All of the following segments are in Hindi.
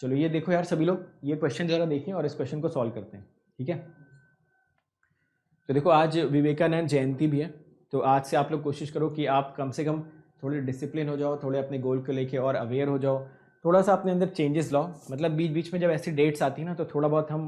चलो ये देखो यार सभी लोग, ये क्वेश्चन जरा देखिए और इस क्वेश्चन को सॉल्व करते हैं, ठीक है। तो देखो आज विवेकानंद जयंती भी है, तो आज से आप लोग कोशिश करो कि आप कम से कम थोड़े डिसिप्लिन हो जाओ, थोड़े अपने गोल को लेके और अवेयर हो जाओ, थोड़ा सा अपने अंदर चेंजेस लाओ। मतलब बीच बीच में जब ऐसी डेट्स आती है ना, तो थोड़ा बहुत हम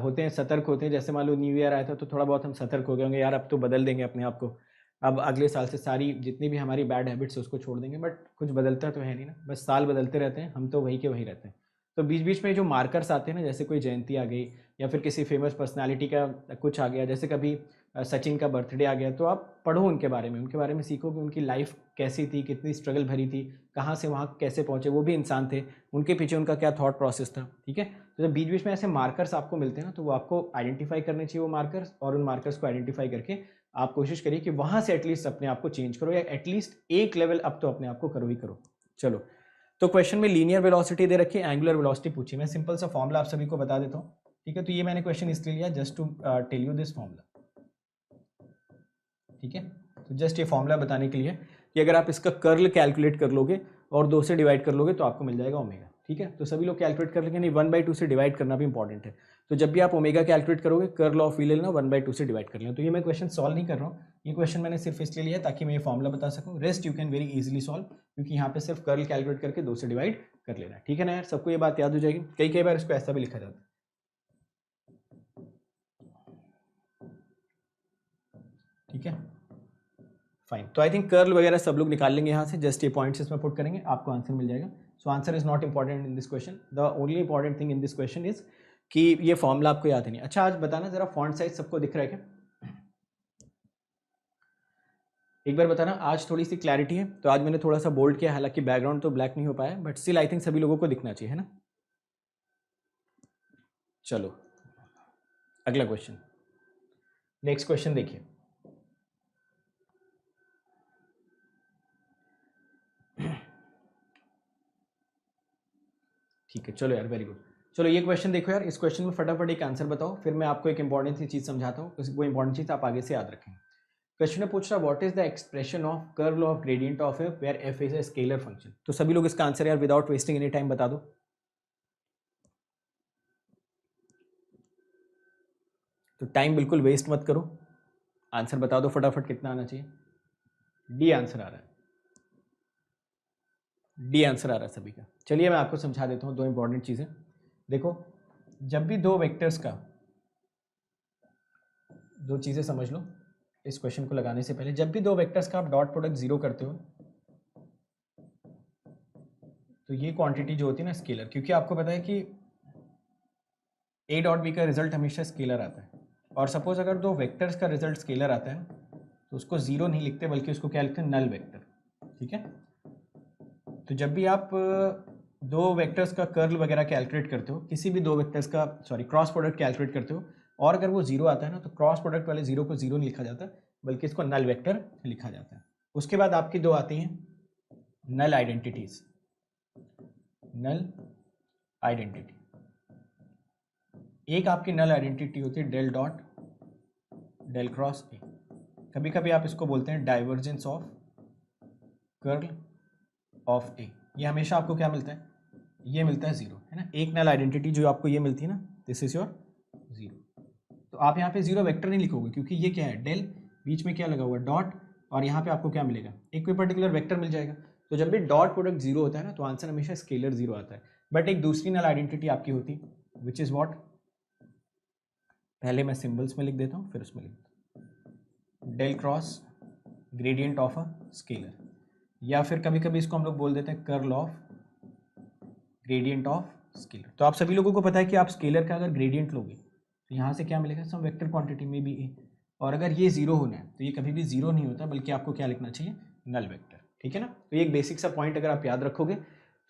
होते हैं, सतर्क होते हैं। जैसे मान लो न्यू ईयर आया था, तो थोड़ा बहुत हम सतर्क हो गए होंगे, यार अब तो बदल देंगे अपने आप को, अब अगले साल से सारी जितनी भी हमारी बैड हैबिट्स है उसको छोड़ देंगे। बट कुछ बदलता तो है नहीं ना, बस साल बदलते रहते हैं, हम तो वही के वही रहते हैं। तो बीच बीच में जो मार्कर्स आते हैं ना, जैसे कोई जयंती आ गई या फिर किसी फेमस पर्सनालिटी का कुछ आ गया, जैसे कभी सचिन का बर्थडे आ गया, तो आप पढ़ो उनके बारे में सीखो कि उनकी लाइफ कैसी थी, कितनी स्ट्रगल भरी थी, कहाँ से वहाँ कैसे पहुँचे, वो भी इंसान थे, उनके पीछे उनका क्या थॉट प्रोसेस था, ठीक है। तो जब बीच बीच में ऐसे मार्कर्स आपको मिलते हैं ना, तो वो आपको आइडेंटिफाई करने चाहिए वो मार्कर्स, और उन मार्कर्स को आइडेंटिफाई करके आप कोशिश करिए कि वहाँ से एटलीस्ट अपने आप को चेंज करो, या एटलीस्ट एक लेवल अप तो अपने आप को करो ही करो। चलो, तो क्वेश्चन में लीनियर वेलोसिटी दे रखी है, एंगुलर वेलोसिटी पूछी। मैं सिंपल सा फॉर्मूला आप सभी को बता देता हूँ, ठीक है। तो ये मैंने क्वेश्चन इसलिए लिया just to tell you this formula, ठीक है। तो जस्ट ये फॉर्मूला बताने के लिए कि अगर आप इसका कर्ल कैलकुलेट कर लोगे और 2 से डिवाइड कर लोगे तो आपको मिल जाएगा ओमेगा, ठीक है। तो सभी लोग कैलकुलेट कर लेंगे, नहीं 1/2 से डिवाइड करना भी इंपॉर्टेंट है। तो जब भी आप ओमेगा कैलकुलेट करोगे, कर्ल ऑफ वी ले लेना, 1/2 से डिवाइड कर लेना। तो ये मैं क्वेश्चन सॉल्व नहीं कर रहा हूँ, ये क्वेश्चन मैंने सिर्फ इसलिए लिया ताकि मैं ये फॉर्मूला बता सकूँ। Rest you can very easily solve, क्योंकि यहाँ पे सिर्फ कर्ल कैलकुलेट करके 2 से डिवाइड कर लेना, ठीक है ना यार। सबको ये बात याद हो जाएगी। कई कई बार इसको ऐसा भी लिखा जाता है, ठीक है, फाइन। तो आई थिंक कर्ल वगैरह सब लोग निकाल लेंगे यहाँ से, जस्ट ये पॉइंट्स इसमें पुट करेंगे, आपको आंसर मिल जाएगा। So answer is not important in this question, the only important thing in this question is कि ये फॉर्मूला आपको याद नहीं। अच्छा, आज बताना जरा फॉन्ट साइज सबको दिख रहा है क्या? एक बार बताना, आज थोड़ी सी क्लैरिटी है तो आज मैंने थोड़ा सा बोल्ड किया, हालांकि बैकग्राउंड तो ब्लैक नहीं हो पाया, बट स्टिल आई थिंक सभी लोगों को दिखना चाहिए, है ना। चलो अगला क्वेश्चन, नेक्स्ट क्वेश्चन देखिए। ठीक है, चलो यार, वेरी गुड। चलो ये क्वेश्चन देखो यार, इस क्वेश्चन में फटाफट एक आंसर बताओ, फिर मैं आपको एक इंपॉर्टेंट सी चीज समझाता हूँ, वो इंपॉर्टेंट चीज आप आगे से याद रखें। क्वेश्चन में पूछ रहा है what is the expression of curl of gradient of f where f is a scalar function. तो सभी लोग इसका आंसर यार विदाउट वेस्टिंग एनी टाइम बता दो। तो टाइम बिल्कुल वेस्ट मत करो, आंसर बता दो फटाफट, कितना आना चाहिए। डी आंसर आ रहा है, डी आंसर आ रहा है सभी का। चलिए मैं आपको समझा देता हूँ दो इंपॉर्टेंट चीजें। देखो, जब भी दो वेक्टर्स का, दो चीजें समझ लो इस क्वेश्चन को लगाने से पहले, जब भी दो वेक्टर्स का आप डॉट प्रोडक्ट जीरो करते हो, तो ये क्वांटिटी जो होती है ना स्केलर, क्योंकि आपको पता है कि ए डॉट बी का रिजल्ट हमेशा स्केलर आता है। और सपोज अगर दो वेक्टर्स का रिजल्ट स्केलर आता है तो उसको जीरो नहीं लिखते, बल्कि उसको क्या लिखते हैं, नल वेक्टर, ठीक है। तो जब भी आप दो वेक्टर्स का कर्ल वगैरह कैलकुलेट करते हो, किसी भी दो वेक्टर्स का क्रॉस प्रोडक्ट कैलकुलेट करते हो, और अगर वो जीरो आता है ना, तो क्रॉस प्रोडक्ट वाले जीरो को जीरो नहीं लिखा जाता, बल्कि इसको नल वेक्टर लिखा जाता है। उसके बाद आपकी दो आती हैं नल आइडेंटिटीज, नल आइडेंटिटी। एक आपकी नल आइडेंटिटी होती है del dot del cross a, कभी कभी आप इसको बोलते हैं divergence of curl of a. ये हमेशा आपको क्या मिलता है, ये मिलता है जीरो, है ना। एक नल आइडेंटिटी जो आपको ये मिलती है ना, दिस इज योर जीरो। तो आप यहाँ पे जीरो वेक्टर नहीं लिखोगे, क्योंकि ये क्या है, डेल, बीच में क्या लगा हुआ है, डॉट, और यहाँ पे आपको क्या मिलेगा, एक कोई पर्टिकुलर वेक्टर मिल जाएगा। तो जब भी डॉट प्रोडक्ट जीरो होता है ना, तो आंसर हमेशा स्केलर जीरो आता है। बट एक दूसरी नल आइडेंटिटी आपकी होती, विच इज वॉट, पहले मैं सिंबल्स में लिख देता हूँ, फिर उसमें लिख देता हूँ, del cross gradient of a scalar, या फिर कभी कभी इसको हम लोग बोल देते हैं curl of gradient of scalar. तो आप सभी लोगों को पता है कि आप स्केलर का अगर ग्रेडियंट लोगे तो यहाँ से क्या मिलेगा, सम वेक्टर क्वांटिटी में भी ए, और अगर ये जीरो होना है तो ये कभी भी जीरो नहीं होता, बल्कि आपको क्या लिखना चाहिए, नल वेक्टर, ठीक है ना। तो ये एक बेसिक सा पॉइंट अगर आप याद रखोगे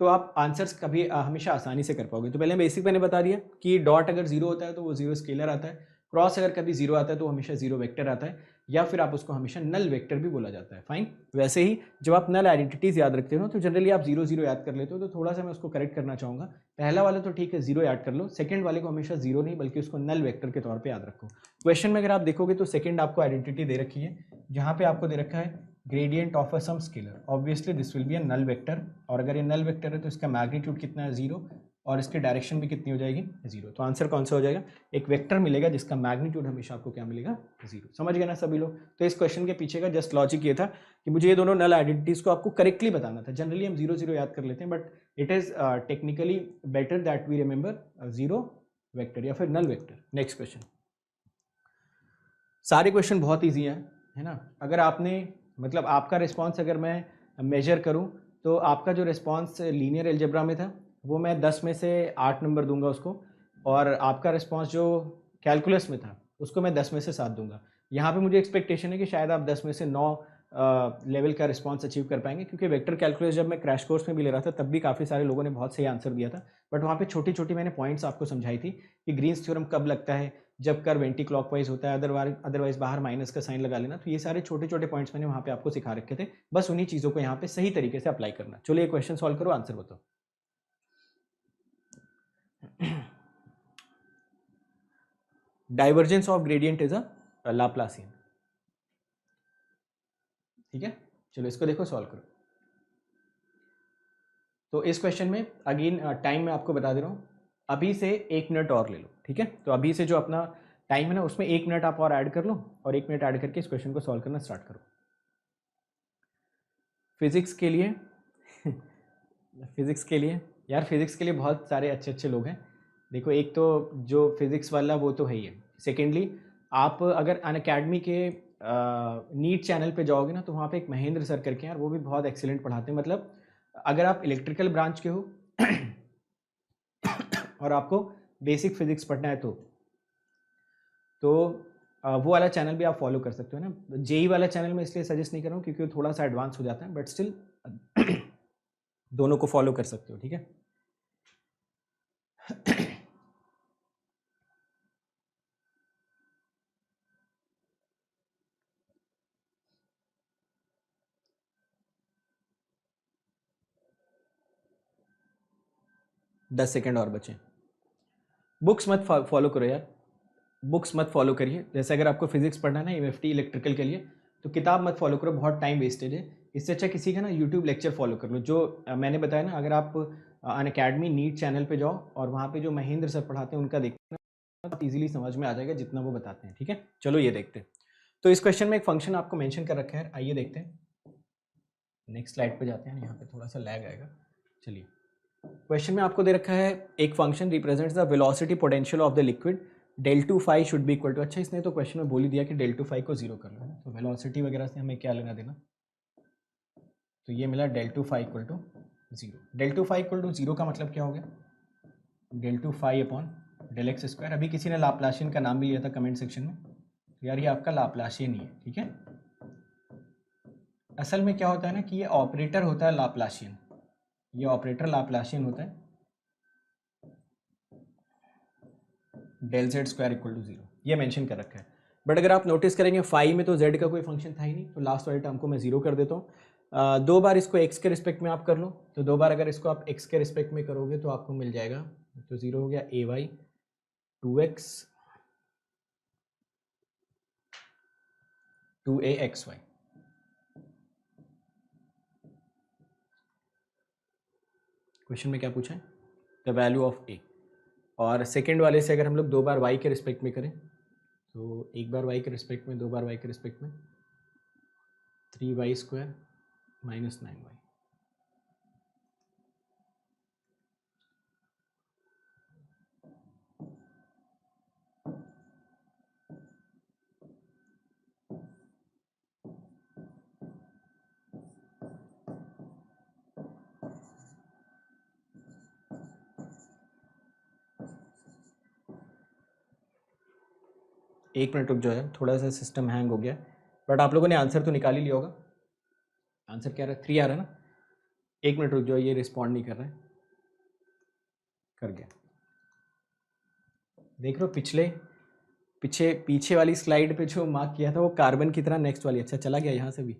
तो आप आंसर्स कभी हमेशा आसानी से कर पाओगे। तो पहले बेसिक मैंने बता दिया कि डॉट अगर जीरो होता है तो वो जीरो स्केलर आता है, क्रॉस अगर कभी जीरो आता है तो हमेशा जीरो वेक्टर आता है, या फिर आप उसको हमेशा नल वेक्टर भी बोला जाता है, फाइन। वैसे ही जब आप नल आइडेंटिटीज याद रखते हो तो जनरली आप जीरो जीरो याद कर लेते हो, तो थोड़ा सा मैं उसको करेक्ट करना चाहूँगा। पहला वाला तो ठीक है, जीरो याद कर लो, सेकंड वाले को हमेशा जीरो नहीं बल्कि उसको नल वेक्टर के तौर पे याद रखो। क्वेश्चन में अगर आप देखोगे तो सेकंड आपको आइडेंटिटी दे रखी है, जहाँ पे आपको दे रखा है gradient of a some scalar, obviously this will be a null vector, और अगर ये नल वेक्टर है तो इसका मैग्नीट्यूड कितना है, जीरो, और इसकी डायरेक्शन भी कितनी हो जाएगी, 0। तो आंसर कौन सा हो जाएगा, एक वेक्टर मिलेगा जिसका मैग्नीट्यूड हमेशा आपको क्या मिलेगा, 0। समझ गए ना सभी लोग। तो इस क्वेश्चन के पीछे का जस्ट लॉजिक ये था कि मुझे ये दोनों नल आइडेंटिटीज को आपको करेक्टली बताना था। जनरली हम 0 0 याद कर लेते हैं, but it is technically better that we remember 0 vector या फिर नल वेक्टर। Next question. सारे क्वेश्चन बहुत ईजी हैं, है ना। अगर आपने मतलब आपका रिस्पॉन्स अगर मैं मेजर करूं तो आपका जो रिस्पॉन्स लीनियर अलजेब्रा में था वो मैं 10 में से 8 नंबर दूंगा उसको, और आपका रिस्पॉन्स जो कैलकुलस में था उसको मैं 10 में से 7 दूंगा। यहाँ पे मुझे एक्सपेक्टेशन है कि शायद आप 10 में से 9 लेवल का रिस्पॉन्स अचीव कर पाएंगे, क्योंकि वेक्टर कैलकुलस जब मैं क्रैश कोर्स में भी ले रहा था तब भी काफ़ी सारे लोगों ने बहुत सही आंसर दिया था। बट वहाँ पे छोटी छोटी मैंने पॉइंट्स आपको समझाई थी कि ग्रीन्स थ्योरम कब लगता है, जब कर्व एंटी क्लॉकवाइज होता है, अदरवाइज बाहर माइनस का साइन लगा लेना। तो ये सारे छोटे छोटे पॉइंट्स मैंने वहाँ पे आपको सिखा रखे थे, बस उन्हीं चीज़ों को यहाँ पे सही तरीके से अप्लाई करना। चलो ये क्वेश्चन सॉल्व करो, आंसर बताओ। Divergence of gradient is a Laplacian. ठीक है, चलो इसको देखो, सॉल्व करो। तो इस क्वेश्चन में अगेन टाइम मैं आपको बता दे रहा हूँ, अभी से 1 मिनट और ले लो। ठीक है, तो अभी से जो अपना टाइम है ना उसमें 1 मिनट आप और ऐड कर लो, और 1 मिनट ऐड करके इस क्वेश्चन को सॉल्व करना स्टार्ट करो। फिजिक्स के लिए फिजिक्स के लिए यार, फिजिक्स के लिए बहुत सारे अच्छे अच्छे लोग हैं। देखो, एक तो जो फिजिक्स वाला वो तो है ही है। सेकेंडली, आप अगर अनअकैडमी के नीट चैनल पे जाओगे ना तो वहाँ पे एक महेंद्र सर करके हैं, और वो भी बहुत एक्सीलेंट पढ़ाते हैं। मतलब अगर आप इलेक्ट्रिकल ब्रांच के हो और आपको बेसिक फिजिक्स पढ़ना है तो वो वाला चैनल भी आप फॉलो कर सकते हो ना। जेई वाला चैनल में इसलिए सजेस्ट नहीं कर रहा हूँ क्योंकि वो थोड़ा सा एडवांस हो जाता है, बट स्टिल दोनों को फॉलो कर सकते हो। ठीक है, 10 सेकेंड और बचे। बुक्स मत फॉलो करो यार, बुक्स मत फॉलो करिए। जैसे अगर आपको फिजिक्स पढ़ना है ना एमएफटी इलेक्ट्रिकल के लिए, तो किताब मत फॉलो करो, बहुत टाइम वेस्टेज है। इससे अच्छा किसी का ना यूट्यूब लेक्चर फॉलो कर लो, जो मैंने बताया ना। अगर आप अनअकैडमी नीट चैनल पे जाओ और वहाँ पे जो महेंद्र सर पढ़ाते हैं उनका देखना, बहुत ईजिली समझ में आ जाएगा जितना वो बताते हैं। ठीक है, चलो ये देखते हैं। तो इस क्वेश्चन में एक फंक्शन आपको मेंशन कर रखा है, आइए देखते हैं। नेक्स्ट स्लाइड पे जाते हैं, यहाँ पे थोड़ा सा लैग आएगा। चलिए, क्वेश्चन में आपको दे रखा है एक function represents the velocity potential of the liquid del two phi should be equal to. अच्छा, इसने तो क्वेश्चन में बोल ही दिया कि डेल टू फाई को 0 कर लो, तो वेलोसिटी वगैरह से हमें क्या लेना देना। तो ये मिला del two phi equal to 0। Del two phi equal to 0 का मतलब क्या हो गया, del two phi upon del x square. अभी किसी ने लाप्लाशियन का नाम भी लिया था कमेंट सेक्शन में, तो यार ये आपका लाप्लाशियन ही है। ठीक है, असल में क्या होता है ना कि ये ऑपरेटर होता है लाप्लाशियन, ये ऑपरेटर लाप्लाशियन होता है del z square equal to 0, ये मेंशन कर रखा है। बट अगर आप नोटिस करेंगे फाई में तो जेड का कोई फंक्शन था ही नहीं, तो लास्ट वाले टर्म को मैं 0 कर देता हूँ। 2 बार इसको एक्स के रिस्पेक्ट में आप कर लो, तो 2 बार अगर इसको आप एक्स के रिस्पेक्ट में करोगे तो आपको मिल जाएगा, तो 0 हो गया ए Y 2x 2a xy। Question में क्या पूछा है, द वैल्यू ऑफ ए। और सेकेंड वाले से अगर हम लोग 2 बार y के रिस्पेक्ट में करें, तो 1 बार y के रिस्पेक्ट में, 2 बार y के रिस्पेक्ट में, 3y स्क्वायर माइनस 9y। एक मिनट रुक जाओ यार, थोड़ा सा सिस्टम हैंग हो गया, बट आप लोगों ने आंसर तो निकाल ही लिया होगा। आंसर क्या रहा है, 3 आ रहा है ना। एक मिनट रुक जाओ, ये रिस्पॉन्ड नहीं कर रहा है, कर गया। देख लो पीछे वाली स्लाइड पे जो मार्क किया था वो कार्बन की तरह नेक्स्ट वाली, अच्छा चला गया यहाँ से भी।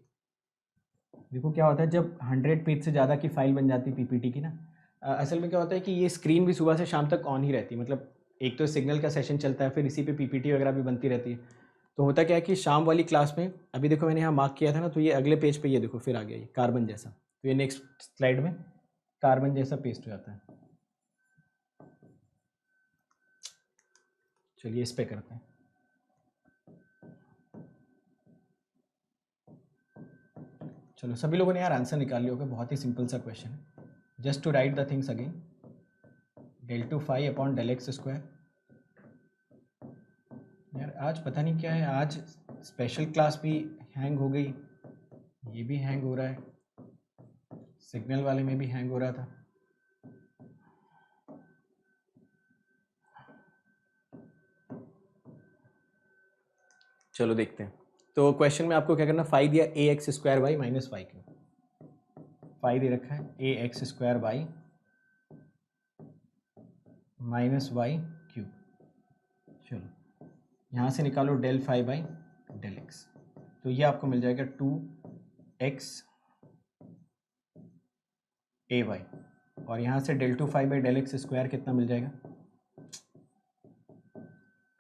देखो क्या होता है जब 100 पेज से ज़्यादा की फाइल बन जाती है पीपीटी की ना, असल में क्या होता है कि ये स्क्रीन भी सुबह से शाम तक ऑन ही रहती है। मतलब एक तो सिग्नल का सेशन चलता है, फिर इसी पे पीपीटी वगैरह भी बनती रहती है। तो होता क्या है कि शाम वाली क्लास में, अभी देखो मैंने यहाँ मार्क किया था ना, तो ये अगले पेज पे ये देखो फिर आ गया ये कार्बन जैसा, तो ये नेक्स्ट स्लाइड में कार्बन जैसा पेस्ट हो जाता है। चलिए इस पे करते हैं। चलो सभी लोगों ने यार आंसर निकाल लिया होगा, बहुत ही सिंपल सा क्वेश्चन है। Just to write the things again, del 2 phi upon del x square. यार आज पता नहीं क्या है, आज स्पेशल क्लास भी हैंग हो गई, ये भी हैंग हो रहा है, सिग्नल वाले में भी हैंग हो रहा था। चलो देखते हैं। तो क्वेश्चन में आपको क्या करना, फाई दिया a x square y minus y cube. Phi दे रखा है a x square y minus y cube. चलो यहाँ से निकालो del phi by del x, तो ये आपको मिल जाएगा 2x ए वाई, और यहाँ से del 2 phi by del x square कितना मिल जाएगा,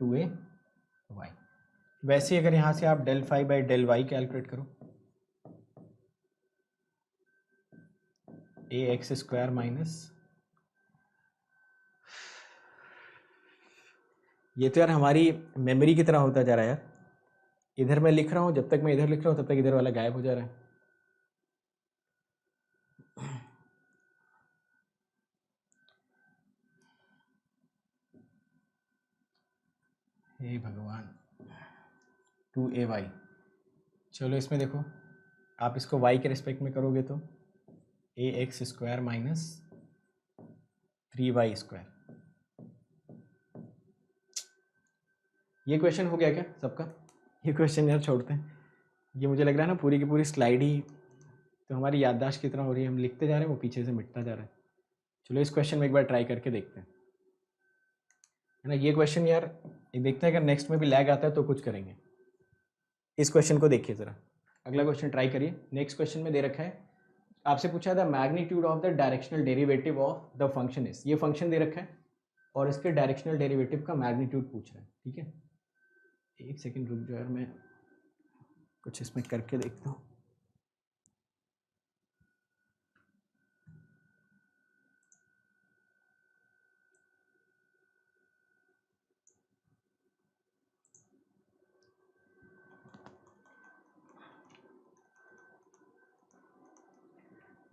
2a वाई। वैसे अगर यहाँ से आप del phi by del y calculate करो, ए एक्स स्क्वायर माइनस, ये तो यार हमारी मेमोरी की तरह होता जा रहा है यार। इधर मैं लिख रहा हूँ, जब तक मैं इधर लिख रहा हूँ तब तक इधर वाला गायब हो जा रहा है। हे भगवान, 2ay। चलो इसमें देखो, आप इसको y के रिस्पेक्ट में करोगे तो a x square minus 3y square. ये क्वेश्चन हो गया क्या सबका? ये क्वेश्चन यार छोड़ते हैं, ये मुझे लग रहा है ना पूरी की पूरी स्लाइड ही तो हमारी याददाश्त की तरह हो रही है, हम लिखते जा रहे हैं वो पीछे से मिटता जा रहा है। चलो इस क्वेश्चन में एक बार ट्राई करके देखते हैं, है ना। ये क्वेश्चन यार देखते हैं, अगर नेक्स्ट में भी लैग आता है तो कुछ करेंगे। इस क्वेश्चन को देखिए ज़रा, अगला क्वेश्चन ट्राई करिए। नेक्स्ट क्वेश्चन में दे रखा है, आपसे पूछा था magnitude of the directional derivative of the function is. ये फंक्शन दे रखा है और इसके डायरेक्शनल डेरिवेटिव का मैग्नीट्यूड पूछ रहा है, ठीक है। एक सेकेंड रुक जाओ यार, मैं कुछ इसमें करके देखता हूँ।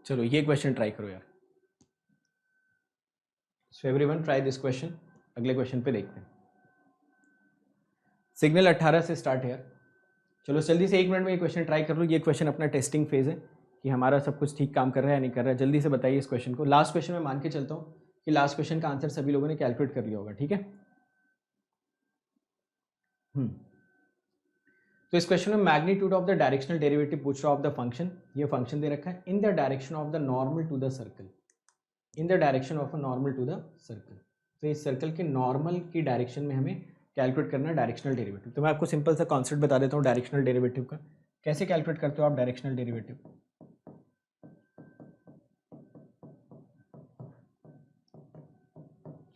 चलो ये क्वेश्चन ट्राई करो यार। So everyone try this question. अगले क्वेश्चन पे देखते हैं। सिग्नल 18 से स्टार्ट है यार। चलो जल्दी से 1 मिनट में ये क्वेश्चन ट्राई कर लो। ये क्वेश्चन अपना टेस्टिंग फेज है कि हमारा सब कुछ ठीक काम कर रहा है या नहीं कर रहा है। जल्दी से बताइए इस क्वेश्चन को। लास्ट क्वेश्चन में मान के चलता हूँ कि लास्ट क्वेश्चन का आंसर सभी लोगों ने कैलकुलेट कर लिया होगा, ठीक है। तो इस क्वेश्चन में magnitude of the directional derivative पूछ रहा ऑफ द फंक्शन। ये फंक्शन दे रखा है in the direction of the normal to the circle, in the direction of a normal to the circle. तो इस सर्कल के नॉर्मल की डायरेक्शन में हमें कैलकुलेट करना है डायरेक्शनल डेरिवेटिव। तो मैं आपको सिंपल सा कॉन्सेप्ट बता देता हूँ डायरेक्शनल डेरिवेटिव का। कैसे कैलकुलेट करते हो आप डायरेक्शनल डेरिवेटिव?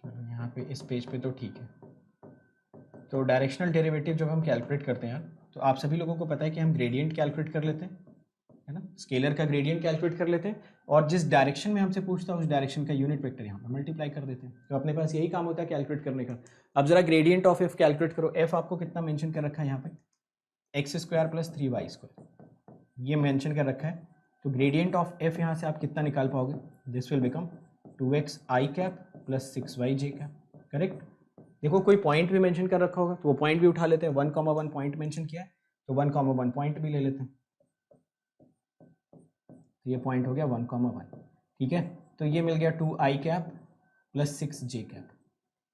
चलो यहाँ पे इस पेज पे तो ठीक है। तो डायरेक्शनल डेरिवेटिव जब हम कैलकुलेट करते हैं तो आप सभी लोगों को पता है कि हम ग्रेडियंट कैलकुलेट कर लेते हैं, है ना। स्केलर का ग्रेडियंट कैलकुलेट कर लेते हैं और जिस डायरेक्शन में हमसे पूछता है उस डायरेक्शन का यूनिट वेक्टर यहाँ पर मल्टीप्लाई कर देते हैं। तो अपने पास यही काम होता है कैलकुलेट करने का। अब जरा ग्रेडियंट ऑफ एफ कैलकुलेट करो। एफ आपको कितना मेंशन कर रखा है यहाँ पे, x square plus 3y square, ये मेंशन कर रखा है। तो ग्रेडियंट ऑफ एफ यहाँ से आप कितना निकाल पाओगे? This will become 2x I cap plus 6y J cap, correct. देखो कोई पॉइंट भी मेंशन कर रखा होगा तो वो पॉइंट भी उठा लेते हैं। 1,1 पॉइंट मेंशन किया है तो 1,1 पॉइंट भी ले लेते हैं। तो ये पॉइंट हो गया 1,1, ठीक है। तो ये मिल गया 2 आई कैप प्लस 6 जे कैप।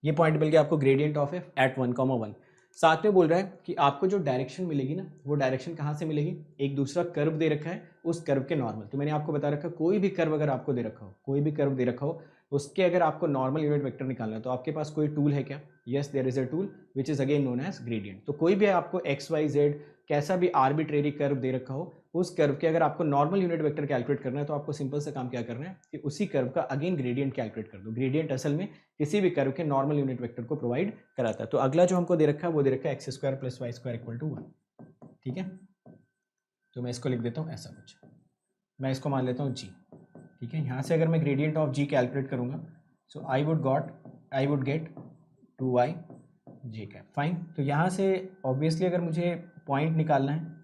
ये पॉइंट मिल गया आपको ग्रेडियंट ऑफ एफ एट 1,1। साथ में बोल रहा है कि आपको जो डायरेक्शन मिलेगी ना, वो डायरेक्शन कहाँ से मिलेगी? एक दूसरा कर्व दे रखा है, उस कर्व के नॉर्मल। तो मैंने आपको बता रखा, कोई भी कर्व अगर आपको दे रखा हो, कोई भी कर्व दे रखा हो, उसके अगर आपको नॉर्मल यूनिट वेक्टर निकालना है तो आपके पास कोई टूल है क्या? Yes, there is a tool which is again known as gradient. तो कोई भी आपको एक्स वाई जेड कैसा भी आर्बिट्रेरी कर्व दे रखा हो, उस कर्व के अगर आपको नॉर्मल यूनिट वेक्टर कैलकुलेट करना है तो आपको सिंपल सा काम क्या करना है कि उसी कर्व का अगेन ग्रेडियंट कैलकुलेट कर दो। ग्रेडियंट असल में किसी भी कर्व के नॉर्मल यूनिट वेक्टर को प्रोवाइड कराता है। तो अगला जो हमको दे रखा है वो दे रखा है x square plus y square equal to 1, ठीक है। तो मैं इसको लिख देता हूँ ऐसा कुछ, मैं इसको मान लेता हूँ जी, ठीक है। यहाँ से अगर मैं ग्रेडियंट ऑफ जी कैलकुलेट करूँगा so I would get 2y j cap. Fine, तो यहाँ से ऑब्वियसली अगर मुझे पॉइंट निकालना है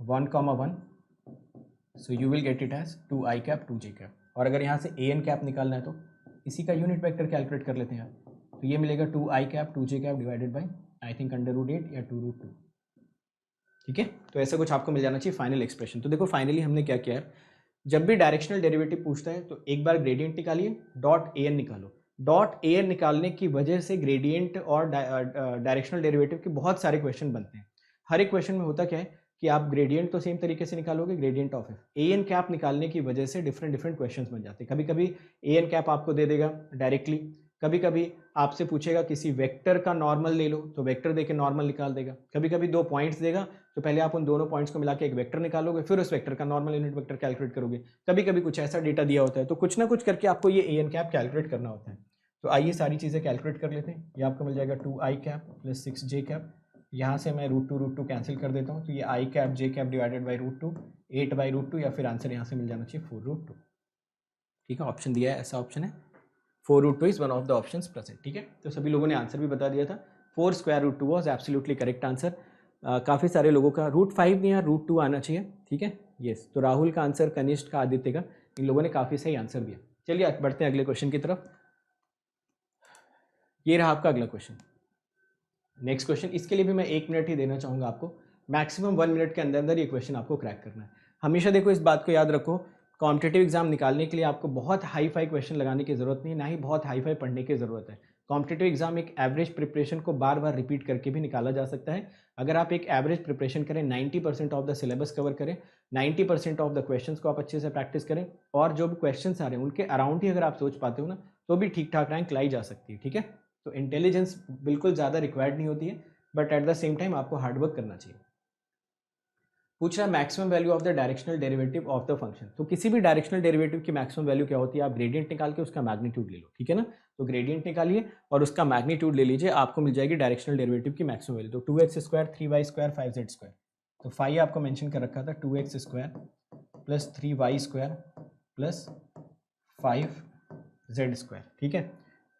1,1, so you will get it as 2i cap 2j cap. और अगर यहाँ से an कैप निकालना है तो इसी का यूनिट वेक्टर कैलकुलेट कर लेते हैं आप, तो ये मिलेगा 2i cap 2j cap divided by I think √8 या 2√2। ठीक है, तो ऐसा कुछ आपको मिल जाना चाहिए फाइनल एक्सप्रेशन। तो देखो फाइनली हमने क्या किया है, जब भी डायरेक्शनल डेरिवेटिव पूछता है तो एक बार ग्रेडियंट निकालिए, डॉट an निकालो। डॉट an निकालने की वजह से ग्रेडियंट और डायरेक्शनल डेरिवेटिव के बहुत सारे क्वेश्चन बनते हैं। हर एक क्वेश्चन में होता क्या है कि आप ग्रेडियंट तो सेम तरीके से निकालोगे, gradient of F, an cap निकालने की वजह से डिफरेंट क्वेश्चन बन जाते हैं। कभी कभी an कैप आपको दे देगा डायरेक्टली, कभी कभी आपसे पूछेगा किसी वेक्टर का नॉर्मल ले लो, तो वेक्टर देके नॉर्मल निकाल देगा। कभी कभी 2 पॉइंट्स देगा, तो पहले आप उन दोनों पॉइंट्स को मिला के एक वेक्टर निकालोगे, फिर उस वेक्टर का नॉर्मल यूनिट वेक्टर कैलकुलेट करोगे। कभी कभी कुछ ऐसा डेटा दिया होता है, तो कुछ ना कुछ करके आपको ये an कैप कैलकुलेट करना होता है। तो आइए सारी चीज़ें कैलकुलेट कर लेते हैं। ये आपको मिल जाएगा 2i cap plus 6j cap, यहाँ से मैं √2 कैंसिल कर देता हूँ, तो ये i cap j cap divided by √2, 8/√2, या फिर आंसर यहाँ से मिल जाना चाहिए 4√2। ठीक है, ऑप्शन दिया है, ऐसा ऑप्शन है 4√2 is one of the options present. ठीक है, तो सभी लोगों ने आंसर भी बता दिया था, 4√2 वॉज एब्सोल्युटली करेक्ट आंसर। काफ़ी सारे लोगों का √5 नहीं यार √2 आना चाहिए। ठीक है, यस, तो राहुल का आंसर, कनिष्ठ का, आदित्य का, इन लोगों ने काफ़ी सही आंसर दिया। चलिए बढ़ते हैं अगले क्वेश्चन की तरफ। ये रहा आपका अगला क्वेश्चन, नेक्स्ट क्वेश्चन। इसके लिए भी मैं 1 मिनट ही देना चाहूँगा आपको, मैक्सिमम 1 मिनट के अंदर अंदर ये क्वेश्चन आपको क्रैक करना है। हमेशा देखो इस बात को याद रखो, कॉम्पिटेटिव एग्जाम निकालने के लिए आपको बहुत हाई फाई क्वेश्चन लगाने की जरूरत नहीं है, ना ही बहुत हाई फाई पढ़ने की जरूरत है। कॉम्पिटेटिव एग्जाम एक एवरेज प्रिपरेशन को बार बार रिपीट करके भी निकाला जा सकता है। अगर आप एक एवरेज प्रिपरेशन करें, 90% ऑफ द सिलेबस कवर करें, 90% ऑफ द क्वेश्चन को आप अच्छे से प्रैक्टिस करें, और जो भी क्वेश्चन आ रहे हैं उनके अराउंड ही अगर आप सोच पाते हो ना, तो भी ठीक ठाक रैंक लाई जा सकती है। ठीक है, तो इंटेलिजेंस बिल्कुल ज़्यादा रिक्वायर्ड नहीं होती है, but at the same time आपको हार्डवर्क करना चाहिए। पूछ रहा है maximum value of the directional derivative of the function. तो किसी भी डायरेक्शनल डेरिवेटिव की मैक्सिमम वैल्यू क्या होती है, आप ग्रेडियंट निकाल के उसका मैग्नीट्यूड ले लो। ठीक है ना, तो ग्रेडियंट निकालिए और उसका मैग्नीट्यूड ले लीजिए, आपको मिल जाएगी डायरेक्शनल डेरिवेटिव की मैक्सिमम वैल्यू। तो 2x² 3y² 5z², तो 5 आपको मेंशन कर रखा था, 2x² plus 3y² plus 5z²। ठीक है,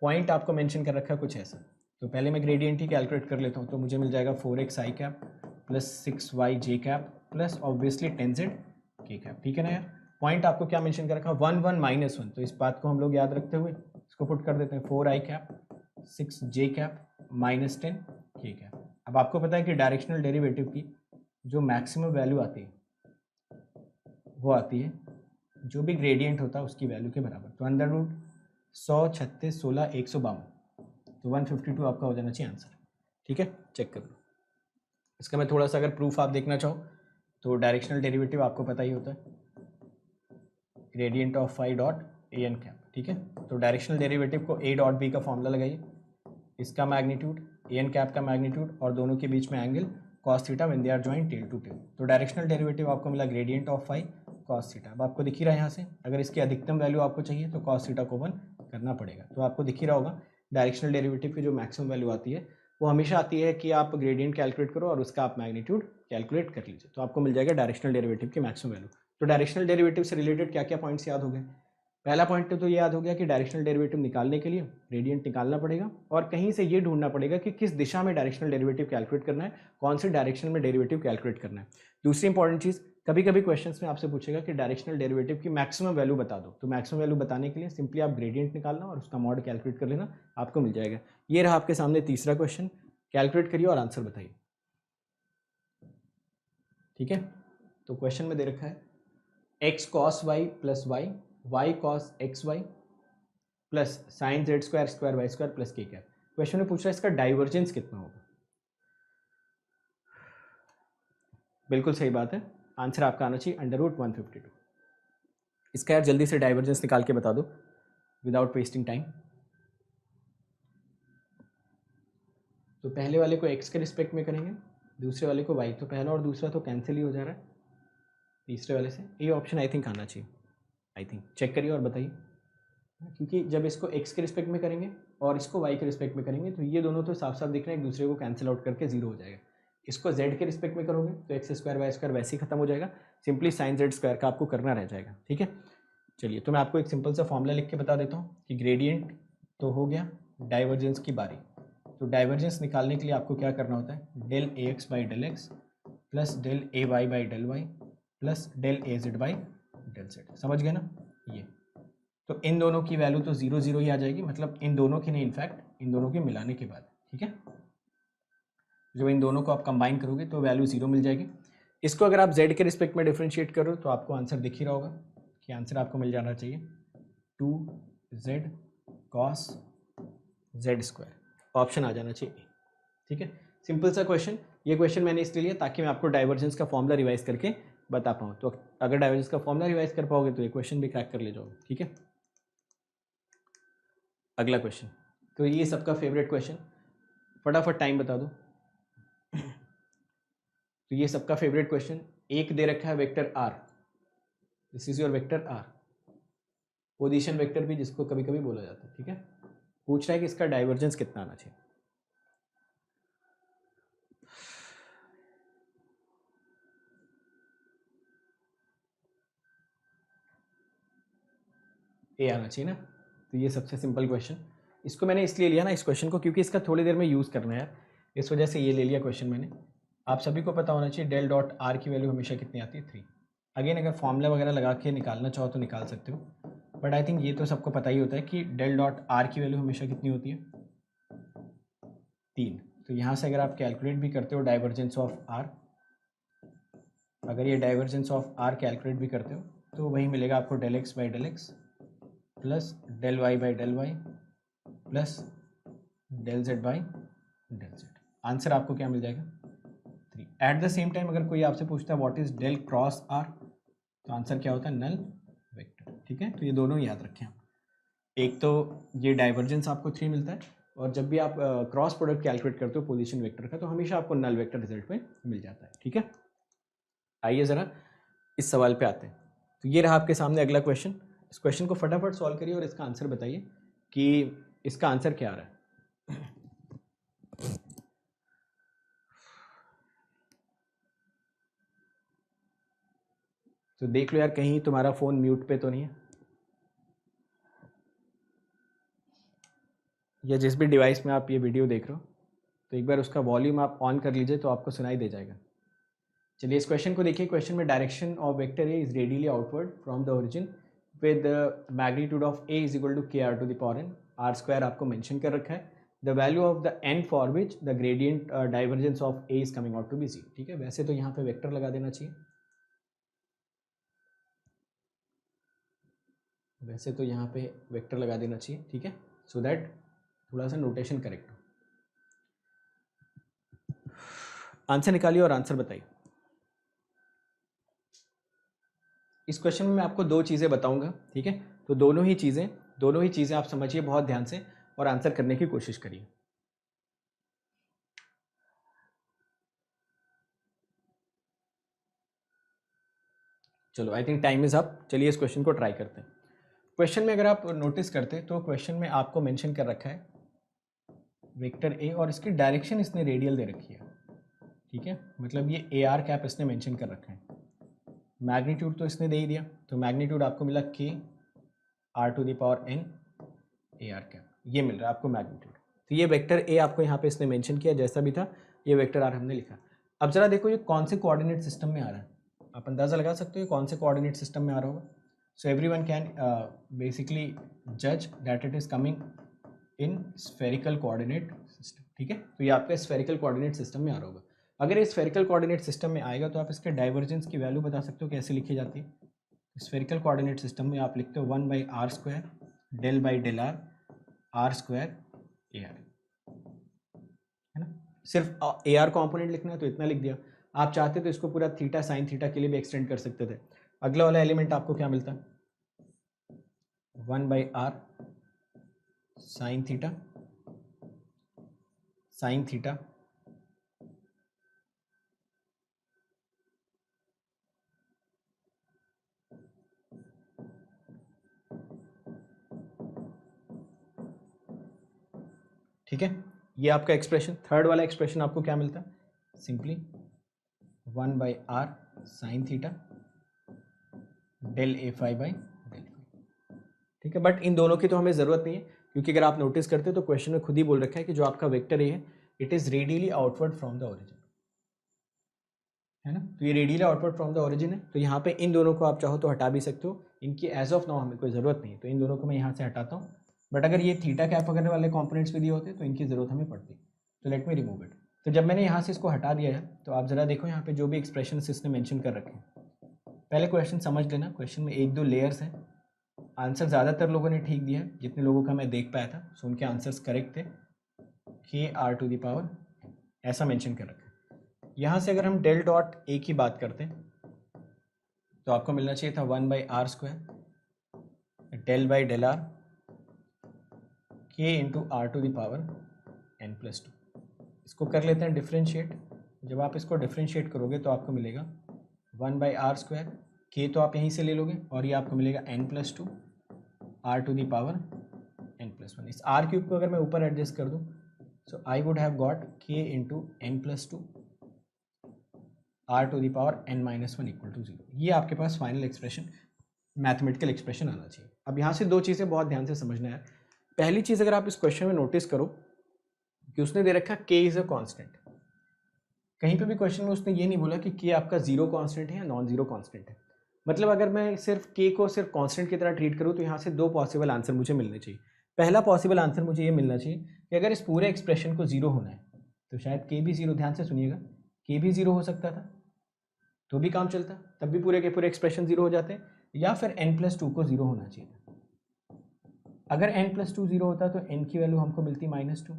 पॉइंट आपको मेंशन कर रखा है कुछ ऐसा। तो पहले मैं ग्रेडियंट ही कैलकुलेट कर लेता हूँ, तो मुझे मिल जाएगा 4xi cap plus 6yj cap plus obviously 10z k cap. ठीक है ना यार, पॉइंट आपको क्या मेंशन कर रखा है, 1 1 -1, तो इस बात को हम लोग याद रखते हुए इसको पुट कर देते हैं, 4i cap 6j cap minus 10 k cap. अब आपको पता है कि डायरेक्शनल डेरिवेटिव की जो मैक्सिमम वैल्यू आती है वो आती है जो भी ग्रेडियंट होता है उसकी वैल्यू के बराबर। तो अंडर रूट 100 36 16 152, तो 152 आपका हो जाना चाहिए आंसर। ठीक है, चेक कर लो इसका। मैं थोड़ा सा अगर प्रूफ आप देखना चाहो तो डायरेक्शनल डेरिवेटिव आपको पता ही होता है, gradient of phi dot a n cap. ठीक है, तो डायरेक्शनल डेरिवेटिव को ए डॉट बी का फॉर्मूला लगाइए, इसका मैग्नीट्यूड ए एन कैप का मैग्नीट्यूड और दोनों के बीच में angle cos theta when they are joint tail to tail. तो डायरेक्शनल डेरिवेटिव आपको मिला gradient of phi cos theta. अब आपको दिख ही रहा है यहाँ से, अगर इसकी अधिकतम वैल्यू आपको चाहिए तो कॉस थीटा को 1 करना पड़ेगा। तो आपको दिख ही रहा होगा डायरेक्शनल डेरिवेटिव की जो मैक्सिमम वैल्यू आती है वो हमेशा आती है कि आप ग्रेडियंट कैलकुलेट करो और उसका आप मैग्नीट्यूड कैलकुलेट कर लीजिए, तो आपको मिल जाएगा डायरेक्शनल डेरिवेटिव की मैक्सिमम वैल्यू। तो डायरेक्शनल डेरिवेटिव से रिलेटेड क्या क्या पॉइंट्स याद हो गए? पहला पॉइंट तो ये याद हो गया कि डायरेक्शनल डेरिवेटिव निकालने के लिए ग्रेडियंट निकालना पड़ेगा और कहीं से ये ढूंढना पड़ेगा कि किस दिशा में डायरेक्शनल डेरिवेटिव कैलकुलेट करना है, कौन से डायरेक्शन में डेरिवेटिव कैलकुलेट करना है। दूसरी इंपॉर्टेंट चीज़, कभी कभी क्वेश्चंस में आपसे पूछेगा कि डायरेक्शनल डेरिवेटिव की मैक्सिमम वैल्यू बता दो, तो मैक्सिमम वैल्यू बताने के लिए सिंपली आप ग्रेडियंट निकालना और उसका मॉड कैलकुलेट कर लेना, आपको मिल जाएगा। ये रहा आपके सामने तीसरा क्वेश्चन, कैलकुलेट करिए और आंसर बताइए। ठीक है, तो क्वेश्चन में दे रखा है x cos y plus y, y cos x y plus sine z square square y square plus k cap. Question में पूछ रहा है इसका डाइवर्जेंस कितना होगा। बिल्कुल सही बात है, आंसर आपका आना चाहिए अंडर रूट 152। इसका यार जल्दी से डाइवर्जेंस निकाल के बता दो विदाउट वेस्टिंग टाइम। तो पहले वाले को x के रिस्पेक्ट में करेंगे, दूसरे वाले को y, तो पहला और दूसरा तो कैंसिल ही हो जा रहा है तीसरे वाले से। ये ऑप्शन आई थिंक आना चाहिए, आई थिंक चेक करिए और बताइए, क्योंकि जब इसको x के रिस्पेक्ट में करेंगे और इसको y के रिस्पेक्ट में करेंगे तो ये दोनों तो साफ साफ दिख रहे हैं, एक दूसरे को कैंसिल आउट करके जीरो हो जाएगा। इसको z के रिस्पेक्ट में करोगे तो एक्स स्क्वायर वाई स्क्वायर वैसे ही खत्म हो जाएगा, सिंपली साइन जेड स्क्वायर का आपको करना रह जाएगा। ठीक है, चलिए तो मैं आपको एक सिंपल सा फॉर्मूला लिख के बता देता हूँ कि ग्रेडियंट तो हो गया डाइवर्जेंस की बारी। तो डाइवर्जेंस निकालने के लिए आपको क्या करना होता है, del a x by del x plus del a y by del y plus del a z by del z. समझ गए ना ये। तो इन दोनों की वैल्यू तो 0 0 ही आ जाएगी, मतलब इन दोनों की नहीं, इनफैक्ट इन दोनों के मिलाने के बाद, ठीक है। जब इन दोनों को आप कंबाइन करोगे तो वैल्यू 0 मिल जाएगी। इसको अगर आप z के रिस्पेक्ट में डिफ्रेंशिएट करो तो आपको आंसर दिख ही रहा होगा कि आंसर आपको मिल जाना चाहिए 2z cos z²। ऑप्शन आ जाना चाहिए, ठीक है। सिंपल सा क्वेश्चन। ये क्वेश्चन मैंने इसलिए लिया ताकि मैं आपको डाइवर्जेंस का फॉर्मूला रिवाइज करके बता पाऊँ। तो अगर डाइवर्जेंस का फॉर्मूला रिवाइज कर पाओगे तो ये क्वेश्चन भी क्रैक कर ले जाओगे, ठीक है। अगला क्वेश्चन, तो ये सबका फेवरेट क्वेश्चन, फटाफट टाइम बता दो। तो ये सबका फेवरेट क्वेश्चन, एक दे रखा है vector r, this is your vector r, position vector भी जिसको कभी कभी बोला जाता है, ठीक है। पूछ रहा है कि इसका डाइवर्जेंस कितना आना चाहिए। ए आना चाहिए ना। तो ये सबसे सिंपल क्वेश्चन, इसको मैंने इसलिए लिया ना इस क्वेश्चन को, क्योंकि इसका थोड़ी देर में यूज़ करना है, इस वजह से ये ले लिया क्वेश्चन मैंने। आप सभी को पता होना चाहिए डेल डॉट आर की वैल्यू हमेशा कितनी आती है, 3। अगेन अगर फॉर्मूला वगैरह लगा के निकालना चाहो तो निकाल सकते हो, बट आई थिंक ये तो सबको पता ही होता है कि डेल डॉट आर की वैल्यू हमेशा कितनी होती है, 3। तो यहाँ से अगर आप कैलकुलेट भी करते हो डाइवर्जेंस ऑफ आर, अगर ये डाइवर्जेंस ऑफ आर कैलकुलेट भी करते हो तो वही मिलेगा आपको del x by del x plus del y by del y plus del z by del z. Answer आपको क्या मिल जाएगा, 3। एट द सेम टाइम अगर कोई आपसे पूछता है what is del cross r, तो आंसर क्या होता है, नल वेक्टर, ठीक है। तो ये दोनों याद रखें आप। एक तो ये डाइवर्जेंस आपको 3 मिलता है, और जब भी आप क्रॉस प्रोडक्ट कैलकुलेट करते हो पोजीशन वेक्टर का तो हमेशा आपको नल वेक्टर रिजल्ट में मिल जाता है, ठीक है। आइए ज़रा इस सवाल पे आते हैं। तो ये रहा आपके सामने अगला क्वेश्चन। इस क्वेश्चन को फटाफट सॉल्व करिए और इसका आंसर बताइए कि इसका आंसर क्या आ रहा है। तो देख लो यार कहीं तुम्हारा फ़ोन म्यूट पे तो नहीं है, या जिस भी डिवाइस में आप ये वीडियो देख रहे हो तो एक बार उसका वॉल्यूम आप ऑन कर लीजिए तो आपको सुनाई दे जाएगा। चलिए इस क्वेश्चन को देखिए। क्वेश्चन में direction of vector a is radially outward from the origin with magnitude of a is equal to k r to the power n, r square आपको मेंशन कर रखा है। The value of the n for which the gradient divergence of a is coming out to be जी, ठीक है। वैसे तो यहाँ पे वेक्टर लगा देना चाहिए, वैसे तो यहाँ पे वेक्टर लगा देना चाहिए, ठीक है, सो दैट थोड़ा सा नोटेशन करेक्ट हो। आंसर निकालिए और आंसर बताइए। इस क्वेश्चन में मैं आपको दो चीज़ें बताऊंगा, ठीक है। तो दोनों ही चीज़ें आप समझिए बहुत ध्यान से और आंसर करने की कोशिश करिए। चलो I think time is up, चलिए इस क्वेश्चन को ट्राई करते हैं। क्वेश्चन में अगर आप नोटिस करते तो क्वेश्चन में आपको मेंशन कर रखा है वेक्टर ए और इसकी डायरेक्शन इसने रेडियल दे रखी है, ठीक है। मतलब ये ए आर कैप इसने मेंशन कर रखा है। मैग्नीट्यूड तो इसने दे ही दिया, तो मैग्नीट्यूड आपको मिला k r to the power n a r cap, ये मिल रहा है आपको मैग्नीट्यूड। तो ये वेक्टर ए आपको यहाँ पे इसने मेंशन किया, जैसा भी था ये वेक्टर आर हमने लिखा। अब जरा देखो ये कौन से कोऑर्डिनेट सिस्टम में आ रहा है, आप अंदाज़ा लगा सकते हो कौन से कोऑर्डिनेट सिस्टम में आ रहा होगा। सो एवरीवन कैन बेसिकली जज that it is coming in spherical coordinate system, ठीक है। तो ये आपका स्फेरिकल कोऑर्डिनेट सिस्टम में आ रहा होगा। अगर ये स्फेरिकल कोऑर्डिनेट सिस्टम में आएगा तो आप इसके डाइवर्जेंस की वैल्यू बता सकते हो कैसे लिखी जाती है। स्फेरिकल कोऑर्डिनेट सिस्टम में आप लिखते हो 1/r² del by del r square a r, है ना। सिर्फ ए आर कॉम्पोनेंट लिखना है तो इतना लिख दिया। आप चाहते तो इसको पूरा थीटा साइन थीटा के लिए भी एक्सटेंड कर सकते थे। अगला वाला एलिमेंट आपको क्या मिलता है, 1/r साइन थीटा ठीक है। ये आपका एक्सप्रेशन, थर्ड वाला एक्सप्रेशन आपको क्या मिलता है, simply 1/r sine theta del a phi by del phi, ठीक है। बट इन दोनों की तो हमें ज़रूरत नहीं है क्योंकि अगर आप नोटिस करते हो तो क्वेश्चन में खुद ही बोल रखा है कि जो आपका वेक्टर ए है it is radially outward from the origin, है ना। तो ये radially outward from the origin है, तो यहाँ पे इन दोनों को आप चाहो तो हटा भी सकते हो, इनकी एज ऑफ नाउ हमें कोई ज़रूरत नहीं है, तो इन दोनों को मैं यहाँ से हटाता हूँ। बट अगर ये थीटा कैप वगैरह वाले कॉम्पोनेंट्स भी दिए होते तो इनकी ज़रूरत हमें पड़ती, तो लेट मी रिमूव इट। तो जब मैंने यहाँ से इसको हटा दिया है तो आप ज़रा देखो यहाँ पे जो भी एक्सप्रेशन इसने मेंशन कर रखे हैं, पहले क्वेश्चन समझ लेना। क्वेश्चन में 1-2 लेयर्स हैं, आंसर ज़्यादातर लोगों ने ठीक दिया है, जितने लोगों का मैं देख पाया था सो उनके आंसर्स करेक्ट थे। KR⁴ ऐसा मेंशन कर रखा है। यहाँ से अगर हम डेल डॉट ए की बात करते हैं तो आपको मिलना चाहिए था 1/r² del by del r K × r⁴n+2। इसको कर लेते हैं डिफ्रेंशिएट। जब आप इसको डिफ्रेंशिएट करोगे तो आपको मिलेगा 1/r², K तो आप यहीं से ले लोगे और ये आपको मिलेगा n+2 r⁴n+1। इस r³ को अगर मैं ऊपर एडजस्ट कर दूँ so I would have got K × n+2 r⁴n−1 = 0। ये आपके पास फाइनल एक्सप्रेशन, मैथमेटिकल एक्सप्रेशन आना चाहिए। अब यहाँ से दो चीज़ें बहुत ध्यान से समझना है। पहली चीज़, अगर आप इस क्वेश्चन में नोटिस करो कि उसने दे रखा K इज़ अ कांस्टेंट। कहीं पे भी क्वेश्चन में उसने ये नहीं बोला कि K आपका जीरो कांस्टेंट है या नॉन जीरो कांस्टेंट है। मतलब अगर मैं सिर्फ K को सिर्फ कांस्टेंट की तरह ट्रीट करूँ तो यहाँ से दो पॉसिबल आंसर मुझे मिलने चाहिए। पहला पॉसिबल आंसर मुझे ये मिलना चाहिए कि अगर इस पूरे एक्सप्रेशन को जीरो होना है तो शायद K भी जीरो, ध्यान से सुनिएगा, K भी जीरो हो सकता था तो भी काम चलता, तब भी पूरे के पूरे एक्सप्रेशन जीरो हो जाते हैं, या फिर n+2 को जीरो होना चाहिए था। अगर n+2 जीरो होता तो n की वैल्यू हमको मिलती -2।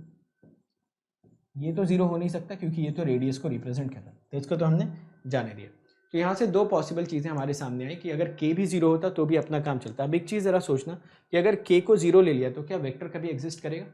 ये तो जीरो हो नहीं सकता क्योंकि ये तो रेडियस को रिप्रेजेंट कर रहा है, तो इसको तो हमने जाने दिया। तो यहाँ से दो पॉसिबल चीज़ें हमारे सामने आई कि अगर k भी जीरो होता तो भी अपना काम चलता। अब एक चीज़ ज़रा सोचना कि अगर k को जीरो ले लिया तो क्या वेक्टर कभी एग्जिस्ट करेगा?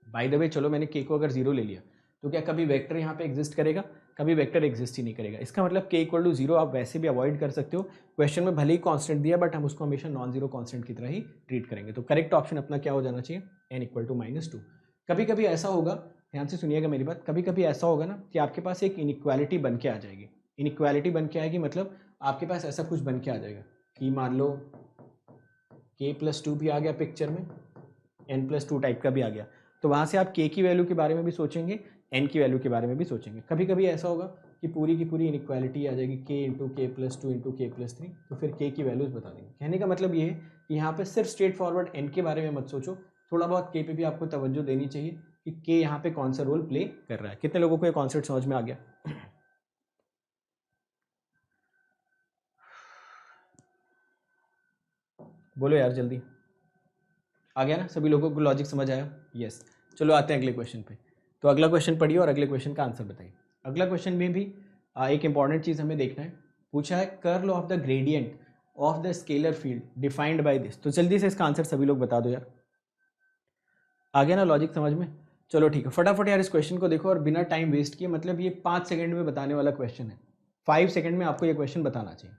बाय द वे चलो, मैंने k को अगर जीरो ले लिया तो क्या कभी वेक्टर यहाँ पे एग्जिस्ट करेगा? कभी वेक्टर एग्जिस्ट ही नहीं करेगा। इसका मतलब k = 0 आप वैसे भी अवॉइड कर सकते हो। क्वेश्चन में भले ही कांस्टेंट दिया बट हम उसको हमेशा नॉन जीरो कांस्टेंट की तरह ही ट्रीट करेंगे। तो करेक्ट ऑप्शन अपना क्या हो जाना चाहिए? n = -2। कभी कभी ऐसा होगा, ध्यान से सुनिएगा मेरी बात, कभी कभी ऐसा होगा ना कि आपके पास एक इनइक्वालिटी बन के आ जाएगी। इनइक्वालिटी बन के आएगी मतलब आपके पास ऐसा कुछ बन के आ जाएगा कि मान लो k+2 भी आ गया पिक्चर में, n+2 टाइप का भी आ गया, तो वहाँ से आप k की वैल्यू के बारे में भी सोचेंगे, n की वैल्यू के बारे में भी सोचेंगे। कभी कभी ऐसा होगा कि पूरी की पूरी इनइक्वालिटी आ जाएगी k × k+2 × k+3, तो फिर k की वैल्यूज़ बता देंगे। कहने का मतलब ये है कि यहाँ पे सिर्फ स्ट्रेट फॉरवर्ड n के बारे में मत सोचो, थोड़ा बहुत k पे भी आपको तवज्जो देनी चाहिए कि k यहाँ पे कौन सा रोल प्ले कर रहा है। कितने लोगों को ये कॉन्सेप्ट समझ में आ गया? बोलो यार जल्दी। आ गया ना? सभी लोगों को लॉजिक समझ आया? यस। चलो आते हैं अगले क्वेश्चन पे। तो अगला क्वेश्चन पढ़िए और अगले क्वेश्चन का आंसर बताइए। अगला क्वेश्चन में भी एक इंपॉर्टेंट चीज़ हमें देखना है। पूछा है curl of the gradient of the scalar field defined by this. तो जल्दी से इसका आंसर सभी लोग बता दो यार। आ गया ना लॉजिक समझ में? चलो ठीक है, फटाफट यार इस क्वेश्चन को देखो और बिना टाइम वेस्ट किए, मतलब ये 5 सेकंड में बताने वाला क्वेश्चन है। 5 सेकंड में आपको ये क्वेश्चन बताना चाहिए।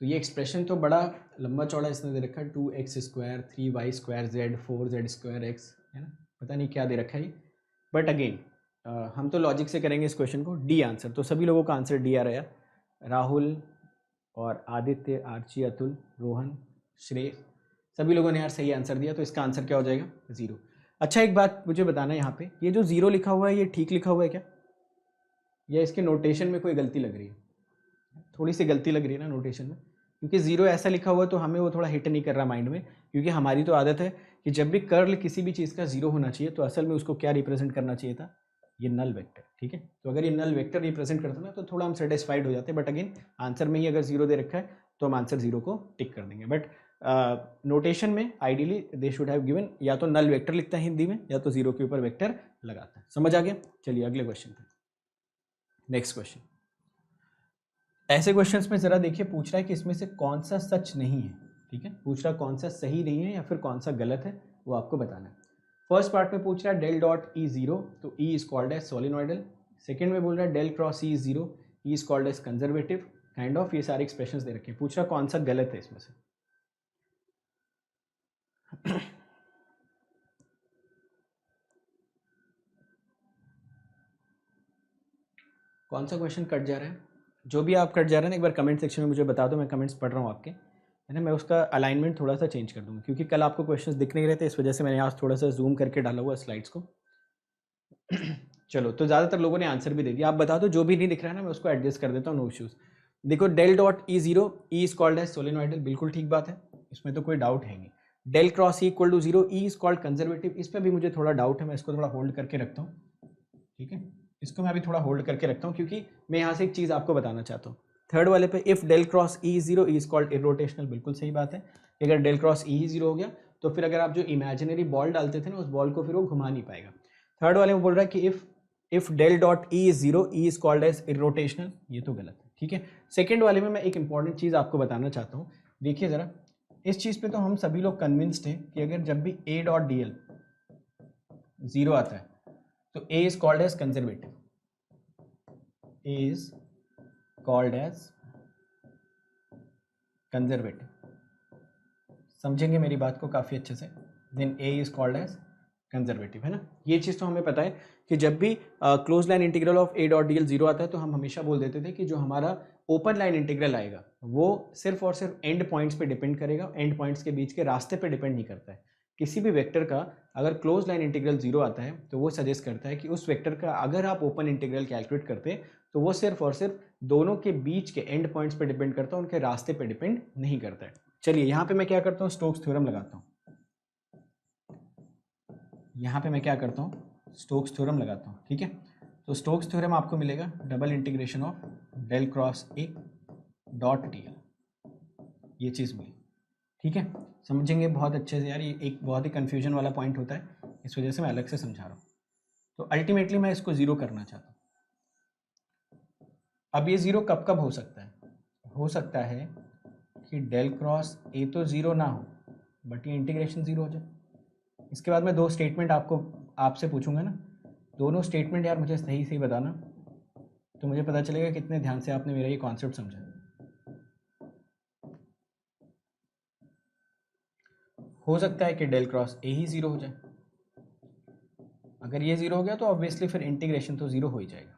तो ये एक्सप्रेशन तो बड़ा लंबा चौड़ा इसने दे रखा है, 2x² 3y² z 4z² x, है ना, पता नहीं क्या दे रखा है ये। बट अगेन हम तो लॉजिक से करेंगे इस क्वेश्चन को। डी आंसर, तो सभी लोगों का आंसर डी आ रहा है। राहुल और आदित्य, आर्ची, अतुल, रोहन, श्रेय, सभी लोगों ने यार सही आंसर दिया। तो इसका आंसर क्या हो जाएगा? 0। अच्छा एक बात मुझे बताना है, यहाँ पे ये जो 0 लिखा हुआ है ये ठीक लिखा हुआ है क्या, या इसके नोटेशन में कोई गलती लग रही है? थोड़ी सी गलती लग रही है ना नोटेशन में, क्योंकि 0 ऐसा लिखा हुआ है तो हमें वो थोड़ा हिट नहीं कर रहा माइंड में, क्योंकि हमारी तो आदत है कि जब भी कर्ल किसी भी चीज़ का 0 होना चाहिए तो असल में उसको क्या रिप्रेजेंट करना चाहिए था? ये नल वेक्टर। ठीक है, तो अगर ये नल वेक्टर रिप्रेजेंट करता ना तो थोड़ा हम सेटिस्फाइड हो जाते हैं। बट अगेन आंसर में ही अगर 0 दे रखा है तो हम आंसर 0 को टिक कर देंगे। बट नोटेशन में ideally they should have given या तो नल वेक्टर लिखता है हिंदी में, या तो 0 के ऊपर वेक्टर लगाता है। समझ आ गया? चलिए अगले क्वेश्चन पे। Next question. ऐसे क्वेश्चंस में जरा देखिए, पूछ रहा है कि इसमें से कौन सा सच नहीं है। ठीक है, पूछ रहा कौन सा सही नहीं है या फिर कौन सा गलत है, वो आपको बताना है। फर्स्ट पार्ट में पूछ रहा है डेल डॉट ई 0, तो E is called as solenoidal. Second में बोल रहा है del cross E is 0, E is called as conservative. Kind of ये सारे एक्सप्रेशंस दे रखे हैं। पूछ रहा कौन सा गलत है इसमें से। कौन सा क्वेश्चन कट जा रहा है? जो भी आप कट जा रहे हैं ना, एक बार कमेंट सेक्शन में मुझे बता दो, मैं कमेंट्स पढ़ रहा हूँ आपके। है ना, मैं उसका अलाइनमेंट थोड़ा सा चेंज कर दूँगा, क्योंकि कल आपको क्वेश्चंस दिख नहीं रहे थे, इस वजह से मैंने आज थोड़ा सा जूम करके डाला हुआ स्लाइड्स को। चलो, तो ज़्यादातर लोगों ने आंसर भी दे दिया। आप बता दो जो भी नहीं दिख रहा है ना, मैं उसको एडजस्ट कर देता हूँ, नो इश्यूज़। देखो, del dot e zero, e is called as solenoidal, बिल्कुल ठीक बात है, इसमें तो कोई डाउट है नहीं। Del cross e equal to zero, e is called conservative, इसमें भी मुझे थोड़ा डाउट है, मैं इसको थोड़ा होल्ड करके रखता हूँ। ठीक है, इसको मैं अभी थोड़ा होल्ड करके रखता हूँ, क्योंकि मैं यहाँ से एक चीज़ आपको बताना चाहता हूँ। थर्ड वाले पे, if del cross e zero, e is called irrotational, बिल्कुल सही बात है। अगर डेल क्रॉस ई ही जीरो हो गया, तो फिर अगर आप जो इमेजिनरी बॉल डालते थे ना, उस बॉल को फिर वो घुमा नहीं पाएगा। थर्ड वाले में बोल रहा है कि if del dot e is zero, e is called as irrotational, ये तो गलत है। ठीक है, सेकेंड वाले में मैं एक इंपॉर्टेंट चीज़ आपको बताना चाहता हूँ। देखिए ज़रा, इस चीज़ पे तो हम सभी लोग कन्विंस्ड हैं कि अगर जब भी A dot D L zero आता है, तो A is called as conservative, A is called as conservative. समझेंगे मेरी बात को काफ़ी अच्छे से। Then A is called as conservative, है ना, ये चीज़ तो हमें पता है कि जब भी close line integral of A dot D L zero आता है, तो हम हमेशा बोल देते थे कि जो हमारा ओपन लाइन इंटीग्रल आएगा वो सिर्फ और सिर्फ एंड पॉइंट्स पे डिपेंड करेगा, एंड पॉइंट्स के बीच के रास्ते पे डिपेंड नहीं करता है। किसी भी वेक्टर का अगर क्लोज लाइन इंटीग्रल जीरो आता है, तो वो सजेस्ट करता है कि उस वेक्टर का अगर आप ओपन इंटीग्रल कैलकुलेट करते, तो वो सिर्फ और सिर्फ दोनों के बीच के एंड पॉइंट्स पे डिपेंड करता है, उनके रास्ते पे डिपेंड नहीं करता है। चलिए, यहाँ पे मैं क्या करता हूँ, स्टोक्स थ्योरम लगाता हूँ। यहाँ पे मैं क्या करता हूँ, स्टोक्स थ्योरम लगाता हूँ। ठीक है, तो स्टोक्स थ्योरम आपको मिलेगा double integration of del cross a dot D l, ये चीज़ मिली। ठीक है, समझेंगे बहुत अच्छे से यार, ये एक बहुत ही कन्फ्यूजन वाला पॉइंट होता है, इस वजह से मैं अलग से समझा रहा हूँ। तो अल्टीमेटली मैं इसको ज़ीरो करना चाहता हूँ। अब ये ज़ीरो कब कब हो सकता है? हो सकता है कि डेल क्रॉस ए तो ज़ीरो ना हो, बट ये इंटीग्रेशन ज़ीरो हो जाए। इसके बाद मैं दो स्टेटमेंट आपसे पूछूंगा ना, दोनों स्टेटमेंट यार मुझे सही सही बताना, तो मुझे पता चलेगा कितने ध्यान से आपने मेरा ये कॉन्सेप्ट समझा। हो सकता है कि डेल क्रॉस ए ही ज़ीरो हो जाए। अगर ये ज़ीरो हो गया तो ऑब्वियसली फिर इंटीग्रेशन तो ज़ीरो हो ही जाएगा।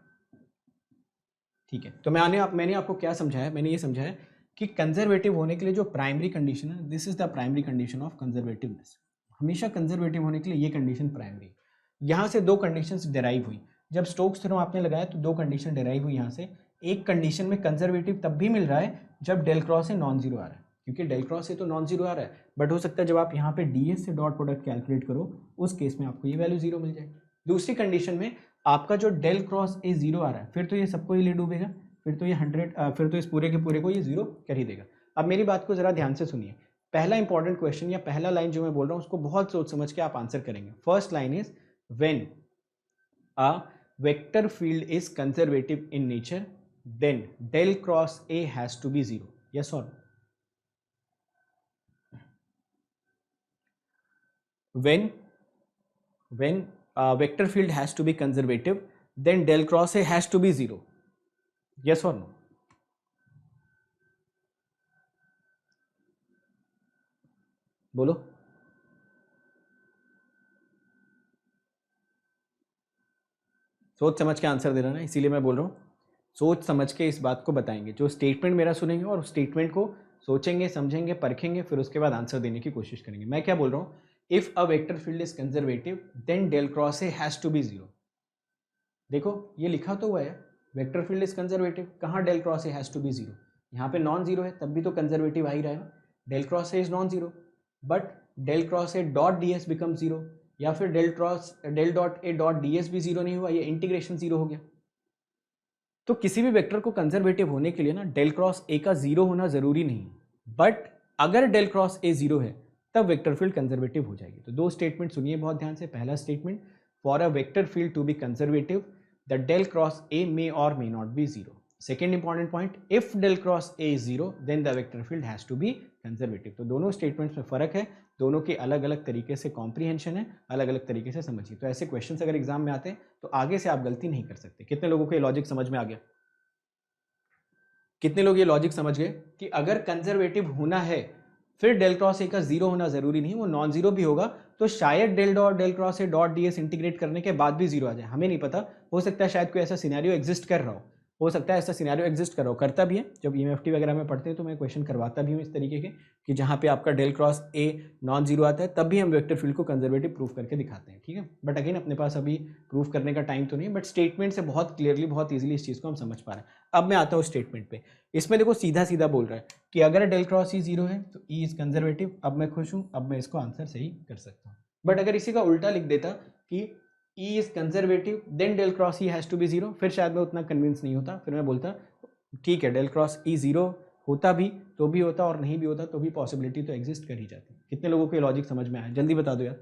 ठीक है, तो मैंने आपको क्या समझाया, मैंने ये समझाया कि कंजर्वेटिव होने के लिए जो प्राइमरी कंडीशन है, this is the primary condition of conservativeness. हमेशा कंजर्वेटिव होने के लिए ये कंडीशन प्राइमरी। यहाँ से दो कंडीशंस डेराइव हुई, जब स्टोक्स थ्योरम आपने लगाया तो दो कंडीशन डेराइव हुई यहाँ से। एक कंडीशन में कंजर्वेटिव तब भी मिल रहा है जब डेल क्रॉस से नॉन जीरो आ रहा है, क्योंकि डेल क्रॉस से तो नॉन जीरो आ रहा है, बट हो सकता है जब आप यहाँ पे डीएस से डॉट प्रोडक्ट कैलकुलेट करो, उस केस में आपको ये वैल्यू जीरो मिल जाए। दूसरी कंडीशन में आपका जो डेल क्रॉस ए जीरो आ रहा है, फिर तो ये सबको ही ले डूबेगा, फिर तो ये 100, फिर तो इस पूरे के पूरे को ये जीरो कर ही देगा। अब मेरी बात को जरा ध्यान से सुनिए, पहला इंपॉर्टेंट क्वेश्चन या पहला लाइन जो मैं बोल रहा हूँ उसको बहुत सोच समझ के आप आंसर करेंगे। First line is when a vector field is conservative in nature, then del cross a has to be zero, yes और no? when vector field has to be conservative, then del cross A has to be zero, yes or no? बोलो। सोच समझ के आंसर दे रहा ना, इसीलिए मैं बोल रहा हूँ सोच समझ के इस बात को बताएंगे। जो स्टेटमेंट मेरा सुनेंगे और स्टेटमेंट को सोचेंगे, समझेंगे, परखेंगे, फिर उसके बाद आंसर देने की कोशिश करेंगे। मैं क्या बोल रहा हूँ, if a vector field is conservative then del cross a has to be zero. देखो ये लिखा तो हुआ है, वेक्टर फील्ड इज कंजर्वेटिव, कहाँ del cross a has to be zero? यहाँ पे नॉन जीरो है, तब भी तो कंजर्वेटिव आ ही रहा है ना। Del cross A is non zero, but del cross a dot d s become zero, या फिर del dot a dot d s भी जीरो नहीं हुआ, ये इंटीग्रेशन जीरो हो गया। तो किसी भी वेक्टर को कंजर्वेटिव होने के लिए ना डेल क्रॉस ए का जीरो होना जरूरी नहीं, बट अगर डेल क्रॉस ए जीरो है तब वेक्टर फील्ड कंजर्वेटिव हो जाएगी। तो दो स्टेटमेंट सुनिए बहुत ध्यान से। पहला statement, for a vector field to be conservative the del cross A may और may not be zero. Second important point, if del cross A is zero then the vector field has to be conservative. तो दोनों स्टेटमेंट्स में फर्क है, दोनों के अलग अलग तरीके से कॉम्प्रीहेंशन है, अलग अलग तरीके से समझिए। तो ऐसे क्वेश्चंस अगर एग्जाम में आते हैं तो आगे से आप गलती नहीं कर सकते। कितने लोगों को ये लॉजिक समझ में आ गया? कितने लोग ये लॉजिक समझ गए कि अगर कंजर्वेटिव होना है फिर डेल क्रॉस ए का जीरो होना जरूरी नहीं, वो नॉन जीरो भी होगा तो शायद del cross a dot d s integrate करने के बाद भी जीरो आ जाए, हमें नहीं पता। हो सकता है शायद कोई ऐसा सिनेरियो एग्जिस्ट कर रहा हो, हो सकता है ऐसा सिनेरियो एग्जिस्ट करो, करता भी है। जब EMFT वगैरह में पढ़ते हैं तो मैं क्वेश्चन करवाता भी हूँ इस तरीके के कि जहाँ पे आपका del cross a non zero आता है, तब भी हम वेक्टर फील्ड को कंजर्वेटिव प्रूफ करके दिखाते हैं, ठीक है। बट अगेन अपने पास अभी प्रूफ करने का टाइम तो नहीं, बट स्टेटमेंट से बहुत क्लियरली, बहुत ईजिली इस चीज़ को हम समझ पा रहे हैं। अब मैं आता हूँ स्टेटमेंट पे। इसमें देखो सीधा सीधा बोल रहा है कि अगर डेल क्रॉस ई जीरो है तो ई इज कंजर्वेटिव। अब मैं खुश हूँ, अब मैं इसको आंसर सही कर सकता हूँ। बट अगर इसी का उल्टा लिख देता कि E is conservative then del cross E has to be zero, फिर शायद मैं उतना कन्विंस नहीं होता। फिर मैं बोलता ठीक है डेल क्रॉस E जीरो होता भी तो भी होता और नहीं भी होता तो भी पॉसिबिलिटी तो एग्जिस्ट कर ही जाती। कितने लोगों को ये लॉजिक समझ में आया? जल्दी बता दो यार।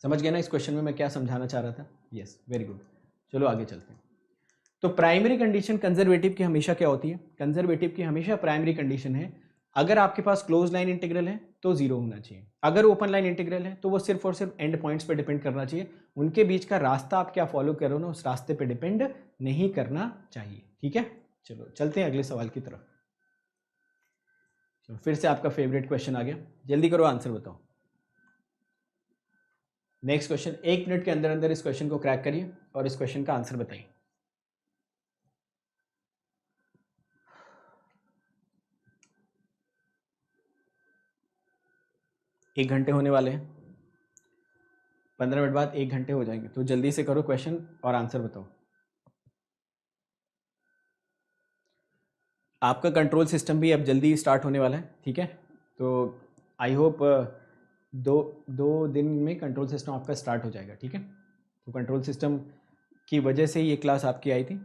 समझ गया ना इस क्वेश्चन में मैं क्या समझाना चाह रहा था? Yes, very good. चलो आगे चलते हैं। तो प्राइमरी कंडीशन कंजर्वेटिव की हमेशा क्या होती है? कंजर्वेटिव की हमेशा प्राइमरी कंडीशन है अगर आपके पास क्लोज लाइन इंटीग्रल है तो जीरो होना चाहिए, अगर ओपन लाइन इंटीग्रल है तो वो सिर्फ और सिर्फ एंड पॉइंट्स पे डिपेंड करना चाहिए। उनके बीच का रास्ता आप क्या फॉलो करो ना, उस रास्ते पे डिपेंड नहीं करना चाहिए, ठीक है। चलो चलते हैं अगले सवाल की तरफ। चलो फिर से आपका फेवरेट क्वेश्चन आ गया, जल्दी करो आंसर बताओ। नेक्स्ट क्वेश्चन, 1 मिनट के अंदर अंदर इस क्वेश्चन को क्रैक करिए और इस क्वेश्चन का आंसर बताइए। एक घंटे होने वाले हैं, 15 मिनट बाद 1 घंटे हो जाएंगे, तो जल्दी से करो क्वेश्चन और आंसर बताओ। आपका कंट्रोल सिस्टम भी अब जल्दी स्टार्ट होने वाला है, ठीक है। तो आई होप दो दिन में कंट्रोल सिस्टम आपका स्टार्ट हो जाएगा, ठीक है। तो कंट्रोल सिस्टम की वजह से ये क्लास आपकी आई थी,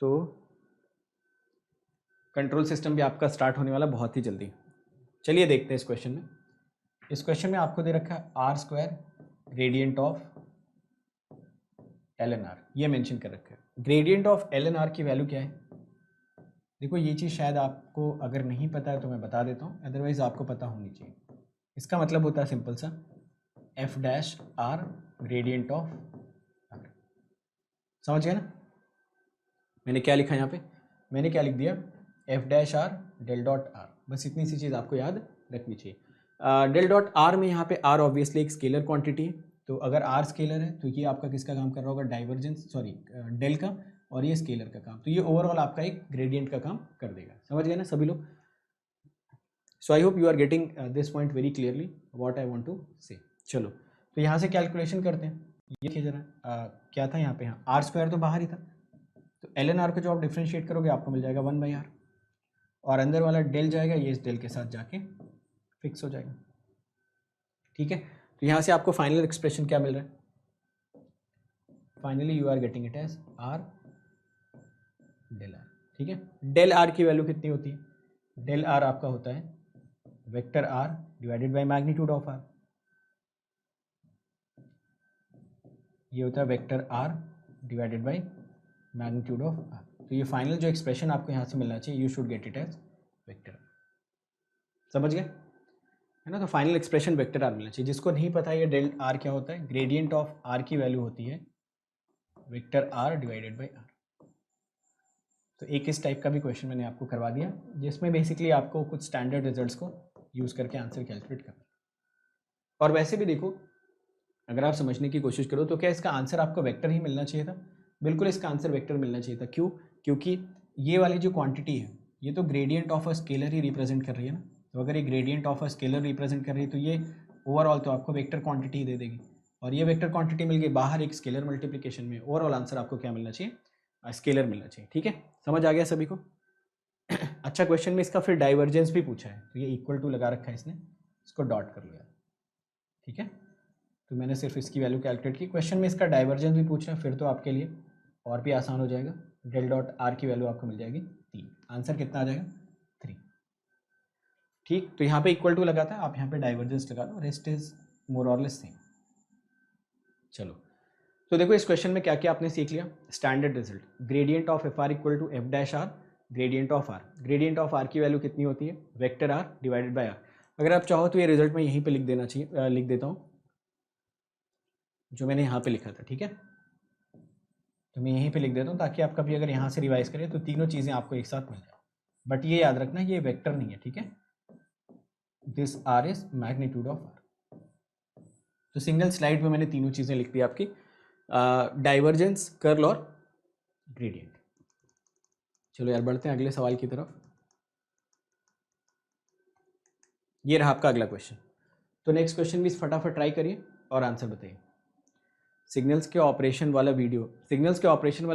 तो कंट्रोल सिस्टम भी आपका स्टार्ट होने वाला बहुत ही जल्दी। चलिए देखते हैं इस क्वेश्चन में। इस क्वेश्चन में आपको दे रखा है r square gradient of l n r, ये मेंशन कर रखा है। Gradient of l n r की वैल्यू क्या है? देखो ये चीज़ शायद आपको अगर नहीं पता है तो मैं बता देता हूँ, अदरवाइज आपको पता होनी चाहिए। इसका मतलब होता है सिंपल सा, f dash r gradient of r. समझ गए ना? मैंने क्या लिखा यहाँ पे? मैंने क्या लिख दिया? F dash r del dot r. बस इतनी सी चीज़ आपको याद रखनी चाहिए। डेल डॉट आर में यहाँ पे आर ऑब्वियसली एक स्केलर क्वांटिटी है, तो अगर आर स्केलर है तो ये आपका किसका काम कर रहा होगा? डाइवर्जेंस, सॉरी डेल का, और ये स्केलर का काम, तो ये ओवरऑल आपका एक ग्रेडियंट का काम कर देगा। समझ गए ना सभी लोग? So I hope you are getting this point very clearly what I want to say. चलो तो यहाँ से कैलकुलेशन करते हैं। ये देखिए जरा क्या था यहाँ पे, हाँ आर स्क्वायर तो बाहर ही था, तो एल एन आर को जो आप डिफ्रेंशिएट करोगे आपको मिल जाएगा 1/r, और अंदर वाला डेल जाएगा, ये इस डेल के साथ जाके फिक्स हो जाएगा, ठीक है। तो यहाँ से आपको फाइनल एक्सप्रेशन क्या मिल रहा है? Finally you are getting it as r del r, ठीक है। डेल आर की वैल्यू कितनी होती है? डेल आर आपका होता है vector r divided by magnitude of r, ये होता है vector r divided by magnitude of r. तो ये फाइनल जो एक्सप्रेशन आपको यहाँ से मिलना चाहिए, you should get it as vector r. समझ गए है ना? तो फाइनल एक्सप्रेशन वेक्टर आर मिलना चाहिए। जिसको नहीं पता ये डेल आर क्या होता है, ग्रेडियंट ऑफ आर की वैल्यू होती है vector r divided by r. तो एक इस टाइप का भी क्वेश्चन मैंने आपको करवा दिया, जिसमें बेसिकली आपको कुछ स्टैंडर्ड रिजल्ट्स को यूज़ करके आंसर कैलकुलेट करना। और वैसे भी देखो, अगर आप समझने की कोशिश करो तो क्या इसका आंसर आपको वेक्टर ही मिलना चाहिए था? बिल्कुल इसका आंसर वेक्टर मिलना चाहिए था। क्यों? क्योंकि ये वाली जो क्वांटिटी है ये तो gradient of a scalar he represent कर रही है ना। तो अगर ये gradient of a scalar represent कर रही है तो ये ओवरऑल तो आपको वेक्टर क्वांटिटी दे देगी, और ये वेक्टर क्वांटिटी मिल गई बाहर एक स्केलर मल्टीप्लिकेशन में। ओवरऑल आंसर आपको क्या मिलना चाहिए? स्केलर मिलना चाहिए, ठीक है। समझ आ गया सभी को? अच्छा, क्वेश्चन में इसका फिर डाइवर्जेंस भी पूछा है, तो ये इक्वल टू लगा रखा है इसने, इसको डॉट कर लिया, ठीक है। तो मैंने सिर्फ इसकी वैल्यू कैलकुलेट की। क्वेश्चन में इसका डाइवर्जेंस भी पूछना है, फिर तो आपके लिए और भी आसान हो जाएगा। डेल डॉट आर की वैल्यू आपको मिल जाएगी 3, आंसर कितना आ जाएगा? 3, ठीक। तो यहाँ पे इक्वल टू लगाता है, आप यहाँ पे डाइवर्जेंस लगा दो, रेस्ट इज मोर और लेस सेम। चलो तो देखो इस क्वेश्चन में क्या क्या आपने सीख लिया। Standard result, gradient of f r equal to f dash r gradient of r. Gradient of r की वैल्यू कितनी होती है? Vector r divided by r. अगर आप चाहो तो ये रिजल्ट मैं यहीं पे लिख देना चाहिए, लिख देता हूँ जो मैंने यहाँ पे लिखा था, ठीक है। तो मैं यहीं पे लिख देता हूँ ताकि आप कभी अगर यहाँ से रिवाइज करें तो तीनों चीज़ें आपको एक साथ मिल जाए। बट ये याद रखना ये वेक्टर नहीं है, ठीक है। This r is magnitude of r. तो सिंगल स्लाइड में मैंने तीनों चीज़ें लिख दी आपकी, डाइवर्जेंस, कर्ल और ग्रेडियंट। चलो यार बढ़ते हैं अगले सवाल की तरफ। ये रहा आपका अगला क्वेश्चन। तो नेक्स्ट क्वेश्चन भी फटाफट ट्राई करिए और आंसर बताइए। सिग्नल्स के ऑपरेशन वाला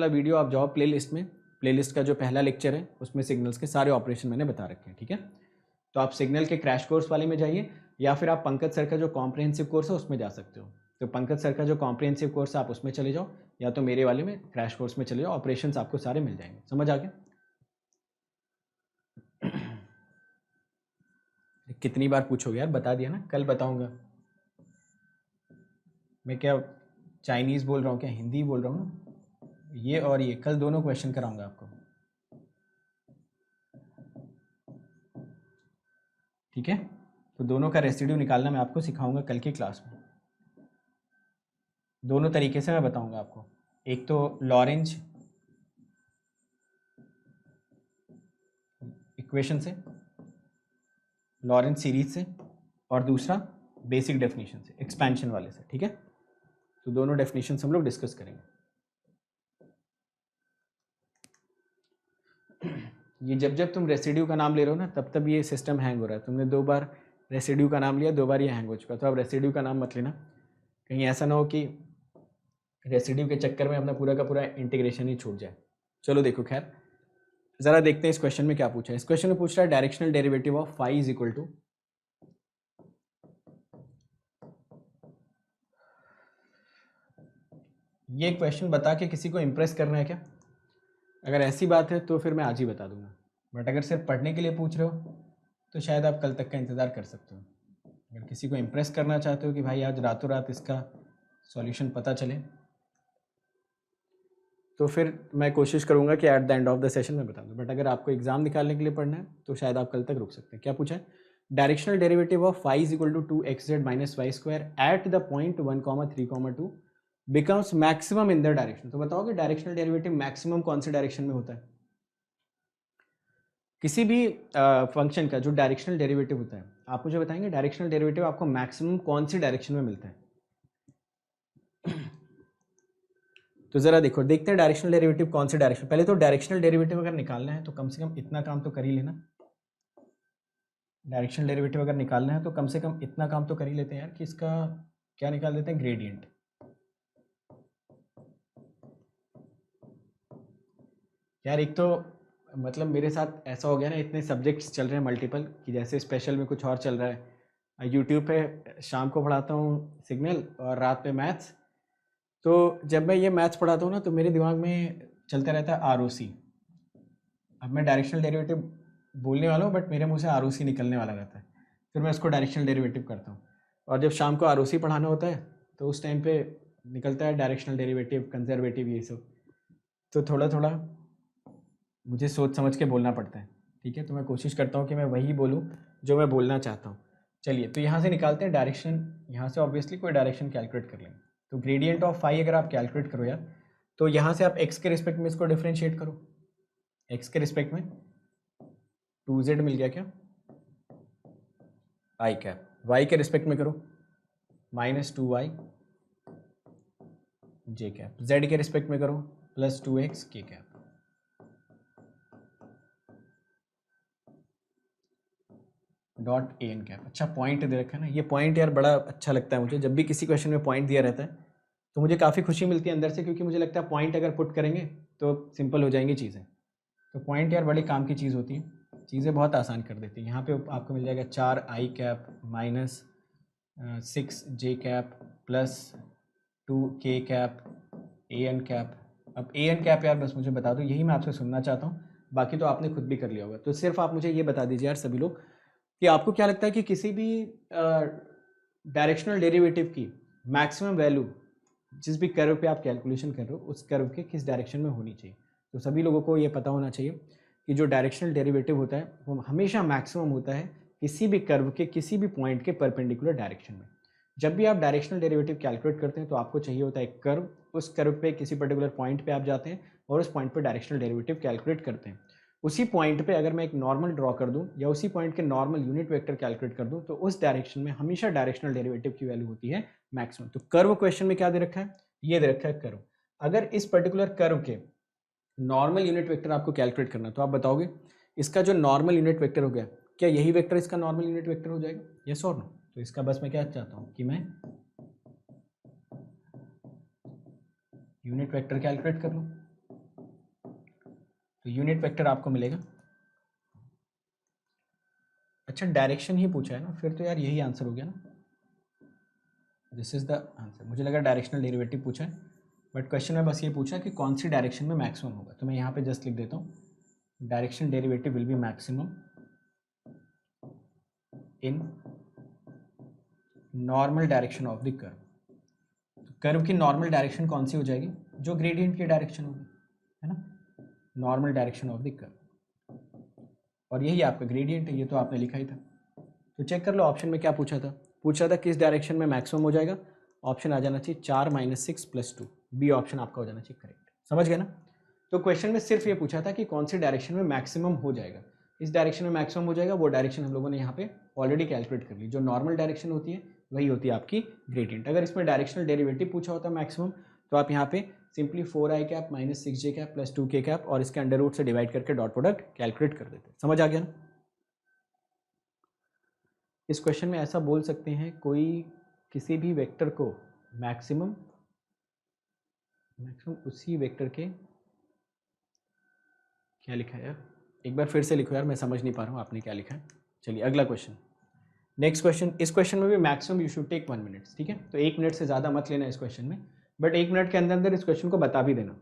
वीडियो आप जाओ प्लेलिस्ट में, प्लेलिस्ट का जो पहला लेक्चर है उसमें सिग्नल्स के सारे ऑपरेशन मैंने बता रखे हैं, ठीक है। तो आप सिग्नल के क्रैश कोर्स वाले में जाइए, या फिर आप पंकज सर का जो कॉम्प्रिहेंसिव कोर्स है उसमें जा सकते हो। तो पंकज सर का जो कॉम्प्रिहेंसिव कोर्स है आप उसमें चले जाओ, या तो मेरे वाले में क्रैश कोर्स में चले जाओ, ऑपरेशंस आपको सारे मिल जाएंगे। समझ आ गया? कितनी बार पूछोगे यार, बता दिया ना, कल बताऊंगा। मैं क्या चाइनीज़ बोल रहा हूँ, क्या हिंदी बोल रहा हूँ ना। ये और ये कल दोनों क्वेश्चन कराऊंगा आपको, ठीक है। तो दोनों का रेसिड्यू निकालना मैं आपको सिखाऊंगा कल की क्लास में। दोनों तरीके से मैं बताऊंगा आपको, एक तो लॉरेंज इक्वेशन से, लॉरेंज सीरीज से, और दूसरा बेसिक डेफिनेशन से, एक्सपेंशन वाले से, ठीक है। तो दोनों डेफिनेशन हम लोग डिस्कस करेंगे। ये जब जब तुम रेसिड्यू का नाम ले रहे हो ना, तब तब ये सिस्टम हैंग हो रहा है। तुमने 2 बार रेसिड्यू का नाम लिया, 2 बार ये हैंग हो चुका। तो अब रेसिड्यू का नाम मत लेना, कहीं ऐसा ना हो कि रेसिड्यू के चक्कर में अपना पूरा का पूरा इंटीग्रेशन ही छूट जाए। चलो देखो, खैर ज़रा देखते हैं इस क्वेश्चन में क्या पूछा है। इस क्वेश्चन में पूछ रहा है directional derivative of phi is equal to, ये क्वेश्चन बता के किसी को इम्प्रेस करना है क्या? अगर ऐसी बात है तो फिर मैं आज ही बता दूंगा, बट अगर सिर्फ पढ़ने के लिए पूछ रहे हो तो शायद आप कल तक का इंतज़ार कर सकते हो। अगर किसी को इम्प्रेस करना चाहते हो कि भाई आज रातों रात इसका सॉल्यूशन पता चले, तो फिर मैं कोशिश करूंगा कि at the end of the session में बता दूं। बट अगर आपको एग्जाम निकालने के लिए पढ़ना है तो शायद आप कल तक रुक सकते हैं। क्या पूछा है? Directional derivative of phi is equal to 2xz minus y square at the point 1,3,2 becomes maximum in the direction. तो बताओ कि डायरेक्शनल डेरिवेटिव मैक्सिमम कौन से डायरेक्शन में होता है? किसी भी फंक्शन का जो डायरेक्शनल डेरिवेटिव होता है, आप मुझे बताएंगे डायरेक्शनल डेरिवेटिव आपको मैक्सिमम कौन सी डायरेक्शन में मिलता है? तो ज़रा देखो, देखते हैं डायरेक्शनल डेरिवेटिव कौन से डायरेक्शन। पहले तो डायरेक्शनल डेरिवेटिव अगर निकालना है तो कम से कम इतना काम तो कर ही लेना। डायरेक्शनल डेरिवेटिव अगर निकालना है तो कम से कम इतना काम तो कर ही लेते हैं यार, कि इसका क्या निकाल देते हैं, ग्रेडियंट। यार एक तो मतलब मेरे साथ ऐसा हो गया ना, इतने सब्जेक्ट्स चल रहे हैं मल्टीपल, कि जैसे स्पेशल में कुछ और चल रहा है। यूट्यूब पे शाम को पढ़ाता हूँ सिग्नल और रात पे मैथ्स। तो जब मैं ये मैथ्स पढ़ाता हूँ ना तो मेरे दिमाग में चलता रहता है ROC। अब मैं डायरेक्शनल डेरिवेटिव बोलने वाला हूँ बट मेरे मुंह से ROC निकलने वाला रहता है, फिर मैं उसको डायरेक्शनल डेरिवेटिव करता हूँ। और जब शाम को ROC पढ़ाना होता है तो उस टाइम पे निकलता है डायरेक्शनल डेरिवेटिव, कंजर्वेटिव, ये सब। तो थोड़ा थोड़ा मुझे सोच समझ के बोलना पड़ता है, ठीक है। तो मैं कोशिश करता हूँ कि मैं वही बोलूँ जो मैं बोलना चाहता हूँ। चलिए, तो यहाँ से निकालते हैं डायरेक्शन। यहाँ से ऑब्वियसली कोई डायरेक्शन कैलकुलेट कर लेंगे। तो ग्रेडियंट ऑफ फाई अगर आप कैलकुलेट करो यार, तो यहाँ से आप x के रिस्पेक्ट में इसको डिफ्रेंशिएट करो। x के रिस्पेक्ट में 2z मिल गया क्या, i कैप। y के रिस्पेक्ट में करो -2y j कैप। z के रिस्पेक्ट में करो +2x k cap. Dot a n cap. अच्छा, पॉइंट दे रखा है ना, ये पॉइंट यार बड़ा अच्छा लगता है मुझे। जब भी किसी क्वेश्चन में पॉइंट दिया रहता है तो मुझे काफ़ी खुशी मिलती है अंदर से, क्योंकि मुझे लगता है पॉइंट अगर पुट करेंगे तो सिंपल हो जाएंगी चीज़ें। तो पॉइंट यार बड़े काम की चीज़ होती है, चीज़ें बहुत आसान कर देती है। यहाँ पे आपको मिल जाएगा 4i cap minus 6j cap +2k cap an cap. अब an कैप यार बस मुझे बता दो, यही मैं आपसे सुनना चाहता हूँ, बाकी तो आपने खुद भी कर लिया होगा। तो सिर्फ आप मुझे ये बता दीजिए यार सभी लोग, कि आपको क्या लगता है कि किसी भी डायरेक्शनल डेरिवेटिव की मैक्सिमम वैल्यू जिस भी कर्व पे आप कैलकुलेशन कर रहे हो उस कर्व के किस डायरेक्शन में होनी चाहिए? तो सभी लोगों को ये पता होना चाहिए कि जो डायरेक्शनल डेरिवेटिव होता है वो हमेशा मैक्सिमम होता है किसी भी कर्व के किसी भी पॉइंट के परपेंडिकुलर डायरेक्शन में। जब भी आप डायरेक्शनल डेरिवेटिव कैलकुलेट करते हैं तो आपको चाहिए होता है एक कर्व, उस कर्व पे किसी पर्टिकुलर पॉइंट पे आप जाते हैं और उस पॉइंट पे डायरेक्शनल डेरिवेटिव कैलकुलेट करते हैं। उसी पॉइंट पे अगर मैं एक नॉर्मल ड्रॉ कर दूं या उसी पॉइंट के नॉर्मल यूनिट वेक्टर कैलकुलेट कर दूं तो उस डायरेक्शन में हमेशा डायरेक्शनल डेरिवेटिव की वैल्यू होती है मैक्सिमम। तो कर्व क्वेश्चन में क्या दे रखा है, ये दे रखा है कर्व। अगर इस पर्टिकुलर कर्व के नॉर्मल यूनिट वेक्टर आपको कैलकुलेट करना तो आप बताओगे इसका जो नॉर्मल यूनिट वेक्टर हो गया, क्या यही वेक्टर इसका नॉर्मल यूनिट वेक्टर हो जाएगा, यस और नो? तो इसका बस मैं क्या चाहता हूँ कि मैं यूनिट वेक्टर कैलकुलेट कर लूँ। तो यूनिट वेक्टर आपको मिलेगा, अच्छा डायरेक्शन ही पूछा है ना, फिर तो यार यही आंसर हो गया ना, दिस इज द आंसर। मुझे लगा डायरेक्शनल डेरिवेटिव पूछा है, बट क्वेश्चन में बस ये पूछा कि कौन सी डायरेक्शन में मैक्सिमम होगा। तो मैं यहाँ पे जस्ट लिख देता हूँ, direction derivative will be maximum in normal direction of the curve. Curve की नॉर्मल डायरेक्शन कौन सी हो जाएगी, जो ग्रेडियंट की डायरेक्शन होगी, है ना, normal direction of the curve. और यही आपका ग्रेडियंट है, ये तो आपने लिखा ही था। तो चेक कर लो ऑप्शन में क्या पूछा था किस डायरेक्शन में मैक्सिमम हो जाएगा। ऑप्शन आ जाना चाहिए 4 - 6 + 2, बी ऑप्शन आपका हो जाना चाहिए करेक्ट। समझ गए ना? तो क्वेश्चन में सिर्फ ये पूछा था कि कौन सी डायरेक्शन में मैक्सिमम हो जाएगा। इस डायरेक्शन में मैक्सिमम हो जाएगा, वो डायरेक्शन हम लोगों ने यहाँ पे ऑलरेडी कैलकुलेट कर ली। जो नॉर्मल डायरेक्शन होती है वही होती है आपकी ग्रेडियंट। अगर इसमें डायरेक्शनल डेरिवेटिव पूछा होता मैक्सिमम तो आप यहाँ पे simply 4i cap - 6j cap + 2k cap और इसके अंडर रूट से डिवाइड करके डॉट प्रोडक्ट कैलकुलेट कर देते। समझ आ गया ना? इस क्वेश्चन में ऐसा बोल सकते हैं कोई किसी भी वेक्टर को मैक्सिमम उसी वेक्टर के, क्या लिखा है यार, एक बार फिर से लिखो यार, मैं समझ नहीं पा रहा हूँ आपने क्या लिखा है। चलिए अगला क्वेश्चन, नेक्स्ट क्वेश्चन। इस क्वेश्चन में भी maximum you should take 1 minute, ठीक है? तो 1 मिनट से ज़्यादा मत लेना इस क्वेश्चन में, बट 1 मिनट के अंदर अंदर इस क्वेश्चन को बता भी देना।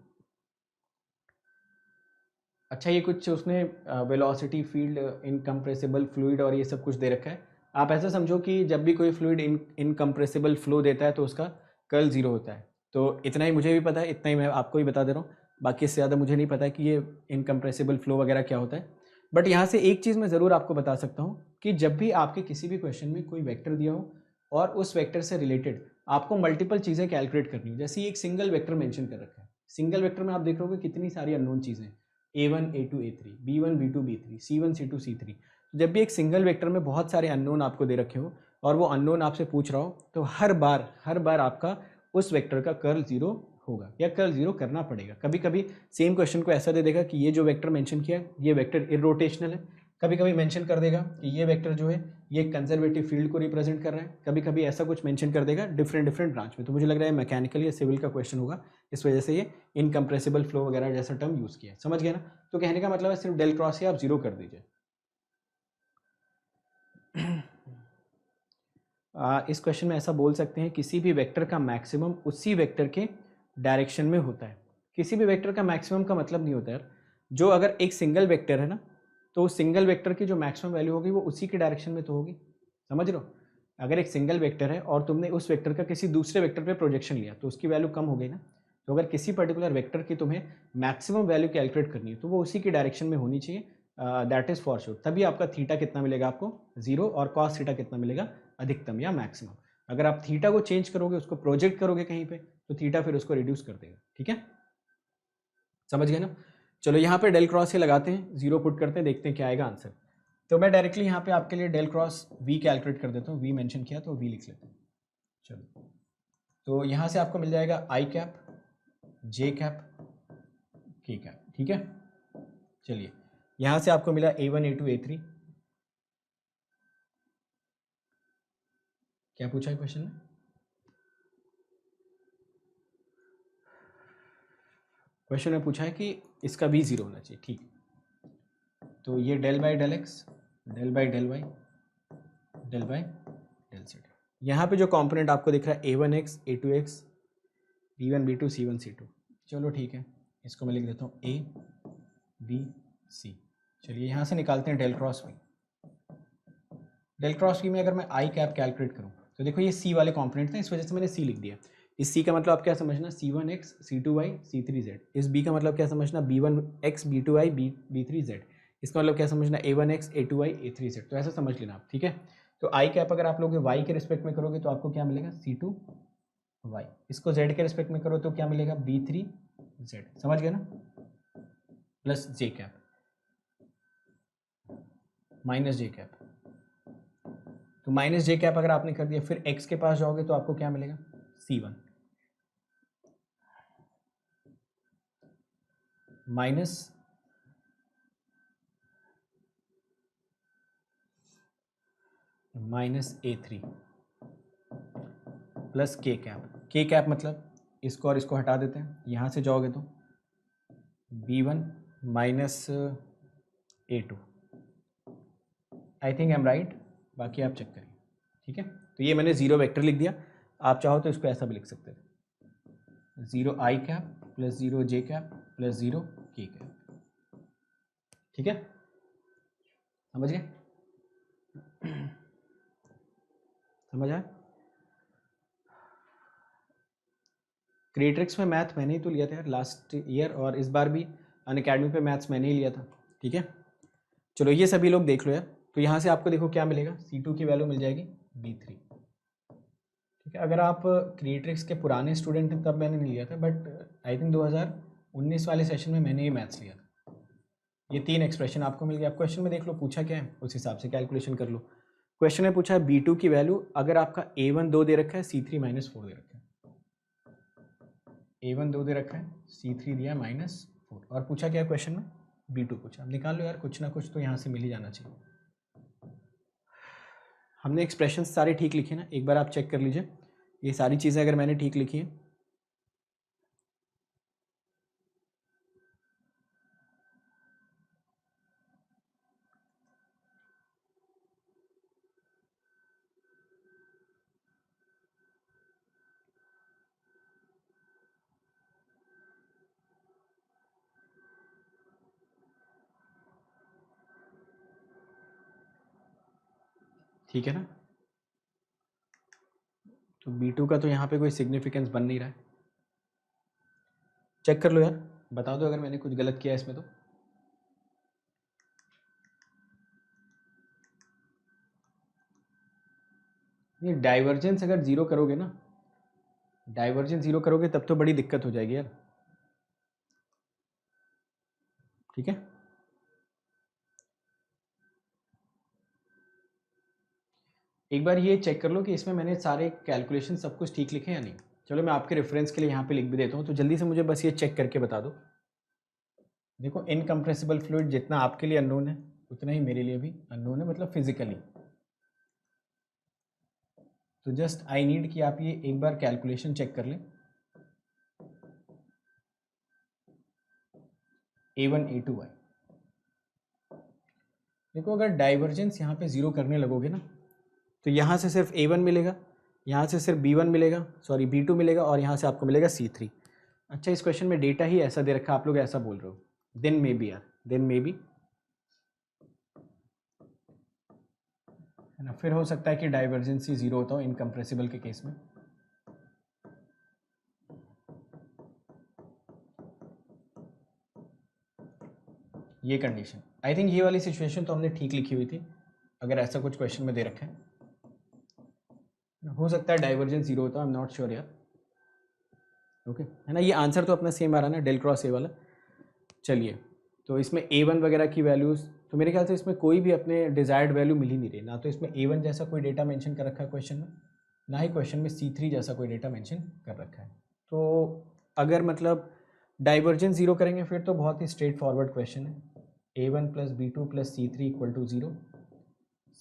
अच्छा ये कुछ उसने वेलोसिटी, फील्ड, इनकम्प्रेसिबल फ्लूइड और ये सब कुछ दे रखा है। आप ऐसा समझो कि जब भी कोई फ्लूइड इनकम्प्रेसिबल फ्लो देता है तो उसका कर्ल 0 होता है। तो इतना ही मुझे भी पता है, इतना ही मैं आपको भी बता दे रहा हूँ, बाकी इससे ज़्यादा मुझे नहीं पता है कि ये इनकम्प्रेसिबल फ्लो वगैरह क्या होता है। बट यहाँ से एक चीज़ मैं ज़रूर आपको बता सकता हूँ कि जब भी आपके किसी भी क्वेश्चन में कोई वेक्टर दिया हो और उस वेक्टर से रिलेटेड आपको मल्टीपल चीज़ें कैलकुलेट करनी हो, जैसे एक सिंगल वेक्टर मेंशन कर रखा है, सिंगल वेक्टर में आप देख रहे हो कितनी सारी अननोन चीज़ें, a1 a2 a3 b1 b2 b3 c1 c2 c3। जब भी एक सिंगल वेक्टर में बहुत सारे अननोन आपको दे रखे हो और वो अननोन आपसे पूछ रहा हो तो हर बार आपका उस वेक्टर का कर्ल 0 होगा या कर्ल 0 करना पड़ेगा। कभी कभी सेम क्वेश्चन को ऐसा दे देगा कि ये जो वेक्टर मेंशन किया है ये वेक्टर इरोटेशनल है, कभी कभी मेंशन कर देगा कि ये वेक्टर जो है ये कंजर्वेटिव फील्ड को रिप्रेजेंट कर रहा है, कभी कभी ऐसा कुछ मेंशन कर देगा डिफरेंट ब्रांच में। तो मुझे लग रहा है मैकेनिकल या सिविल का क्वेश्चन होगा, इस वजह से ये इनकम्प्रेसिबल फ्लो वगैरह जैसा टर्म यूज़ किया है। समझ गया ना? तो कहने का मतलब है सिर्फ डेल क्रॉस से आप 0 कर दीजिए। इस क्वेश्चन में ऐसा बोल सकते हैं किसी भी वेक्टर का मैक्सिमम उसी वेक्टर के डायरेक्शन में होता है। किसी भी वेक्टर का मैक्सिमम का मतलब नहीं होता यार, जो अगर एक सिंगल वेक्टर है ना तो उस सिंगल वेक्टर की जो मैक्सिमम वैल्यू होगी वो उसी के डायरेक्शन में तो होगी। समझ रहे हो? अगर एक सिंगल वेक्टर है और तुमने उस वेक्टर का किसी दूसरे वेक्टर पे प्रोजेक्शन लिया तो उसकी वैल्यू कम हो गई ना। तो अगर किसी पर्टिकुलर वेक्टर की तुम्हें मैक्सिमम वैल्यू कैलकुलेट करनी है तो वो उसी की डायरेक्शन में होनी चाहिए, दैट इज फॉर श्योर। तभी आपका थीटा कितना मिलेगा आपको 0 और कॉस थीटा कितना मिलेगा अधिकतम या मैक्सिमम। अगर आप थीटा को चेंज करोगे, उसको प्रोजेक्ट करोगे कहीं पे तो थीटा फिर उसको रिड्यूस कर देगा। ठीक है, समझ गए ना? चलो यहाँ पे डेल क्रॉस से लगाते हैं, 0 पुट करते हैं, देखते हैं क्या आएगा आंसर। तो मैं डायरेक्टली यहाँ पे आपके लिए डेल क्रॉस v कैलकुलेट कर देता हूँ, v मेंशन किया तो v लिख लेते हैं। चलो तो यहाँ से आपको मिल जाएगा i cap j cap k cap. ठीक है, चलिए यहाँ से आपको मिला a1 a2 a3। क्या पूछा है क्वेश्चन में? क्वेश्चन में पूछा है कि इसका v 0 होना चाहिए। ठीक, तो ये del by del x, del by del y, del by del z. यहाँ पे जो कंपोनेंट आपको दिख रहा है a1x a2x b1 b2 c1 c2। चलो ठीक है, इसको मैं लिख देता हूँ a b c। चलिए यहाँ से निकालते हैं del cross v. Del cross v में अगर मैं आई कैप कैलकुलेट करूँ तो देखो ये सी वाले कंपोनेंट थे, इस वजह से मैंने सी लिख दिया। इस सी का मतलब आप क्या समझना, c1x c2y c3z। इस b का मतलब क्या समझना, b1x b2y b3z। इसका मतलब क्या समझना, a1x a2y a3z। तो ऐसा समझ लेना आप। ठीक है, तो आई कैप अगर आप लोग y के रिस्पेक्ट में करोगे तो आपको क्या मिलेगा c2y। इसको z के रिस्पेक्ट में करो तो क्या मिलेगा b3z। समझ गए ना? Plus j cap. माइनस जे कैप। तो माइनस जे कैप अगर आपने कर दिया, फिर x के पास जाओगे तो आपको क्या मिलेगा, C1 minus A3 plus k cap मतलब इसको और इसको हटा देते हैं, यहाँ से जाओगे तो B1 minus A2। I think I am right, बाकी आप चेक करिए, ठीक है। तो ये मैंने जीरो वेक्टर लिख दिया, आप चाहो तो इसको ऐसा भी लिख सकते थे, 0 I cap plus 0 J cap plus 0 K cap, ठीक है, समझ गए, समझ आया। क्रिएट्रिक्स में मैथ मैंने ही तो लिया था यार लास्ट ईयर, और इस बार भी अनअकैडमी पे मैथ्स मैंने ही लिया था, ठीक है। चलो ये सभी लोग देख लो यार। तो यहाँ से आपको देखो क्या मिलेगा, C2 की वैल्यू मिल जाएगी B3, ठीक है। अगर आप क्रिएट्रिक्स के पुराने स्टूडेंट हैं तब मैंने नहीं लिया था, बट आई थिंक 2019 वाले सेशन में मैंने ही मैथ्स लिया था। ये 3 एक्सप्रेशन आपको मिल गया। आप क्वेश्चन में देख लो पूछा क्या है, उस हिसाब से कैलकुलेशन कर लो। क्वेश्चन में पूछा है B2 की वैल्यू, अगर आपका A1 2 दे रखा है, C3 -4 दे रखा है, A1 2 दे रखा है, C3 दिया -4, और पूछा क्या क्वेश्चन में, B2 पूछा। अब निकाल लो यार, कुछ ना कुछ तो यहाँ से मिल ही जाना चाहिए। हमने एक्सप्रेशन सारे ठीक लिखे ना, एक बार आप चेक कर लीजिए, ये सारी चीज़ें अगर मैंने ठीक लिखी हैं, ठीक है ना। तो B2 का तो यहाँ पे कोई सिग्निफिकेंस बन नहीं रहा है, चेक कर लो यार, बता दो अगर मैंने कुछ गलत किया इसमें तो। ये डाइवर्जेंस अगर जीरो करोगे ना, डाइवर्जेंस जीरो करोगे तब तो बड़ी दिक्कत हो जाएगी यार, ठीक है। एक बार ये चेक कर लो कि इसमें मैंने सारे कैलकुलेशन सब कुछ ठीक लिखे या नहीं। चलो मैं आपके रेफरेंस के लिए यहाँ पे लिख भी देता हूँ, तो जल्दी से मुझे बस ये चेक करके बता दो। देखो इनकम्प्रेसिबल फ्लूइड जितना आपके लिए अननोन है उतना ही मेरे लिए भी अननोन है, मतलब फिजिकली। तो जस्ट आई नीड कि आप ये एक बार कैलकुलेशन चेक कर लें, A1 A2 है। देखो अगर डाइवर्जेंस यहाँ पे जीरो करने लगोगे ना, तो यहाँ से सिर्फ A1 मिलेगा, यहाँ से सिर्फ B1 मिलेगा, सॉरी B2 मिलेगा, और यहाँ से आपको मिलेगा C3। अच्छा इस क्वेश्चन में डेटा ही ऐसा दे रखा है, आप लोग ऐसा बोल रहे हो, देन मे बी यार, देन मे बी, है ना। फिर हो सकता है कि डाइवर्जेंस ही जीरो होता हो इनकम्प्रेसिबल के केस में। ये कंडीशन, आई थिंक ये वाली सिचुएशन तो हमने ठीक लिखी हुई थी, अगर ऐसा कुछ क्वेश्चन में दे रखा है। हो सकता है डाइवर्जेंस जीरो होता है, आई एम नॉट श्योर यार, ओके, है ना। ये आंसर तो अपना सेम आ रहा है ना, डेल क्रॉस ए वाला। चलिए, तो इसमें A1 वगैरह की वैल्यूज़, तो मेरे ख्याल से इसमें कोई भी अपने डिज़ायर्ड वैल्यू मिल ही नहीं रही, ना तो इसमें A1 जैसा कोई डेटा मेंशन कर रखा है क्वेश्चन में, ना ही क्वेश्चन में C3 जैसा कोई डेटा मेंशन कर रखा है। तो अगर मतलब डाइवर्जेंस जीरो करेंगे फिर तो बहुत ही स्ट्रेट फॉरवर्ड क्वेश्चन है, A1 plus B2 plus C3 equal to 0।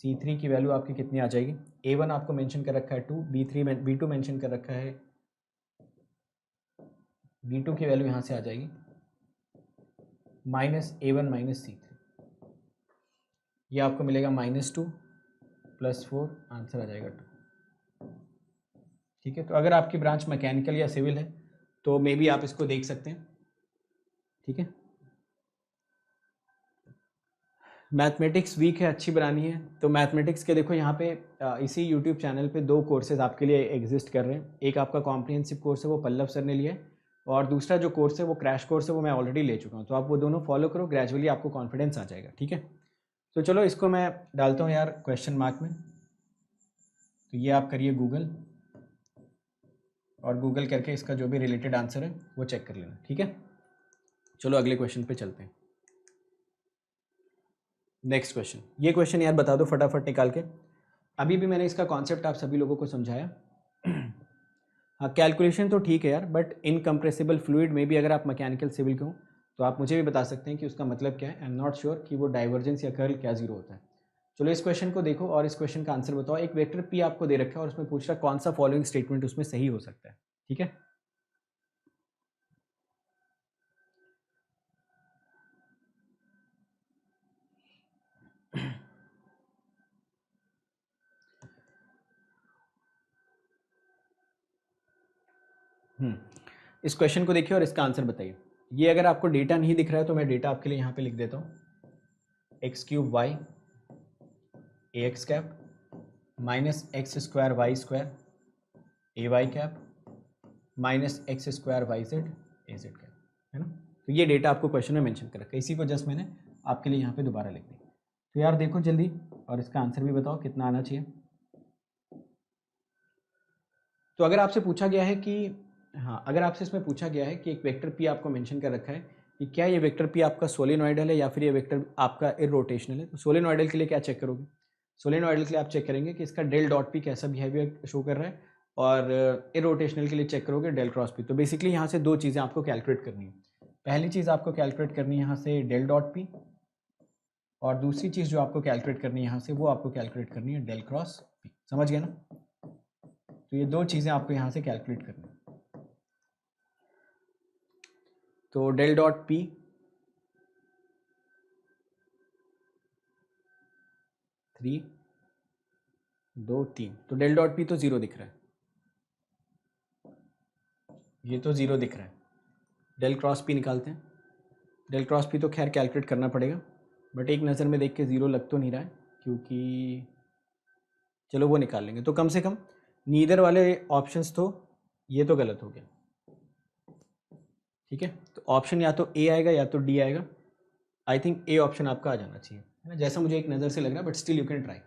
C3 की वैल्यू आपकी कितनी आ जाएगी, A1 आपको मेंशन कर रखा है 2, B2 मेंशन कर रखा है, B2 की वैल्यू यहाँ से आ जाएगी -A1 -C3, ये आपको मिलेगा -2 + 4, आंसर आ जाएगा 2, ठीक है। तो अगर आपकी ब्रांच मैकेनिकल या सिविल है तो मे बी आप इसको देख सकते हैं, ठीक है। मैथमेटिक्स वीक है, अच्छी बनानी है, तो मैथमेटिक्स के देखो यहाँ पे इसी यूट्यूब चैनल पे 2 कोर्सेज आपके लिए एग्जिस्ट कर रहे हैं। एक आपका कॉम्प्रिहेंसिव कोर्स है, वो पल्लव सर ने लिया है, और दूसरा जो कोर्स है वो क्रैश कोर्स है, वो मैं ऑलरेडी ले चुका हूँ। तो आप वो दोनों फॉलो करो, ग्रेजुअली आपको कॉन्फिडेंस आ जाएगा, ठीक है। तो चलो इसको मैं डालता हूँ यार क्वेश्चन मार्क में, तो ये आप करिए गूगल, और गूगल करके इसका जो भी रिलेटेड आंसर है वो चेक कर लेना, ठीक है। चलो अगले क्वेश्चन पे चलते हैं। नेक्स्ट क्वेश्चन, ये क्वेश्चन यार बता दो फटाफट निकाल के। अभी भी मैंने इसका कॉन्सेप्ट आप सभी लोगों को समझाया। हाँ, कैलकुलेशन तो ठीक है यार, बट इनकम्प्रेसिबल फ्लूइड में भी अगर आप मैकेनिकल सिविल के हो तो आप मुझे भी बता सकते हैं कि उसका मतलब क्या है। आई एम नॉट श्योर कि वो डाइवर्जेंस या कर्ल क्या जीरो होता है। चलो इस क्वेश्चन को देखो और इस क्वेश्चन का आंसर बताओ। एक वेक्टर पी आपको दे रखा है और उसमें पूछ रहा है कौन सा फॉलोइंग स्टेटमेंट उसमें सही हो सकता है। ठीक है, इस क्वेश्चन को देखिए और इसका आंसर बताइए। ये अगर आपको डेटा नहीं दिख रहा है तो मैं डेटा आपके लिए यहाँ पे लिख देता हूँ। X cube y a x cap minus x square y square a y cap minus x square y z a z cap, है ना। तो ये डेटा आपको क्वेश्चन में मेंशन कर रखा है, इसी को जस्ट मैंने आपके लिए यहाँ पे दोबारा लिख दी। तो यार देखो जल्दी और इसका आंसर भी बताओ कितना आना चाहिए। तो अगर आपसे पूछा गया है कि हाँ, अगर आपसे इसमें पूछा गया है कि एक वेक्टर पी आपको मेंशन कर रखा है कि क्या ये वेक्टर पी आपका सोलेनॉइडल है या फिर ये वेक्टर आपका इरोटेशनल है, तो सोलेनॉइडल के लिए क्या चेक करोगे। सोलेनॉइडल के लिए आप चेक करेंगे कि इसका डेल डॉट पी कैसा बिहेवियर शो कर रहा है, और इरोटेशनल के लिए चेक करोगे डेल क्रॉस पी। तो बेसिकली यहाँ से दो चीज़ें आपको कैलकुलेट करनी है। पहली चीज़ आपको कैलकुलेट करनी है यहाँ से डेल डॉट पी, और दूसरी चीज़ जो आपको कैलकुलेट करनी है यहाँ से वो आपको कैलकुलेट करनी है डेल क्रॉस पी। समझ गए ना। तो ये दो चीज़ें आपको यहाँ से कैलकुलेट करनी है। तो डेल डॉट पी थ्री दो तीन, तो डेल डॉट पी तो जीरो दिख रहा है, ये तो जीरो दिख रहा है। डेल क्रॉस पी निकालते हैं। डेल क्रॉस पी तो खैर कैलकुलेट करना पड़ेगा, बट एक नज़र में देख के ज़ीरो लग तो नहीं रहा है, क्योंकि चलो वो निकाल लेंगे। तो कम से कम नीदर वाले ऑप्शंस तो ये तो गलत हो गया। ठीक है, तो ऑप्शन या तो ए आएगा या तो डी आएगा। आई थिंक ए ऑप्शन आपका आ जाना चाहिए, है ना, जैसा मुझे एक नज़र से लग रहा है, but still you can try.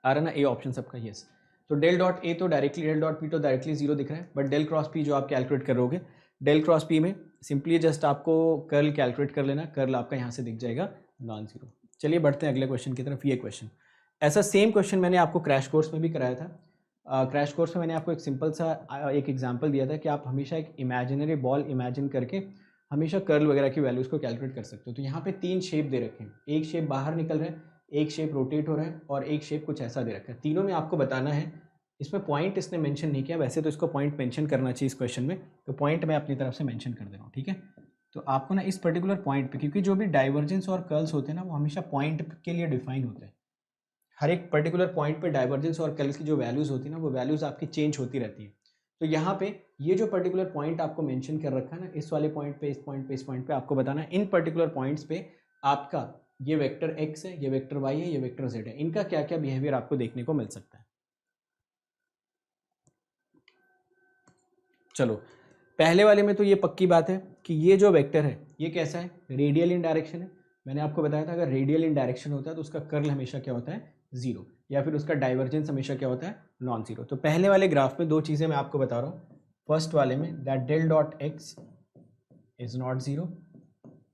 आ रहा ना ए ऑप्शन सबका, यस। तो डेल डॉट ए तो डायरेक्टली, डेल डॉट पी तो डायरेक्टली जीरो दिख रहा है, बट डेल क्रॉस पी जो आप कैलकुलेट करोगे, डेल क्रॉस पी में सिंपली जस्ट आपको कर्ल कैलकुलेट कर लेना, कर्ल आपका यहाँ से दिख जाएगा नॉन जीरो। चलिए बढ़ते हैं अगले क्वेश्चन की तरफ। ये क्वेश्चन, ऐसा सेम क्वेश्चन मैंने आपको क्रैश कोर्स में भी कराया था। क्रैश कोर्स में मैंने आपको एक सिंपल सा एक एग्जाम्पल दिया था कि आप हमेशा एक इमेजिनरी बॉल इमेजिन करके हमेशा कर्ल वगैरह की वैल्यूज़ को कैलकुलेट कर सकते हो। तो यहाँ पे तीन शेप दे रखे हैं, एक शेप बाहर निकल रहा है, एक शेप रोटेट हो रहा है, और एक शेप कुछ ऐसा दे रखा है। तीनों में आपको बताना है। इसमें पॉइंट इसने मेंशन नहीं किया, वैसे तो इसको पॉइंट मेंशन करना चाहिए इस क्वेश्चन में, तो पॉइंट मैं अपनी तरफ से मेंशन कर दे रहा हूँ। ठीक है, तो आपको ना इस पर्टिकुलर पॉइंट पे, क्योंकि जो भी डाइवर्जेंस और कर्ल्स होते हैं ना वो हमेशा पॉइंट के लिए डिफाइन होते हैं। हर एक पर्टिकुलर पॉइंट पे डाइवर्जेंस और कर्ल्स की जो वैल्यूज़ होती है ना वो वैल्यूज़ आपकी चेंज होती रहती है। तो यहाँ पे ये जो पर्टिकुलर पॉइंट आपको मेंशन कर रखा है ना, इस वाले पॉइंट पे, इस पॉइंट पे, इस पॉइंट पे आपको बताना है इन पर्टिकुलर पॉइंट्स पे आपका ये वेक्टर x है, ये वेक्टर y है, ये वेक्टर z है, इनका क्या क्या बिहेवियर आपको देखने को मिल सकता है। चलो पहले वाले में तो ये पक्की बात है कि ये जो वेक्टर है ये कैसा है, रेडियल इन डायरेक्शन है। मैंने आपको बताया था अगर रेडियल इन डायरेक्शन होता है तो उसका कर्ल हमेशा क्या होता है, जीरो, या फिर उसका डाइवर्जेंस हमेशा क्या होता है, नॉन जीरो। तो पहले वाले ग्राफ में दो चीज़ें मैं आपको बता रहा हूँ। फर्स्ट वाले में that del dot x is not zero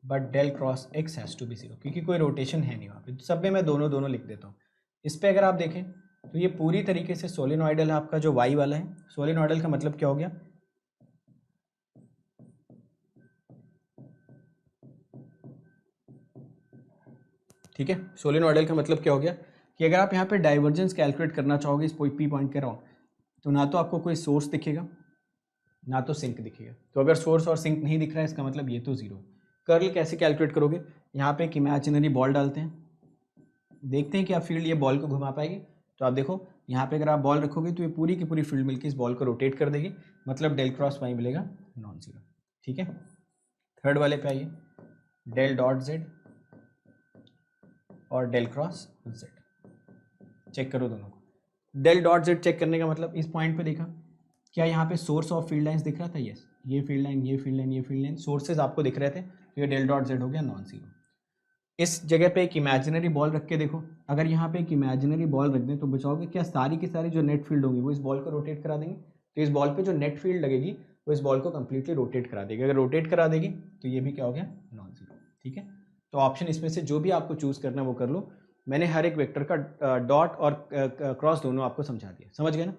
but del cross x has to be zero, क्योंकि कोई रोटेशन है नहीं वहाँ पे। सब में मैं दोनों दोनों लिख देता हूँ। इस पर अगर आप देखें तो ये पूरी तरीके से सोलेनॉइडल है आपका जो वाई वाला है। सोलेनॉइडल का मतलब क्या हो गया, ठीक है, सोलेनॉइडल का मतलब क्या हो गया कि अगर आप यहाँ पे डाइवर्जेंस कैलकुलेट करना चाहोगे इस पी पॉइंट के अराउंड, तो ना तो आपको कोई सोर्स दिखेगा ना तो सिंक दिखेगा। तो अगर सोर्स और सिंक नहीं दिख रहा है इसका मतलब ये तो जीरो। कर्ल कैसे कैलकुलेट करोगे, यहाँ पे एक इमेजिनरी बॉल डालते हैं, देखते हैं कि आप फील्ड ये बॉल को घुमा पाएगी। तो आप देखो यहाँ पे अगर आप बॉल रखोगे तो ये पूरी की पूरी फील्ड मिलकर इस बॉल को रोटेट कर देगी, मतलब डेल क्रॉस वाई मिलेगा नॉन जीरो। ठीक है, थर्ड वाले पे आइए, डेल डॉट जेड और डेल क्रॉस जेड चेक करो दोनों को। डेल डॉट जेड चेक करने का मतलब इस पॉइंट पे देखा क्या यहाँ पे सोर्स ऑफ फील्ड लाइंस दिख रहा था, यस, ये फील्ड लाइन, ये फील्ड लाइन, ये फील्ड लाइन, सोर्सेज आपको दिख रहे थे, तो ये डेल डॉट जेड हो गया नॉन जीरो। इस जगह पे एक इमेजिनरी बॉल रख के देखो, अगर यहाँ पे एक इमेजिनरी बॉल रख दें तो बचाओगे क्या, सारी की सारी जो नेट फील्ड होगी वो इस बॉल को रोटेट करा देंगे। तो इस बॉल पे जो नेट फील्ड लगेगी वो इस बॉल को कंप्लीटली रोटेट करा देगी। अगर रोटेट करा देगी तो ये भी क्या हो गया, नॉन जीरो। ठीक है, तो ऑप्शन इसमें से जो भी आपको चूज़ करना है वो कर लो। मैंने हर एक वेक्टर का डॉट और क्रॉस दोनों आपको समझा दिया, समझ गए ना।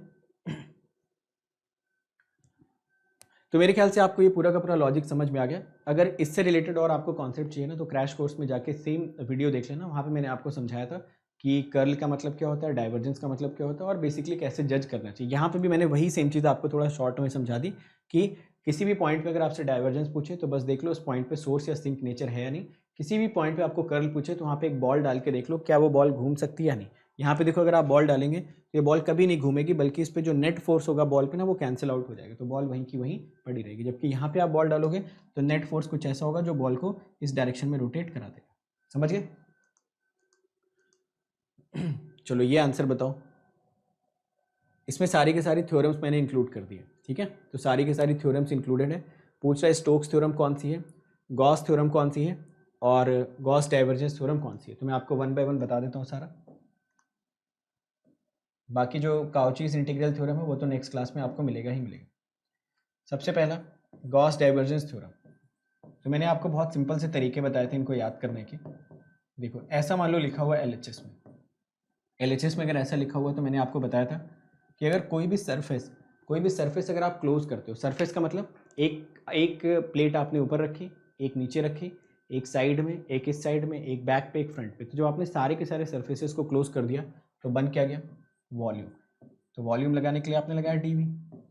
तो मेरे ख्याल से आपको ये पूरा का पूरा लॉजिक समझ में आ गया। अगर इससे रिलेटेड और आपको कॉन्सेप्ट चाहिए ना तो क्रैश कोर्स में जाके सेम वीडियो देख लेना, वहाँ पे मैंने आपको समझाया था कि कर्ल का मतलब क्या होता है, डाइवर्जेंस का मतलब क्या होता है और बेसिकली कैसे जज करना चाहिए। यहाँ पे भी मैंने वही सेम चीज़ आपको थोड़ा शॉर्ट में समझा दी कि किसी भी पॉइंट पे अगर आपसे डाइवर्जेंस पूछे तो बस देख लो उस पॉइंट पे सोर्स या सिंक नेचर है या नहीं। किसी भी पॉइंट पे आपको कर्ल पूछे तो वहाँ पे एक बॉल डाल के देख लो क्या वो बॉल घूम सकती है या नहीं। यहाँ पे देखो अगर आप बॉल डालेंगे तो ये बॉल कभी नहीं घूमेगी, बल्कि इस पे जो नेट फोर्स होगा बॉल पे ना वो कैंसिल आउट हो जाएगा, तो बॉल वहीं की वहीं पड़ी रहेगी। जबकि यहाँ पे आप बॉल डालोगे तो नेट फोर्स कुछ ऐसा होगा जो बॉल को इस डायरेक्शन में रोटेट करा देगा। समझ गए? चलो ये आंसर बताओ। इसमें सारी की सारी थ्योरम्स मैंने इंक्लूड कर दिए, ठीक है। तो सारी की सारी थ्योरम्स इंक्लूडेड है। पूछ रहा है स्टोक्स थ्योरम कौन सी है, गॉस थ्योरम कौन सी है और गॉस डाइवर्जेंस थ्योरम कौन सी है। तो मैं आपको वन बाय वन बता देता हूँ सारा। बाकी जो काउचीज इंटीग्रल थ्योरम है वो तो नेक्स्ट क्लास में आपको मिलेगा ही मिलेगा। सबसे पहला गॉस डाइवर्जेंस थ्योरम। तो मैंने आपको बहुत सिंपल से तरीके बताए थे इनको याद करने के। देखो ऐसा मान लो लिखा हुआ है एलएचएस में। एलएचएस में अगर ऐसा लिखा हुआ तो मैंने आपको बताया था कि अगर कोई भी सरफेस अगर आप क्लोज करते हो, सरफेस का मतलब एक प्लेट आपने ऊपर रखी, एक नीचे रखी, एक साइड में, एक इस साइड में, एक बैक पे, एक फ्रंट पे, तो जो आपने सारे के सारे सरफेसेस को क्लोज कर दिया तो बन क्या गया, वॉल्यूम। तो वॉल्यूम लगाने के लिए आपने लगाया डीवी।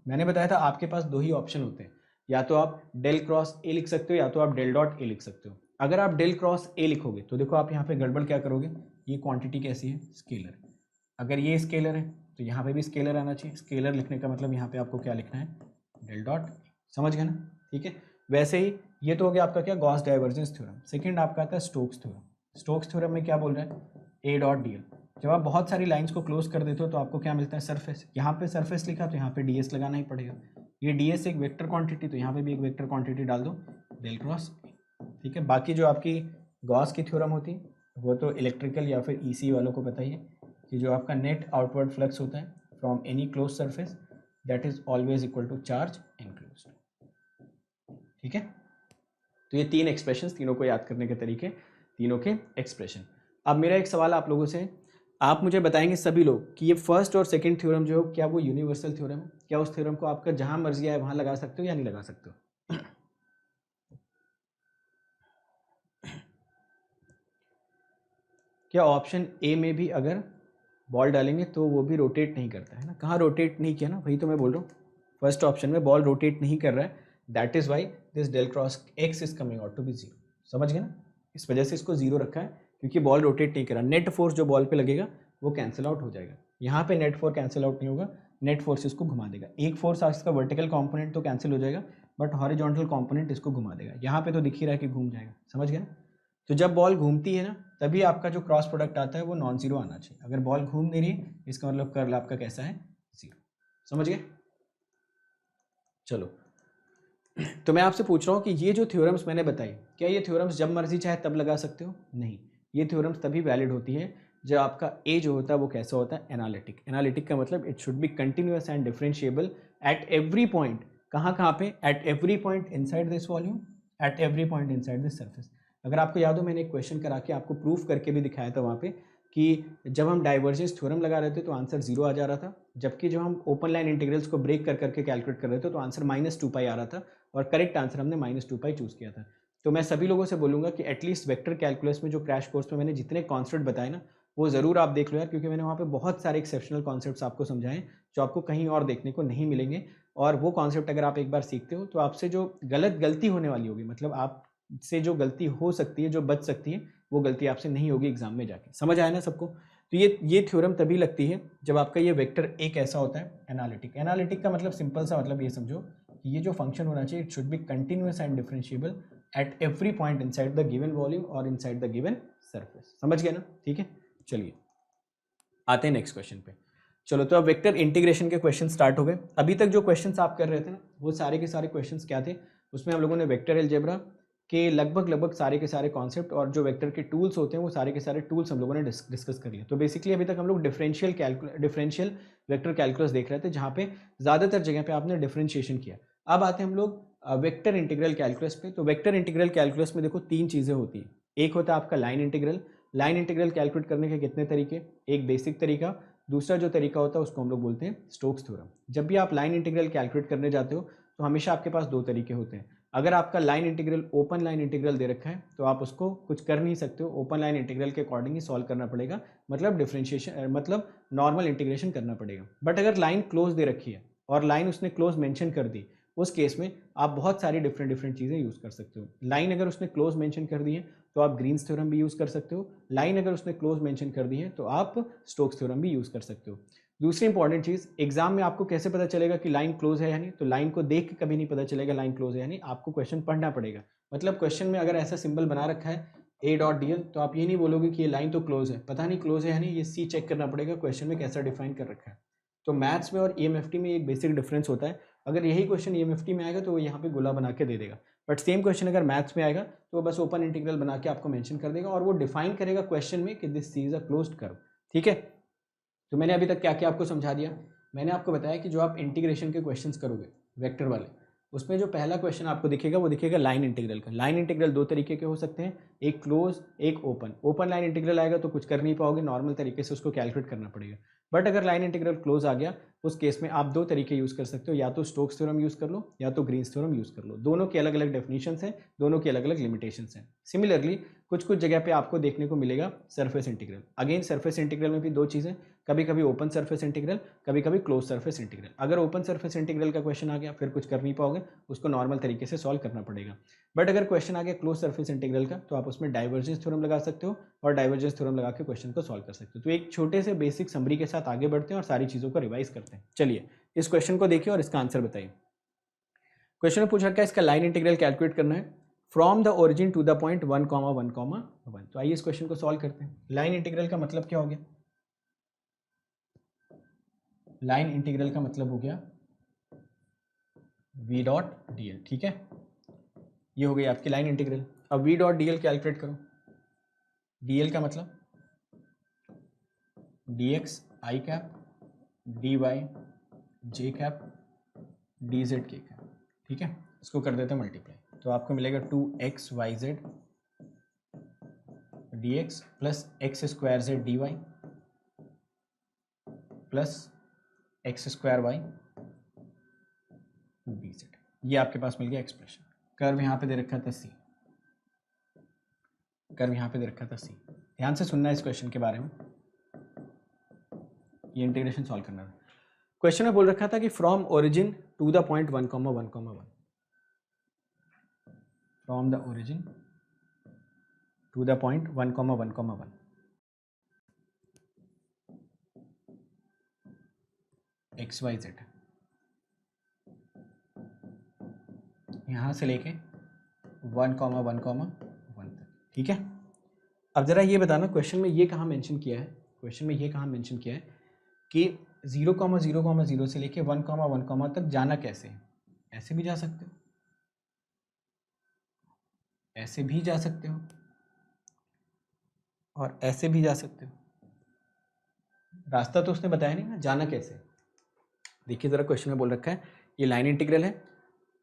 मैंने बताया था आपके पास दो ही ऑप्शन होते हैं, या तो आप डेल क्रॉस ए लिख सकते हो या तो आप डेल डॉट ए लिख सकते हो। अगर आप डेल क्रॉस ए लिखोगे तो देखो आप यहाँ पे गड़बड़ क्या करोगे, ये क्वांटिटी कैसी है, स्केलर। अगर ये स्केलर है तो यहाँ पे भी स्केलर आना चाहिए। स्केलर लिखने का मतलब यहाँ पे आपको क्या लिखना है, डेल डॉट। समझ गए ना, ठीक है। वैसे ही ये तो हो गया आपका क्या, गॉस डाइवर्जेंस थ्योरम। सेकंड आपका आता है स्टोक्स थ्योरम। स्टोक्स थ्योरम में क्या बोल रहा है, ए डॉट डी एल। जब आप बहुत सारी लाइंस को क्लोज कर देते हो तो आपको क्या मिलता है, सरफेस। यहाँ पे सरफेस लिखा तो यहाँ पे डी एस लगाना ही पड़ेगा। ये डी एस एक वेक्टर क्वांटिटी, तो यहाँ पे भी एक वेक्टर क्वांटिटी डाल दो, डेल क्रॉस, ठीक है। बाकी जो आपकी गॉस की थ्योरम होती है वो तो इलेक्ट्रिकल या फिर ईसी वालों को पता ही है कि जो आपका नेट आउटवर्ड फ्लक्स होता है from any close surface that is always equal to charge enclosed, ठीक है। तो ये तीन एक्सप्रेशंस, तीनों को याद करने के तरीके, तीनों के एक्सप्रेशन। अब मेरा एक सवाल आप लोगों से, आप मुझे बताएंगे सभी लोग कि ये फर्स्ट और सेकंड थ्योरम जो है क्या वो यूनिवर्सल थ्योरम है, क्या उस थ्योरम को आपका जहां मर्जी आए वहां लगा सकते हो या नहीं लगा सकते हो। क्या ऑप्शन ए में भी अगर बॉल डालेंगे तो वो भी रोटेट नहीं करता है ना, कहाँ रोटेट नहीं किया ना, वही तो मैं बोल रहा हूँ। फर्स्ट ऑप्शन में बॉल रोटेट नहीं कर रहा है, that is why this del cross x is coming out to be zero. समझ गए ना, इस वजह से इसको जीरो रखा है क्योंकि बॉल रोटेट नहीं कर रहा। नेट फोर्स जो बॉल पे लगेगा वो कैंसिल आउट हो जाएगा। यहाँ पे नेट फोर्स कैंसिल आउट नहीं होगा, नेट फोर्स इसको घुमा देगा। एक फोर्स इसका वर्टिकल कॉम्पोनेंट तो कैंसिल हो जाएगा बट हॉरिजॉन्टल कॉम्पोनेंट इसको घुमा देगा। यहाँ पे तो दिख ही रहा है कि घूम जाएगा। समझ गए ना। तो जब बॉल घूमती है ना तभी आपका जो क्रॉस प्रोडक्ट आता है वो नॉन जीरो आना चाहिए। अगर बॉल घूम नहीं रही इसका मतलब कर्ल आपका कैसा है, जीरो। समझ गए। चलो तो मैं आपसे पूछ रहा हूँ कि ये जो थ्योरम्स मैंने बताई, क्या ये थ्योरम्स जब मर्जी चाहे तब लगा सकते हो, नहीं। ये थ्योरम्स तभी वैलिड होती है जब आपका ए जो होता है वो कैसा होता है, एनालिटिक। एनालिटिक का मतलब it should be continuous and differentiable at every point. कहाँ पे, at every point inside this volume, at every point inside this surface. अगर आपको याद हो मैंने एक क्वेश्चन करा के आपको प्रूफ करके भी दिखाया था वहाँ पे कि जब हम डाइवर्जेंस थ्योरम लगा रहे थे तो आंसर जीरो आ जा रहा था, जबकि जब हम ओपन लाइन इंटीग्रल्स को ब्रेक कर करके कैलकुलेट कर रहे थे तो आंसर -2π आ रहा था और करेक्ट आंसर हमने -2π चूज़ किया था। तो मैं सभी लोगों से बोलूँगा कि एटलीस्ट वेक्टर कैलकुलस में जो क्रैश कोर्स में मैंने जितने कॉन्सेप्ट बताए ना वो ज़रूर आप देख लो यार, क्योंकि मैंने वहाँ पे बहुत सारे एक्सेप्शनल कॉन्सेप्ट्स आपको समझाएं जो आपको कहीं और देखने को नहीं मिलेंगे। और वो कॉन्सेप्ट अगर आप एक बार सीखते हो तो आपसे जो गलती होने वाली होगी, मतलब आपसे जो गलती हो सकती है, जो बच सकती है, वो गलती आपसे नहीं होगी एग्जाम में जाके। समझ आया ना सबको। तो ये थ्योरम तभी लगती है जब आपका ये वेक्टर एक ऐसा होता है एनालिटिक। एनालिटिक का मतलब सिंपल सा मतलब ये समझो कि ये जो फंक्शन होना चाहिए it should be continuous and differentiable at every point inside the given volume और इनसाइड द गिवन सरफेस। समझ गए ना, ठीक है। चलिए आते हैं नेक्स्ट क्वेश्चन पे। चलो तो अब वेक्टर इंटीग्रेशन के क्वेश्चन स्टार्ट हो गए। अभी तक जो क्वेश्चंस आप कर रहे थे ना वो सारे के सारे क्वेश्चंस क्या थे, उसमें हम लोगों ने वेक्टर अलजेब्रा के लगभग सारे के सारे कॉन्सेप्ट और जो वेक्टर के टूल्स होते हैं वो सारे के सारे टूल्स हम लोगों ने डिस्कस कर लिए। तो बेसिकली अभी तक हम लोग डिफरेंशियल वेक्टर कैलकुलस देख रहे थे जहाँ पे ज़्यादातर जगह पे आपने डिफरेंशिएशन किया। अब आते हैं हम लोग वेक्टर इंटीग्रल कैलकुलस पे। तो वेक्टर इंटीग्रल कैलकुलस में देखो तीन चीज़ें होती हैं। एक होता है आपका line integral. Line integral calculate करने के कितने तरीके, एक बेसिक तरीका, दूसरा जो तरीका होता है उसको हम लोग बोलते हैं स्टोक्स थ्योरम। जब भी आप लाइन इंटीग्रल कैलकुलेट करने जाते हो तो हमेशा आपके पास दो तरीके होते हैं। अगर आपका line integral open line integral दे रखा है तो आप उसको कुछ कर नहीं सकते हो, ओपन लाइन इंटीग्रल के अकॉर्डिंग ही सॉल्व करना पड़ेगा, मतलब डिफरेंशिएशन मतलब नॉर्मल इंटीग्रेशन करना पड़ेगा। बट अगर लाइन क्लोज दे रखी है और लाइन उसने क्लोज मेंशन कर दी, उस केस में आप बहुत सारी डिफरेंट चीज़ें यूज़ कर सकते हो। लाइन अगर उसने क्लोज मेंशन कर दी है तो आप ग्रीन्स थ्योरम भी यूज़ कर सकते हो। लाइन अगर उसने क्लोज मेंशन कर दी है तो आप स्टोक्स थ्योरम भी यूज़ कर सकते हो। दूसरी इंपॉर्टेंट चीज़, एग्जाम में आपको कैसे पता चलेगा कि लाइन क्लोज है या नहीं, तो लाइन को देख के कभी नहीं पता चलेगा लाइन क्लोज है या नहीं, आपको क्वेश्चन पढ़ना पड़ेगा। मतलब क्वेश्चन में अगर ऐसा सिंबल बना रखा है A.dl तो आप ये नहीं बोलोगे कि ये लाइन तो क्लोज है, पता नहीं क्लोज है या नहीं, ये सी चेक करना पड़ेगा क्वेश्चन में कैसा डिफाइन कर रखा है। तो मैथ्स में और EMFT में एक बेसिक डिफरेंस होता है। अगर यही क्वेश्चन EMFT में आएगा तो वो यहाँ पे गोला बना के दे देगा, बट सेम क्वेश्चन अगर मैथ्स में आएगा तो वो बस ओपन इंटीग्रल बना के आपको मेंशन कर देगा और वो डिफाइन करेगा क्वेश्चन में कि this C is a closed curve. ठीक है, तो मैंने अभी तक क्या क्या आपको समझा दिया। मैंने आपको बताया कि जो आप इंटीग्रेशन के क्वेश्चंस करोगे वेक्टर वाले, उसमें जो पहला क्वेश्चन आपको दिखेगा वो दिखेगा लाइन इंटीग्रल का। लाइन इंटीग्रल दो तरीके के हो सकते हैं, एक क्लोज एक ओपन। ओपन लाइन इंटीग्रल आएगा तो कुछ कर नहीं पाओगे, नॉर्मल तरीके से उसको कैलकुलेट करना पड़ेगा। बट अगर लाइन इंटीग्रल क्लोज आ गया उस केस में आप दो तरीके यूज़ कर सकते हो, या तो स्टोक्स थ्योरम यूज़ कर लो या तो ग्रीन्स थ्योरम यूज़ कर लो। दोनों की अलग अलग डेफिनेशंस हैं, दोनों की अलग अलग लिमिटेशंस हैं। सिमिलरली कुछ जगह पे आपको देखने को मिलेगा surface integral. Again surface integral में भी दो चीज़ें, कभी कभी ओपन सरफेस इंटीग्रल, कभी कभी क्लोज सरफेस इंटीग्रल। अगर ओपन सरफेस इंटीग्रल का क्वेश्चन आ गया फिर कुछ कर नहीं पाओगे, उसको नॉर्मल तरीके से सॉल्व करना पड़ेगा। बट अगर क्वेश्चन आ गया क्लोज सरफेस इंटीग्रल का तो आप उसमें डाइवर्जेंस थ्योरम लगा सकते हो और डाइवर्जेंस थ्योरम लगा के क्वेश्चन को सॉल्व कर सकते हो। तो एक छोटे से बेसिक समरी के साथ आगे बढ़ते हैं और सारी चीज़ों को रिवाइज करते हैं। चलिए इस क्वेश्चन को देखिए और इसका आंसर बताइए। क्वेश्चन में पूछ रखा है इसका लाइन इंटीग्रल कैलकुलेट करना है from the origin to the point 1,1,1। तो आइए इस क्वेश्चन को सॉल्व करते हैं। लाइन इंटीग्रल का मतलब क्या हो गया, लाइन इंटीग्रल का मतलब हो गया v.dl। ठीक है, ये हो गई आपकी लाइन इंटीग्रल। अब v.dl कैलकुलेट करो। dl का मतलब dx i cap dy j cap dz k cap. ठीक है, इसको कर देते हैं मल्टीप्लाई, तो आपको मिलेगा 2xyz dx plus x square z dy plus x square y dz। ये आपके पास मिल गया एक्सप्रेशन। कर्व यहाँ पे दे रखा था c, कर्व यहाँ पे दे रखा था c। ध्यान से सुनना इस क्वेश्चन के बारे में, ये इंटीग्रेशन सॉल्व करना है। क्वेश्चन में बोल रखा था कि from origin to the point 1,1,1, from the origin to the point 1,1,1 XYZ, यहाँ से लेके 1,1,1 तक। ठीक है, अब जरा ये बताना क्वेश्चन में ये कहाँ मेंशन किया है, क्वेश्चन में ये कहाँ मेंशन किया है कि 0,0,0 से लेके 1,1 तक जाना कैसे है। ऐसे भी जा सकते हो, ऐसे भी जा सकते हो और ऐसे भी जा सकते हो। रास्ता तो उसने बताया नहीं ना, जाना कैसे। देखिए ज़रा क्वेश्चन में बोल रखा है ये लाइन इंटीग्रल है,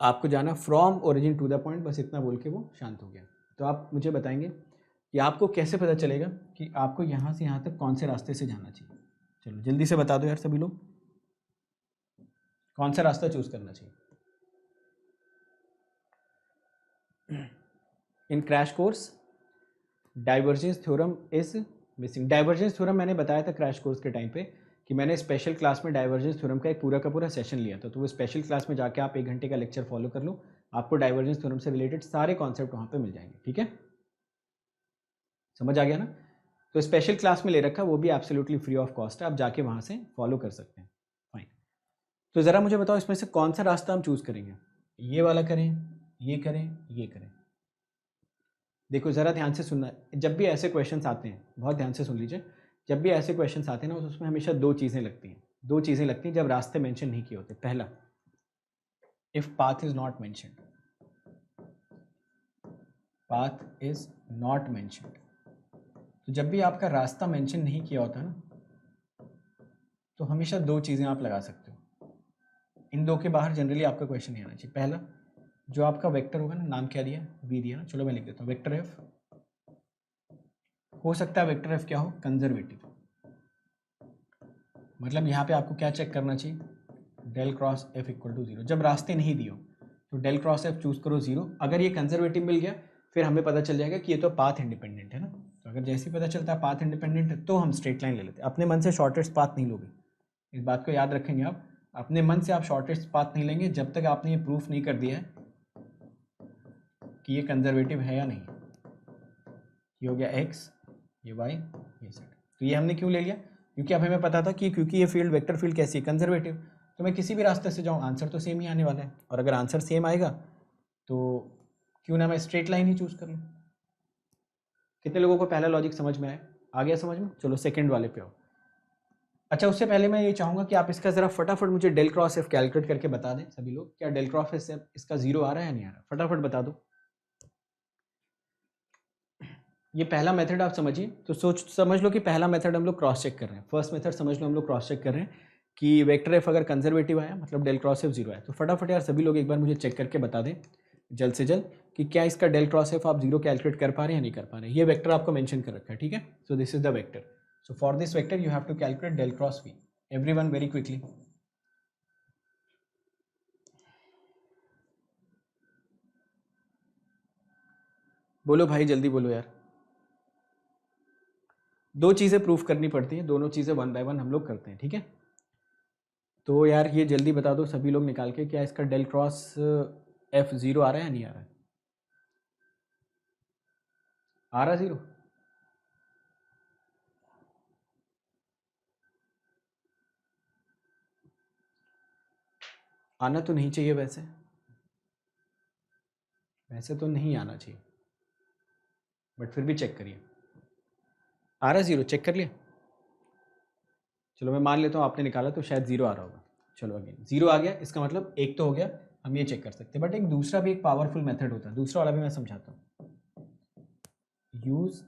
आपको जाना from origin to the point, बस इतना बोल के वो शांत हो गया। तो आप मुझे बताएंगे कि आपको कैसे पता चलेगा कि आपको यहाँ से यहाँ तक कौन से रास्ते से जाना चाहिए। चलो जल्दी से बता दो यार सभी लोग, कौन सा रास्ता चूज करना चाहिए। In crash course divergence theorem is missing. Divergence theorem मैंने बताया था क्रैश कोर्स के टाइम पे कि मैंने स्पेशल क्लास में डाइवर्जेंस थ्योरम का एक पूरा का पूरा सेशन लिया था। तो वो स्पेशल क्लास में जाके आप 1 घंटे का लेक्चर फॉलो कर लो, आपको डाइवर्जेंस थ्योरम से रिलेटेड सारे कॉन्सेप्ट वहाँ पे मिल जाएंगे। ठीक है, समझ आ गया ना। तो स्पेशल क्लास में ले रखा, वो भी एब्सोल्युटली फ्री ऑफ कॉस्ट है, आप जाके वहाँ से फॉलो कर सकते हैं। फाइन, तो ज़रा मुझे बताओ इसमें से कौन सा रास्ता हम चूज़ करेंगे, ये वाला करें, ये करें, ये करें। देखो ज़रा ध्यान से सुनना, जब भी ऐसे क्वेश्चंस आते हैं बहुत ध्यान से सुन लीजिए, जब भी ऐसे क्वेश्चंस आते हैं ना उसमें हमेशा दो चीज़ें लगती हैं, दो चीज़ें लगती हैं जब रास्ते मेंशन नहीं किए होते। पहला, if path is not mentioned, path is not mentioned. तो जब भी आपका रास्ता मेंशन नहीं किया होता ना तो हमेशा दो चीज़ें आप लगा सकते हो। इन दो के बाहर जनरली आपका क्वेश्चन नहीं आना चाहिए। पहला, जो आपका वेक्टर होगा ना, नाम क्या दिया, वी दिया ना, चलो मैं लिख देता हूँ, वेक्टर एफ हो सकता है वेक्टर एफ क्या हो, कंजर्वेटिव। मतलब यहाँ पे आपको क्या चेक करना चाहिए, del cross F equal to 0। जब रास्ते नहीं दिए हो तो डेल क्रॉस एफ चूज करो 0। अगर ये कंजर्वेटिव मिल गया फिर हमें पता चल जाएगा कि ये तो पाथ इंडिपेंडेंट है ना। तो अगर जैसे ही पता चलता है पाथ इंडिपेंडेंट है तो हम स्ट्रेट लाइन ले लेते हैं। अपने मन से शॉर्टेस्ट पाथ नहीं लोगे, इस बात को याद रखेंगे आप। अपने मन से आप शॉर्टेस्ट पाथ नहीं लेंगे जब तक आपने ये प्रूफ नहीं कर दिया है कि ये कंजर्वेटिव है या नहीं। ये हो गया एक्स, ये वाई, ये जेड। तो ये हमने क्यों ले लिया, क्योंकि अब हमें पता था कि क्योंकि ये फील्ड वेक्टर फील्ड कैसी है, कंजर्वेटिव, तो मैं किसी भी रास्ते से जाऊँ आंसर तो सेम ही आने वाला है। और अगर आंसर सेम आएगा तो क्यों ना मैं स्ट्रेट लाइन ही चूज कर लूँ। कितने लोगों को पहला लॉजिक समझ में आया, आ गया समझ में? चलो सेकंड वाले पे आओ। अच्छा, उससे पहले मैं ये चाहूँगा कि आप इसका ज़रा फटाफट मुझे डेल क्रॉस एफ कैलकुलेट करके बता दें सभी लोग। क्या डेल क्रॉस एफ इसका 0 आ रहा है या नहीं आ रहा, फटाफट बता दो। ये पहला मेथड आप समझिए, तो समझ लो कि पहला मेथड हम लोग क्रॉस चेक कर रहे हैं। फर्स्ट मेथड समझ लो हम लोग क्रॉस चेक कर रहे हैं कि वेक्टर एफ अगर कंजर्वेटिव आया मतलब डेल क्रॉस एफ 0 आया। तो फटाफट यार सभी लोग एक बार मुझे चेक करके बता दें जल्द से जल्द कि क्या इसका डेल क्रॉस एफ आप 0 कैलकुलेट कर पा रहे हैं या नहीं कर पा रहे हैं। ये वेक्टर आपको मेंशन कर रखा है, ठीक है। So this is the vector, so for this vector you have to calculate del cross V. Everyone very quickly बोलो भाई, जल्दी बोलो यार। दो चीज़ें प्रूफ करनी पड़ती हैं, दोनों चीज़ें वन बाय वन हम लोग करते हैं, ठीक है। तो यार ये जल्दी बता दो सभी लोग निकाल के, क्या इसका डेल क्रॉस एफ 0 आ रहा है या नहीं आ रहा है? आ रहा 0? आना तो नहीं चाहिए वैसे, वैसे तो नहीं आना चाहिए, बट फिर भी चेक करिए। आ रहा 0, चेक कर लिया। चलो मैं मान लेता हूँ आपने निकाला तो शायद 0 आ रहा होगा। चलो अगेन 0 आ गया, इसका मतलब एक तो हो गया, हम ये चेक कर सकते हैं। बट एक दूसरा भी एक पावरफुल मेथड होता है, दूसरा वाला भी मैं समझाता हूँ। यूज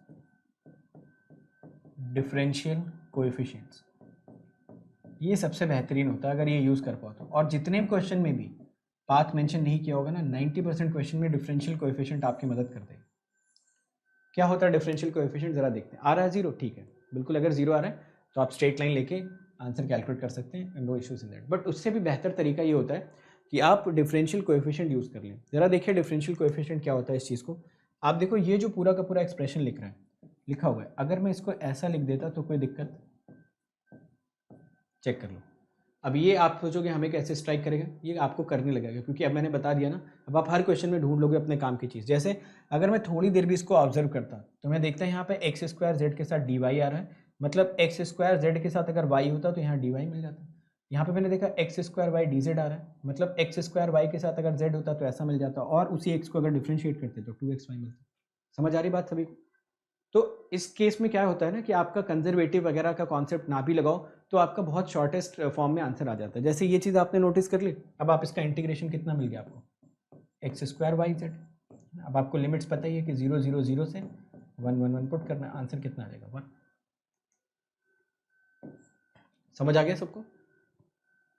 डिफरेंशियल कोएफिशिएंट्स, ये सबसे बेहतरीन होता है अगर ये यूज़ कर पाओ तो। और जितने भी क्वेश्चन में भी पाथ मेंशन नहीं किया होगा ना, 90% क्वेश्चन में डिफरेंशियल कोएफिशिएंट आपकी मदद करते हैं। क्या होता है डिफरेंशियल कोएफिशिएंट, जरा देखते हैं। आ रहा है 0, ठीक है, बिल्कुल। अगर 0 आ रहा है तो आप स्ट्रेट लाइन लेके आंसर कैलकुलेट कर सकते हैं, no issues in that. But उससे भी बेहतर तरीका ये होता है कि आप डिफरेंशियल कोएफिशिएंट यूज़ कर लें। जरा देखिए डिफरेंशियल कोएफिशिएंट क्या होता है इस चीज़ को। आप देखो ये जो पूरा का पूरा एक्सप्रेशन लिखा हुआ है, अगर मैं इसको ऐसा लिख देता तो कोई दिक्कत, चेक कर लो। अब ये आप सोचोगे हमें कैसे स्ट्राइक करेगा, ये आपको करने लगेगा, क्योंकि अब मैंने बता दिया ना। अब आप हर क्वेश्चन में ढूंढ लोगे अपने काम की चीज़। जैसे अगर मैं थोड़ी देर भी इसको ऑब्जर्व करता तो मैं देखता यहाँ पे एक्स स्क्वायर जेड के साथ डी वाई आ रहा है, मतलब एक्स स्क्वायर जेड के साथ अगर वाई होता तो यहाँ डी वाई मिल जाता। यहाँ पे मैंने देखा x square y d z आ रहा है, मतलब एक्स स्क्वायर वाई के साथ अगर जेड होता तो ऐसा मिल जाता, और उसी एक्स को अगर डिफ्रेंशिएट करते तो 2xy मिलता। समझ आ रही बात सभी को? तो इस केस में क्या होता है ना कि आपका कंजर्वेटिव वगैरह का कॉन्सेप्ट ना भी लगाओ तो आपका बहुत शॉर्टेस्ट फॉर्म में आंसर आ जाता है। जैसे ये चीज़ आपने नोटिस कर ली। अब आप इसका इंटीग्रेशन कितना मिल गया आपको, एक्स स्क्वायर वाई जेड। अब आपको लिमिट्स पता ही है कि 0 0 0 से 1 1 1 पुट करना, आंसर कितना आ जाएगा, 1। समझ आ गया सबको?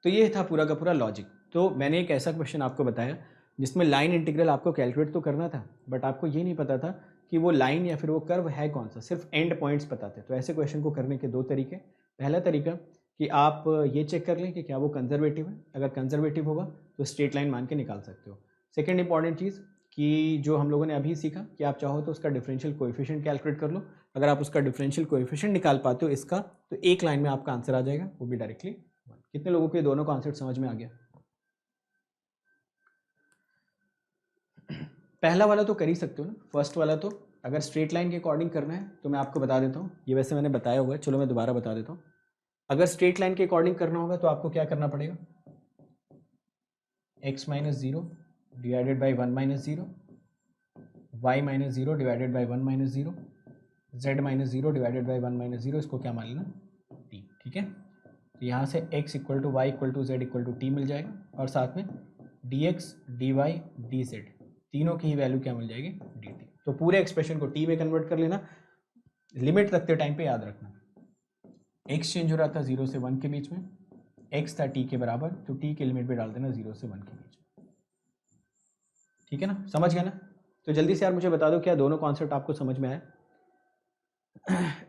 तो ये था पूरा का पूरा लॉजिक। तो मैंने एक ऐसा क्वेश्चन आपको बताया जिसमें लाइन इंटीग्रल आपको कैलकुलेट तो करना था, बट आपको ये नहीं पता था कि वो लाइन या फिर वो कर्व है कौन सा, सिर्फ एंड पॉइंट्स पता थे। तो ऐसे क्वेश्चन को करने के दो तरीके। पहला तरीका कि आप ये चेक कर लें कि क्या वो कंजर्वेटिव है, अगर कंजर्वेटिव होगा तो स्ट्रेट लाइन मान के निकाल सकते हो। सेकेंड इंपॉर्टेंट चीज़ कि जो हम लोगों ने अभी सीखा कि आप चाहो तो उसका डिफरेंशियल कोएफिशिएंट कैलकुलेट कर लो। अगर आप उसका डिफरेंशियल कोएफिशिएंट निकाल पाते हो इसका, तो एक लाइन में आपका आंसर आ जाएगा, वो भी डायरेक्टली 1। कितने लोगों को ये दोनों कॉन्सेप्ट समझ में आ गया? पहला वाला तो कर ही सकते हो ना, फर्स्ट वाला तो अगर स्ट्रेट लाइन के अकॉर्डिंग करना है तो मैं आपको बता देता हूँ। ये वैसे मैंने बताया हुआ है, चलो मैं दोबारा बता देता हूँ। अगर स्ट्रेट लाइन के अकॉर्डिंग करना होगा तो आपको क्या करना पड़ेगा, x minus 0 divided by 1 minus 0, y minus 0 divided by 1 minus 0, z minus 0 divided by 1 minus 0, इसको क्या मान लेना, t, ठीक है। तो यहाँ से x equal to y equal to z equal to t मिल जाएगा, और साथ में dx dy dz तीनों की ही वैल्यू क्या मिल जाएगी, dt। तो पूरे एक्सप्रेशन को t में कन्वर्ट कर लेना। लिमिट रखते टाइम पे याद रखना x चेंज हो रहा था 0 से 1 के बीच में, x था t के बराबर, तो t के लिमिट पे डाल देना 0 से 1 के बीच में, ठीक है ना, समझ गया ना। तो जल्दी से यार मुझे बता दो क्या दोनों कॉन्सेप्ट आपको समझ में आए?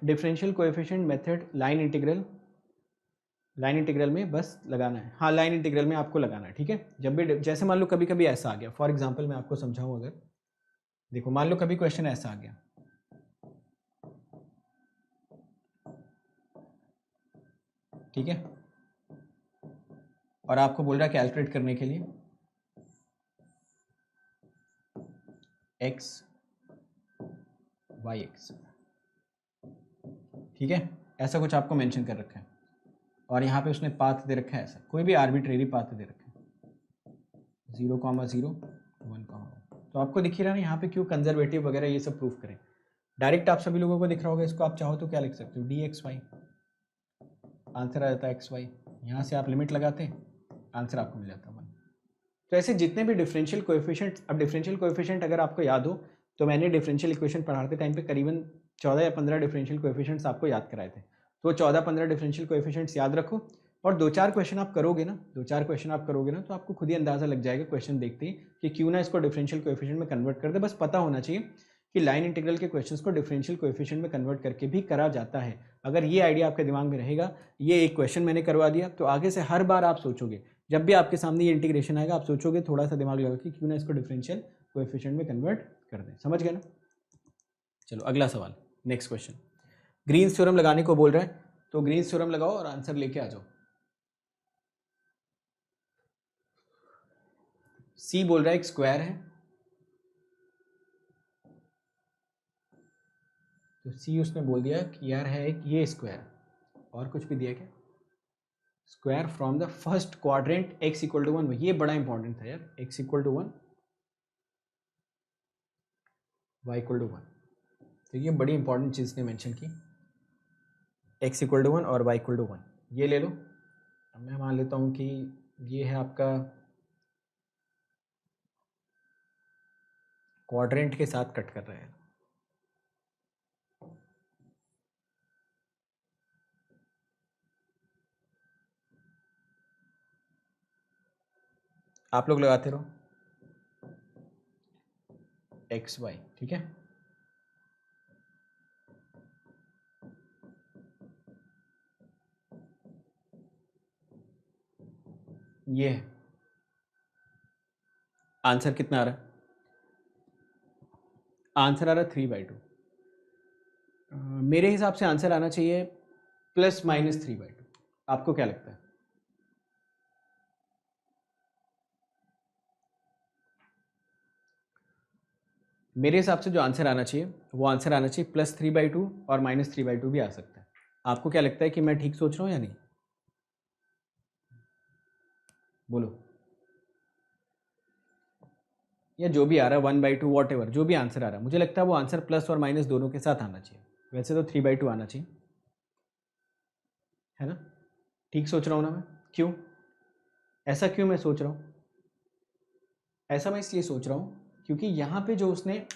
Differential coefficient method line integral में बस लगाना है। हाँ, लाइन इंटीग्रल में आपको लगाना है, ठीक है। जब भी जैसे मान लो कभी कभी ऐसा आ गया, फॉर एग्जांपल मैं आपको समझाऊं, अगर देखो मान लो कभी क्वेश्चन ऐसा आ गया, ठीक है, और आपको बोल रहा है कैलकुलेट करने के लिए x y x, ठीक है, ऐसा कुछ आपको मेंशन कर रखा है, और यहाँ पे उसने पाथ दे रखा है, ऐसा कोई भी आर्बिट्रेरी पाथ दे रखा है 0,0 1, तो आपको दिख ही रहा है ना यहाँ पे क्यों कंजर्वेटिव वगैरह ये सब प्रूफ करें। डायरेक्ट आप सभी लोगों को दिख रहा होगा, इसको आप चाहो तो क्या लिख सकते हो, dxy, आंसर आ जाता है xy, यहाँ से आप लिमिट लगाते हैं, आंसर आपको मिल जाता है 1। तो ऐसे जितने भी डिफरेंशियल कोएफिशिएंट, अब डिफरेंशियल कोएफिशिएंट अगर आपको याद हो तो मैंने डिफरेंशियल इक्वेशन पढ़ाते टाइम पे करीबन 14 या 15 डिफरेंशियल कोएफिशिएंट्स आपको याद कराए थे। तो 14-15 डिफरेंशियल कोएफिशिएंट्स याद रखो, और 2-4 क्वेश्चन आप करोगे ना, 2-4 क्वेश्चन आप करोगे ना, तो आपको खुद ही अंदाजा लग जाएगा क्वेश्चन देखते ही कि क्यों ना इसको डिफरेंशियल कोएफिशिएंट में कन्वर्ट कर दे। बस पता होना चाहिए कि लाइन इंटीग्रल के क्वेश्चंस को डिफरेंशियल कोएफिशिएंट में कन्वर्ट करके भी करा जाता है। अगर ये आइडिया आपके दिमाग में रहेगा, ये एक क्वेश्चन मैंने करवा दिया, तो आगे से हर बार आप सोचोगे, जब भी आपके सामने ये इंटीग्रेशन आएगा, आप सोचोगे थोड़ा सा दिमाग लगा कि क्यों ना इसको डिफरेंशियल कोएफिशिएंट में कन्वर्ट कर दें। समझ गए ना? चलो अगला सवाल, नेक्स्ट क्वेश्चन। ग्रीन्स थ्योरम लगाने को बोल रहा है, तो ग्रीन्स थ्योरम लगाओ और आंसर लेके आ जाओ। सी बोल रहा है एक स्क्वायर है, तो सी उसने बोल दिया कि यार है एक ये स्क्वायर, और कुछ भी दिया क्या, square from the first quadrant x equal to 1। ये बड़ा इंपॉर्टेंट था यार, x equal to 1 y equal to 1, तो ये बड़ी इंपॉर्टेंट चीज़ ने मेंशन की, x इक्वल टू 1 और y इक्वल टू 1। ये ले लो, अब मैं मान लेता हूँ कि ये है आपका क्वाड्रेंट के साथ कट कर रहा है। आप लोग लगाते रहो एक्स वाई, ठीक है। ये है आंसर, कितना आ रहा है, आंसर आ रहा है 3/2। मेरे हिसाब से आंसर आना चाहिए ±3/2। आपको क्या लगता है? मेरे हिसाब से जो आंसर आना चाहिए वो आंसर आना चाहिए +3/2 और -3/2 भी आ सकता है। आपको क्या लगता है कि मैं ठीक सोच रहा हूँ या नहीं? बोलो, या जो भी आ रहा है 1/2 वॉट एवर, जो भी आंसर आ रहा है, मुझे लगता है वो आंसर प्लस और माइनस दोनों के साथ आना चाहिए। वैसे तो 3/2 आना चाहिए, है ना? ठीक सोच रहा हूँ ना मैं? क्यों ऐसा, क्यों मैं सोच रहा हूँ ऐसा? मैं इसलिए सोच रहा हूँ क्योंकि यहाँ पे जो उसने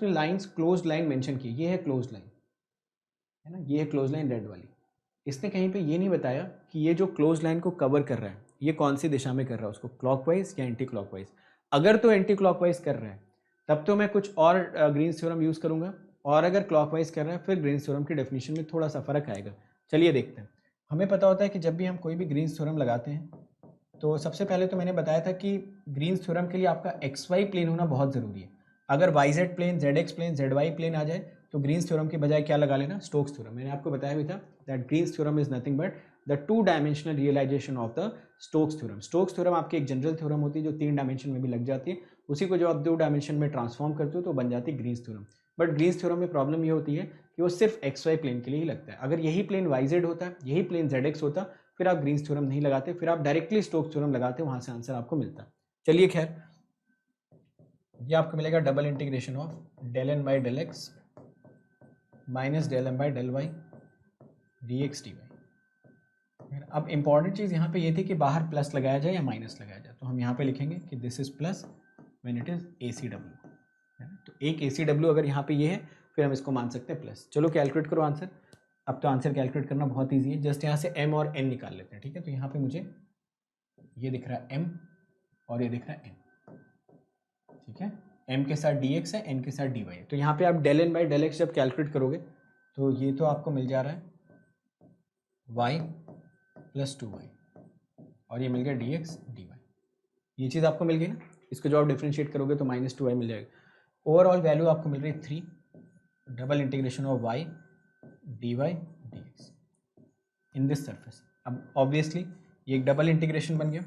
लाइंस, क्लोज लाइन मेंशन की, ये है क्लोज लाइन, है ना, ये है क्लोज लाइन रेड वाली। इसने कहीं पे ये नहीं बताया कि ये जो क्लोज लाइन को कवर कर रहा है ये कौन सी दिशा में कर रहा है, उसको क्लॉकवाइज या एंटी क्लॉकवाइज। अगर तो एंटी क्लॉकवाइज कर रहा है तब तो मैं कुछ और ग्रीन्स थ्योरम यूज़ करूँगा, और अगर क्लॉकवाइज कर रहा है फिर ग्रीन्स थ्योरम की डेफिनेशन में थोड़ा सा फर्क आएगा। चलिए देखते हैं। हमें पता होता है कि जब भी हम कोई भी ग्रीन्स थ्योरम लगाते हैं तो सबसे पहले तो मैंने बताया था कि ग्रीन्स थ्योरम के लिए आपका एक्स वाई प्लेन होना बहुत ज़रूरी है। अगर y z plane, z x plane, z y plane आ जाए तो ग्रीन्स थ्योरम के बजाय क्या लगा लेना, स्टोक्स थ्योरम। मैंने आपको बताया भी था that Green's theorem is nothing but the 2 dimensional realization of the Stokes theorem. Stokes theorem आपकी एक जनरल थ्योरम होती है जो 3 डायमेंशन में भी लग जाती है, उसी को जो आप 2 डायमेंशन में ट्रांसफॉर्म करते हो तो बन जाती है Green's theorem. But Green's theorem में प्रॉब्लम ये होती है कि वो सिर्फ एक्स वाई प्लेन के लिए ही लगता है। अगर यही प्लेन वाई जेड होता, यही प्लेन जेड एक्स होता, फिर आप ग्रीन्स थ्योरम नहीं लगाते, फिर आप डायरेक्टली स्टोक्स थ्योरम लगाते, वहां से आंसर आपको मिलता। चलिए खैर, ये आपको मिलेगा double integration of del N by del x minus del M by del y d x d y. अब इंपॉर्टेंट चीज़ यहाँ पे ये थी कि बाहर प्लस लगाया जाए या माइनस लगाया जाए, तो हम यहाँ पे लिखेंगे कि this is plus when it is a C W, है ना। तो एक ए सी डब्ल्यू अगर यहाँ पे ये है फिर हम इसको मान सकते हैं प्लस। चलो कैलकुलेट करो आंसर। अब तो आंसर कैलकुलेट करना बहुत ईजी है, जस्ट यहाँ से एम और एन निकाल लेते हैं, ठीक है। तो यहाँ पे मुझे ये दिख रहा है एम और ये दिख रहा है एन, ठीक है। एम के साथ डी एक्स है, एन के साथ डी वाई है। तो यहाँ पे आप del N by del x जब कैलकुलेट करोगे तो ये तो आपको मिल जा रहा है y + 2y और ये मिल गया dx dy। ये चीज़ आपको मिल गई ना, इसको जो आप डिफ्रेंशिएट करोगे तो -2y मिल जाएगा। ओवरऑल वैल्यू आपको मिल रही है 3 double integration of y dy dx in this surface. अब ऑब्वियसली ये एक डबल इंटीग्रेशन बन गया।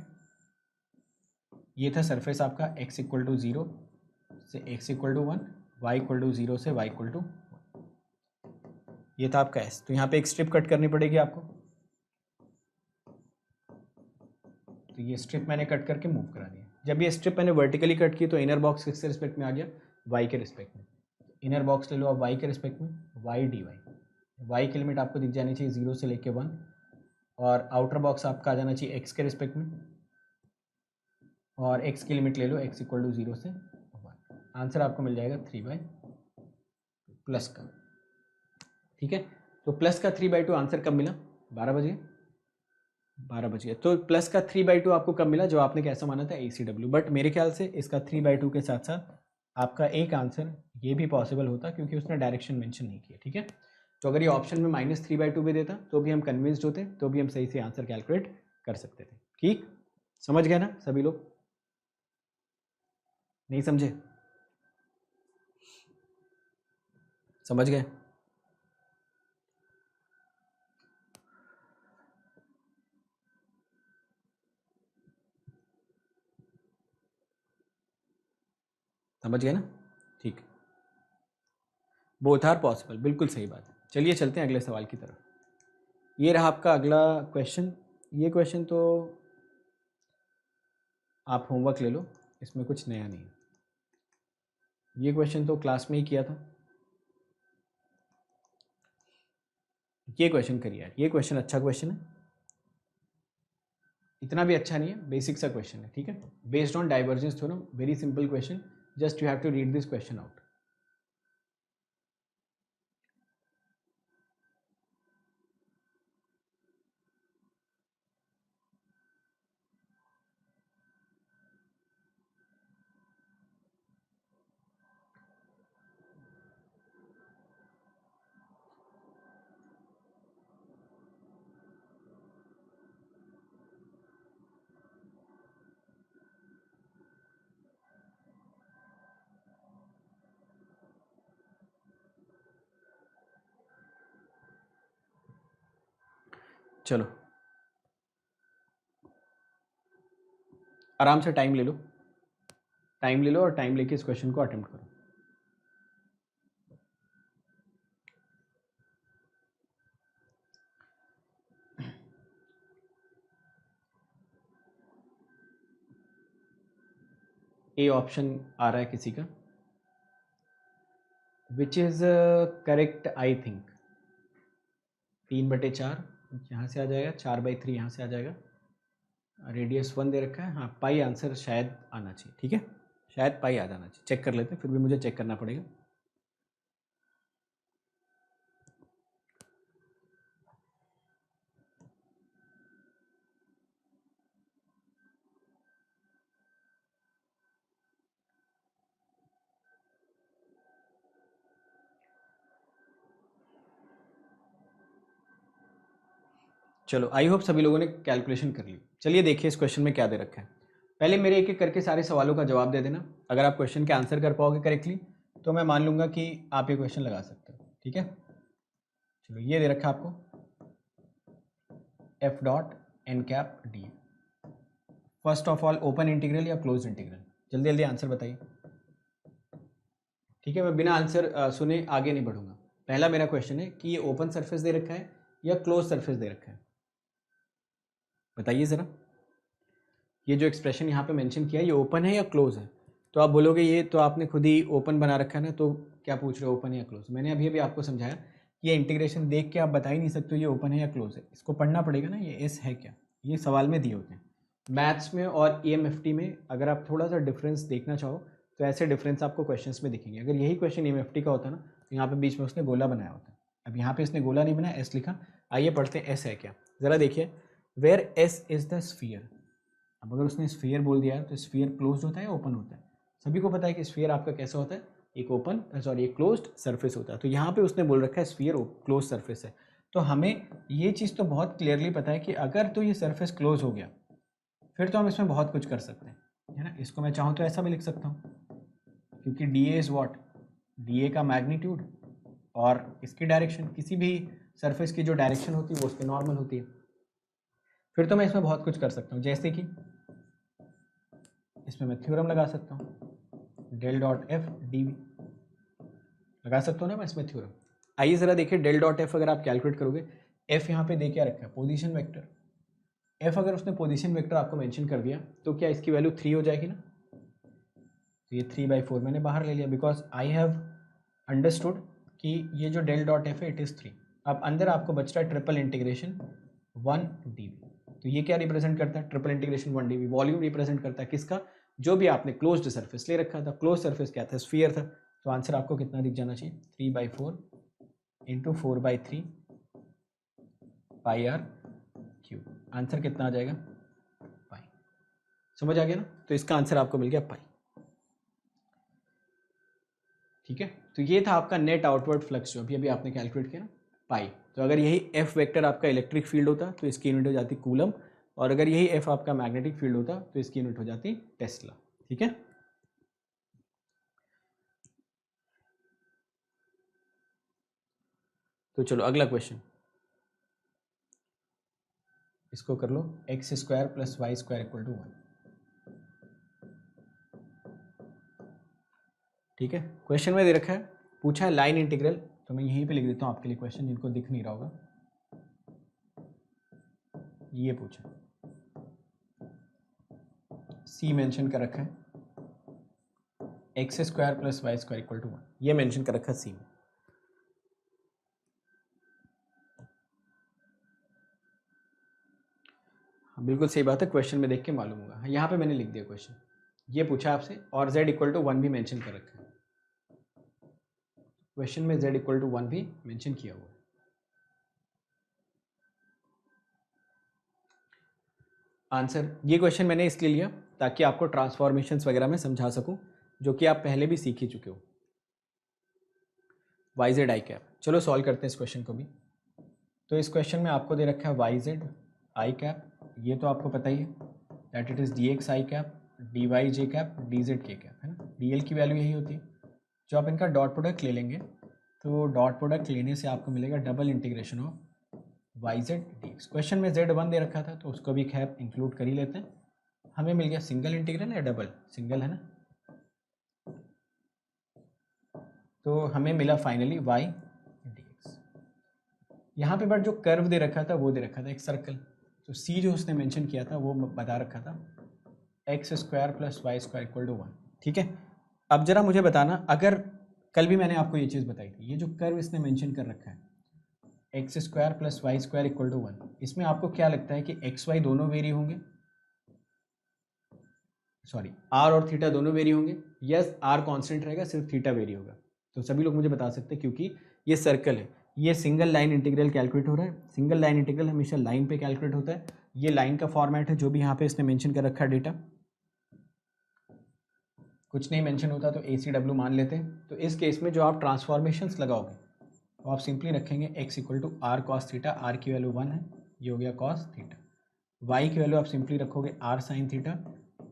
ये था सरफेस आपका x = 0 से x = 1, y = 0 से y = 1। ये था आपका s। तो यहाँ पे एक स्ट्रिप कट करनी पड़ेगी आपको, तो ये स्ट्रिप मैंने कट करके मूव करा दिया। जब ये स्ट्रिप मैंने वर्टिकली कट की तो इनर बॉक्स किसके रिस्पेक्ट में आ गया, y के रिस्पेक्ट में। इनर बॉक्स ले लो आप y के रिस्पेक्ट में, y dy। y की लिमिट आपको दिख जानी चाहिए 0 से लेके 1 और आउटर बॉक्स आपका आ जाना चाहिए x के रिस्पेक्ट में और x की लिमिट ले लो x = 0 से 1। आंसर आपको मिल जाएगा 3/2 प्लस का। ठीक है, तो प्लस का 3/2 आंसर कब मिला, 12 बजे। 12 बजे तो प्लस का 3/2 आपको कब मिला, जो आपने कैसा माना था ACW। बट मेरे ख्याल से इसका 3/2 के साथ साथ आपका एक आंसर ये भी पॉसिबल होता क्योंकि उसने डायरेक्शन मेंशन नहीं किया। ठीक है, तो अगर ये ऑप्शन में -3/2 भी देता तो भी हम कन्विंस्ड होते, तो भी हम सही से आंसर कैलकुलेट कर सकते थे। ठीक, समझ गए ना सभी लोग, नहीं समझे, समझ गए। समझ गए ना, ठीक, बोथ आर पॉसिबल, बिल्कुल सही बात है। चलिए चलते हैं अगले सवाल की तरफ। ये रहा आपका अगला क्वेश्चन। ये क्वेश्चन तो आप होमवर्क ले लो, इसमें कुछ नया नहीं है। ये क्वेश्चन तो क्लास में ही किया था। ये क्वेश्चन करिए यार, ये क्वेश्चन अच्छा क्वेश्चन है, इतना भी अच्छा नहीं है, बेसिक सा क्वेश्चन है। ठीक है, based on divergence theorem, very simple question, just you have to read this question out. चलो आराम से टाइम ले लो, टाइम ले लो और टाइम लेके इस क्वेश्चन को अटेम्प्ट करो। ए ऑप्शन आ रहा है किसी का, which is correct I think. 3/4 यहाँ से आ जाएगा, 4/3 यहाँ से आ जाएगा, रेडियस 1 दे रखा है। हाँ, पाई आंसर शायद आना चाहिए। ठीक है, शायद पाई आ जाना चाहिए, चेक कर लेते हैं, फिर भी मुझे चेक करना पड़ेगा। चलो आई होप सभी लोगों ने कैलकुलेशन कर ली। चलिए देखिए इस क्वेश्चन में क्या दे रखा है। पहले मेरे एक एक करके सारे सवालों का जवाब दे देना। अगर आप क्वेश्चन के आंसर कर पाओगे करेक्टली तो मैं मान लूंगा कि आप ये क्वेश्चन लगा सकते हो। ठीक है, चलो ये दे रखा है आपको F.n∨d। First of all open integral या क्लोज इंटीग्रल, जल्दी जल्दी आंसर बताइए। ठीक है, मैं बिना आंसर सुने आगे नहीं बढ़ूंगा। पहला मेरा क्वेश्चन है कि ये ओपन सरफेस दे रखा है या क्लोज सरफेस दे रखा है, बताइए ज़रा। ये जो एक्सप्रेशन यहाँ पे मेंशन किया है ये ओपन है या क्लोज है? तो आप बोलोगे ये तो आपने खुद ही ओपन बना रखा है ना, तो क्या पूछ रहे हो ओपन या क्लोज। मैंने अभी अभी आपको समझाया कि ये इंटीग्रेशन देख के आप बता ही नहीं सकते ये ओपन है या क्लोज है, इसको पढ़ना पड़ेगा ना, ये एस है क्या, ये सवाल में दिए होते हैं। मैथ्स में और EMFT में अगर आप थोड़ा सा डिफरेंस देखना चाहो तो ऐसे डिफरेंस आपको क्वेश्चंस में दिखेंगे। अगर यही क्वेश्चन EMFT का होता ना तो यहाँ पे बीच में उसने गोला बनाया होता। अब यहाँ पे इसने गोला नहीं बनाया, एस लिखा। आइए पढ़ते हैं एस है क्या, ज़रा देखिए। Where S is the sphere. अब अगर उसने स्फीयर बोल दिया तो स्फीयर क्लोज होता है या ओपन होता है? सभी को पता है कि स्फीयर आपका कैसा होता है, एक एक क्लोज्ड सरफेस होता है। तो यहाँ पे उसने बोल रखा है स्फीयर क्लोज सरफेस है। तो हमें ये चीज़ तो बहुत क्लियरली पता है कि अगर तो ये सरफेस क्लोज हो गया फिर तो हम इसमें बहुत कुछ कर सकते हैं, है ना। इसको मैं चाहूँ तो ऐसा भी लिख सकता हूँ, क्योंकि D A is what, D A का मैग्नीट्यूड और इसकी डायरेक्शन, किसी भी सरफेस की जो डायरेक्शन होती है वो उसकी नॉर्मल होती है। फिर तो मैं इसमें बहुत कुछ कर सकता हूँ, जैसे कि इसमें मैं थ्योरम लगा सकता हूँ, del dot F d V लगा सकता हूँ ना मैं इसमें थ्योरम। आइए ज़रा देखिए, डेल डॉट एफ अगर आप कैलकुलेट करोगे, एफ यहाँ पे दे क्या रखा है, पोजीशन वेक्टर। एफ अगर उसने पोजीशन वेक्टर आपको मेंशन कर दिया तो क्या इसकी वैल्यू 3 हो जाएगी ना। तो ये 3/4 मैंने बाहर ले लिया, बिकॉज आई हैव अंडरस्टूड कि ये जो डेल डॉट एफ है इट इज़ 3। अब अंदर आपको बच रहा है ट्रिपल इंटीग्रेशन 1 डी वी। तो ये क्या रिप्रेजेंट करता है, triple integration 1 D V volume represent करता है किसका, जो भी आपने क्लोज्ड सरफेस ले रखा था। क्लोज सरफेस क्या था, स्फीयर था। तो आंसर आपको कितना दिख जाना चाहिए, 3/4 into 4/3 pi r cube. Answer कितना आ जाएगा, पाई। समझ आ गया ना। तो इसका आंसर आपको मिल गया पाई। ठीक है, तो ये था आपका नेट आउटवर्ड फ्लक्स जो अभी आपने कैलकुलेट किया ना, पाई। तो अगर यही एफ वेक्टर आपका इलेक्ट्रिक फील्ड होता तो इसकी यूनिट हो जाती कूलम, और अगर यही एफ आपका मैग्नेटिक फील्ड होता तो इसकी यूनिट हो जाती टेस्ला। ठीक है, तो चलो अगला क्वेश्चन, इसको कर लो, x² + y² = 1। ठीक है, क्वेश्चन में दे रखा है, पूछा है लाइन इंटीग्रल। तो मैं यहीं पे लिख देता हूँ आपके लिए क्वेश्चन, जिनको दिख नहीं रहा होगा। ये पूछा, सी मेंशन कर रखा है, x² + y² = 1। ये मेंशन कर रखा है सी में। बिल्कुल सही बात है, क्वेश्चन में देख के मालूम होगा। यहाँ पे मैंने लिख दिया क्वेश्चन, ये पूछा आपसे, और z = 1 भी मेंशन कर रखा है। क्वेश्चन में z = 1 भी मेंशन किया हुआ है। आंसर, ये क्वेश्चन मैंने इसलिए लिया ताकि आपको ट्रांसफॉर्मेशंस वगैरह में समझा सकूं, जो कि आप पहले भी सीख ही चुके हो। YZ I कैप, चलो सॉल्व करते हैं इस क्वेश्चन को भी। तो इस क्वेश्चन में आपको दे रखा है YZ I कैप, ये तो आपको पता ही है, that it is DX I cap, DY J cap, DZ K cap, है ना। DL की वैल्यू यही होती है। जो आप इनका डॉट प्रोडक्ट ले लेंगे तो डॉट प्रोडक्ट लेने से आपको मिलेगा double integration of YZ DX। Question में Z1 दे रखा था तो उसको भी खैर इंक्लूड कर ही लेते हैं। हमें मिल गया सिंगल इंटीग्रल या डबल, सिंगल है ना। तो हमें मिला फाइनली y dx। यहाँ पे बट जो कर्व दे रखा था वो दे रखा था एक सर्कल। तो c जो उसने मेंशन किया था वो बता रखा था x² + y² = 1। ठीक है, अब जरा मुझे बताना, अगर कल भी मैंने आपको ये चीज़ बताई थी, ये जो कर्व इसने मेंशन कर रखा है x² + y² = 1, इसमें आपको क्या लगता है कि x y दोनों वेरी होंगे, सॉरी r और थीटा दोनों वेरी होंगे? यस, r कांस्टेंट रहेगा, सिर्फ थीटा वेरी होगा। तो सभी लोग मुझे बता सकते हैं, क्योंकि ये सर्कल है, ये सिंगल लाइन इंटीग्रल कैलकुलेट हो रहा है। सिंगल लाइन इंटीग्रल हमेशा लाइन पे कैलकुलेट होता है। ये लाइन का फॉर्मेट है जो भी यहाँ पे इसने मेंशन कर रखा है डेटा। कुछ नहीं मेंशन होता तो ACW मान लेते हैं। तो इस केस में जो आप ट्रांसफॉर्मेशंस लगाओगे तो आप सिंपली रखेंगे x = r cos theta, r की वैल्यू 1 है, ये हो गया cos थीटा। y की वैल्यू आप सिंपली रखोगे r sin थीटा,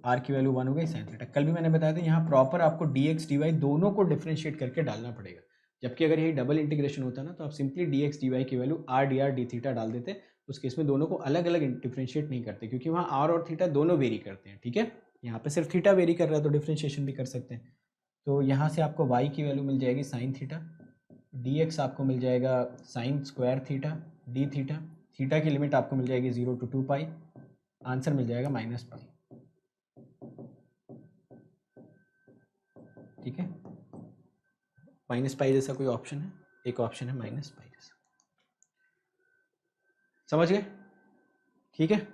r की वैल्यू 1 हो गई sin थीटा। कल भी मैंने बताया था, यहाँ प्रॉपर आपको dx dy दोनों को डिफ्रेंशिएट करके डालना पड़ेगा। जबकि अगर यही डबल इंटीग्रेशन होता ना तो आप सिंपली dx dy की value r dr d theta डाल देते। उस केस में दोनों को अलग अलग डिफ्रेंशिएट नहीं करते, क्योंकि वहाँ r और थीटा दोनों वेरी करते हैं। ठीक है, यहाँ पे सिर्फ थीटा वेरी कर रहा है तो डिफ्रेंशिएशन भी कर सकते हैं। तो यहाँ से आपको y की वैल्यू मिल जाएगी sin थीटा, dx आपको मिल जाएगा sin square theta d theta, theta की लिमिट आपको मिल जाएगी 0 to 2 पाई, आंसर मिल जाएगा -पाई। ठीक है, -पाई जैसा कोई ऑप्शन है? एक ऑप्शन है -पाई जैसा। समझ गए? ठीक है,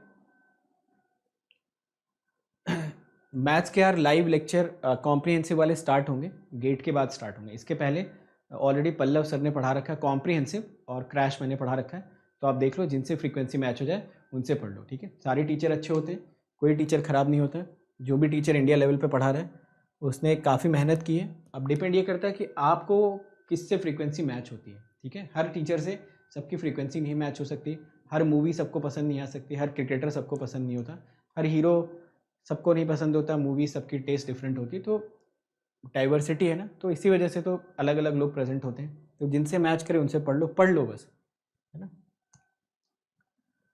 मैथ्स के यार लाइव लेक्चर कॉम्प्रिहेंसिव वाले स्टार्ट होंगे, गेट के बाद स्टार्ट होंगे। इसके पहले ऑलरेडी पल्लव सर ने पढ़ा रखा है कॉम्प्रिहेंसिव, और क्रैश मैंने पढ़ा रखा है। तो आप देख लो, जिनसे फ्रीक्वेंसी मैच हो जाए उनसे पढ़ लो। ठीक है, सारे टीचर अच्छे होते हैं, कोई टीचर ख़राब नहीं होता है। जो भी टीचर इंडिया लेवल पे पढ़ा रहा है उसने काफ़ी मेहनत की है अब डिपेंड ये करता है कि आपको किससे फ्रीक्वेंसी मैच होती है, ठीक है। हर टीचर से सबकी फ्रीक्वेंसी नहीं मैच हो सकती, हर मूवी सबको पसंद नहीं आ सकती, हर क्रिकेटर सबको पसंद नहीं होता, हर हीरो सबको नहीं पसंद होता, मूवी सबकी टेस्ट डिफरेंट होती, तो डाइवर्सिटी है ना, तो इसी वजह से तो अलग अलग लोग प्रेजेंट होते हैं। तो जिनसे मैच करे उनसे पढ़ लो बस, है ना।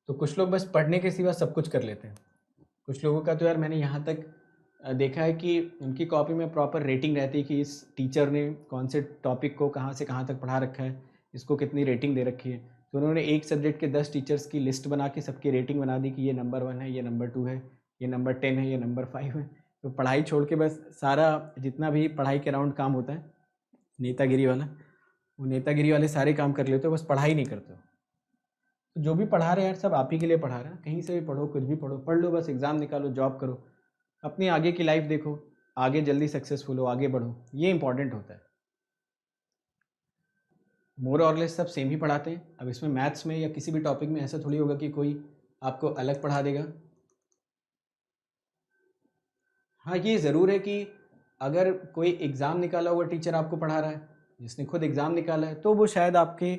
तो कुछ लोग बस पढ़ने के सिवा सब कुछ कर लेते हैं। कुछ लोगों का तो यार मैंने यहाँ तक देखा है कि उनकी कॉपी में प्रॉपर रेटिंग रहती है कि इस टीचर ने कौन से टॉपिक को कहाँ से कहाँ तक पढ़ा रखा है, इसको कितनी रेटिंग दे रखी है। तो उन्होंने एक सब्जेक्ट के 10 टीचर्स की लिस्ट बना के सबकी रेटिंग बना दी कि ये नंबर 1 है, ये नंबर 2 है, ये नंबर 10 है, ये नंबर 5 है। तो पढ़ाई छोड़ के बस सारा जितना भी पढ़ाई के अराउंड काम होता है नेतागिरी वाला, वो नेतागिरी वाले सारे काम कर लेते हो, बस पढ़ाई नहीं करते हो। तो जो भी पढ़ा रहे हैं यार सब आप ही के लिए पढ़ा रहे हैं, कहीं से भी पढ़ो, कुछ भी पढ़ो, पढ़ लो, बस एग्ज़ाम निकालो, जॉब करो, अपनी आगे की लाइफ देखो, आगे जल्दी सक्सेसफुल हो, आगे बढ़ो, ये इंपॉर्टेंट होता है। मोर और लेस सब सेम ही पढ़ाते हैं। अब इसमें मैथ्स में या किसी भी टॉपिक में ऐसा थोड़ी होगा कि कोई आपको अलग पढ़ा देगा। हाँ ये ज़रूर है कि अगर कोई एग्ज़ाम निकाला हुआ टीचर आपको पढ़ा रहा है, जिसने खुद एग्ज़ाम निकाला है, तो वो शायद आपके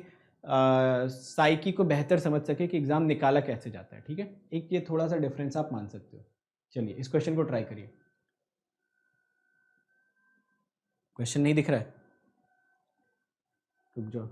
साइकी को बेहतर समझ सके कि एग्ज़ाम निकाला कैसे जाता है, ठीक है। एक ये थोड़ा सा डिफरेंस आप मान सकते हो। चलिए इस क्वेश्चन को ट्राई करिए। क्वेश्चन नहीं दिख रहा है, रुक जाओ।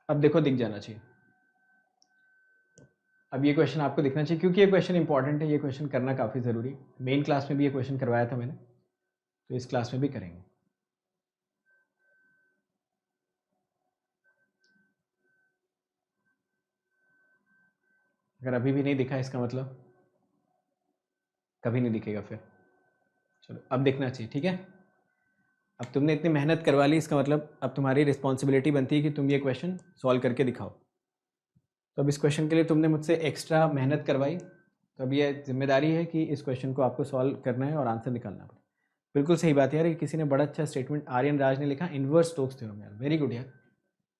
अब देखो दिख जाना चाहिए। अब ये क्वेश्चन आपको दिखना चाहिए क्योंकि ये क्वेश्चन इंपॉर्टेंट है, ये क्वेश्चन करना काफ़ी ज़रूरी है। मेन क्लास में भी ये क्वेश्चन करवाया था मैंने, तो इस क्लास में भी करेंगे। अगर अभी भी नहीं दिखा इसका मतलब कभी नहीं दिखेगा फिर। चलो अब दिखना चाहिए, ठीक है। अब तुमने इतनी मेहनत करवा ली, इसका मतलब अब तुम्हारी रिस्पॉन्सिबिलिटी बनती है कि तुम ये क्वेश्चन सॉल्व करके दिखाओ। तो अब इस क्वेश्चन के लिए तुमने मुझसे एक्स्ट्रा मेहनत करवाई, तो अब ये जिम्मेदारी है कि इस क्वेश्चन को आपको सॉल्व करना है और आंसर निकालना पड़े। बिल्कुल सही बात है यार, किसी ने बड़ा अच्छा स्टेटमेंट आर्यन राज ने लिखा, इन्वर्स स्टोक्स थ्योरम। यार वेरी गुड यार,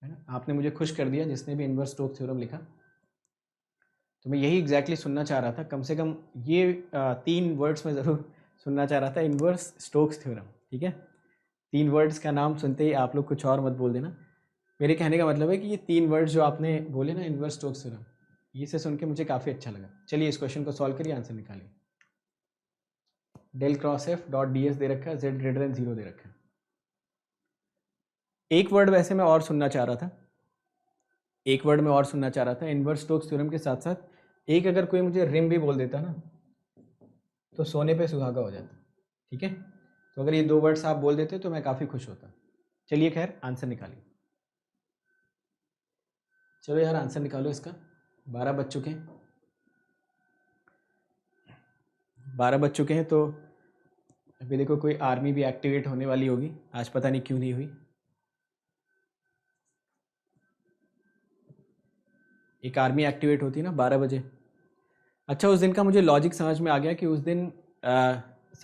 है ना, आपने मुझे खुश कर दिया जिसने भी इन्वर्स स्टोक्स थ्योरम लिखा। तो मैं यही एग्जैक्टली सुनना चाह रहा था, कम से कम ये 3 वर्ड्स में ज़रूर सुनना चाह रहा था, इन्वर्स स्टोक्स थ्योरम, ठीक है। 3 वर्ड्स का नाम सुनते ही आप लोग कुछ और मत बोल देना। मेरे कहने का मतलब है कि ये 3 वर्ड्स जो आपने बोले ना, इन्वर्स स्टोक्स थ्योरम, ये से सुन के मुझे काफ़ी अच्छा लगा। चलिए इस क्वेश्चन को सॉल्व करिए, आंसर निकालिए। Del cross F dot d S दे रखा है, जेड ग्रेटर देन 0 दे रखा है। एक वर्ड वैसे मैं और सुनना चाह रहा था, एक वर्ड में और सुनना चाह रहा था इन्वर्स स्टोक्स थ्योरम के साथ साथ एक, अगर कोई मुझे रिम भी बोल देता ना तो सोने पे सुहागा हो जाता, ठीक है। तो अगर ये 2 वर्ड्स आप बोल देते तो मैं काफ़ी खुश होता। चलिए खैर आंसर निकालिए। चलो यार आंसर निकालो इसका। 12 बज चुके हैं, 12 बज चुके हैं। तो अभी देखो कोई आर्मी भी एक्टिवेट होने वाली होगी आज, पता नहीं क्यों नहीं हुई। एक आर्मी एक्टिवेट होती है ना 12 बजे। अच्छा उस दिन का मुझे लॉजिक समझ में आ गया कि उस दिन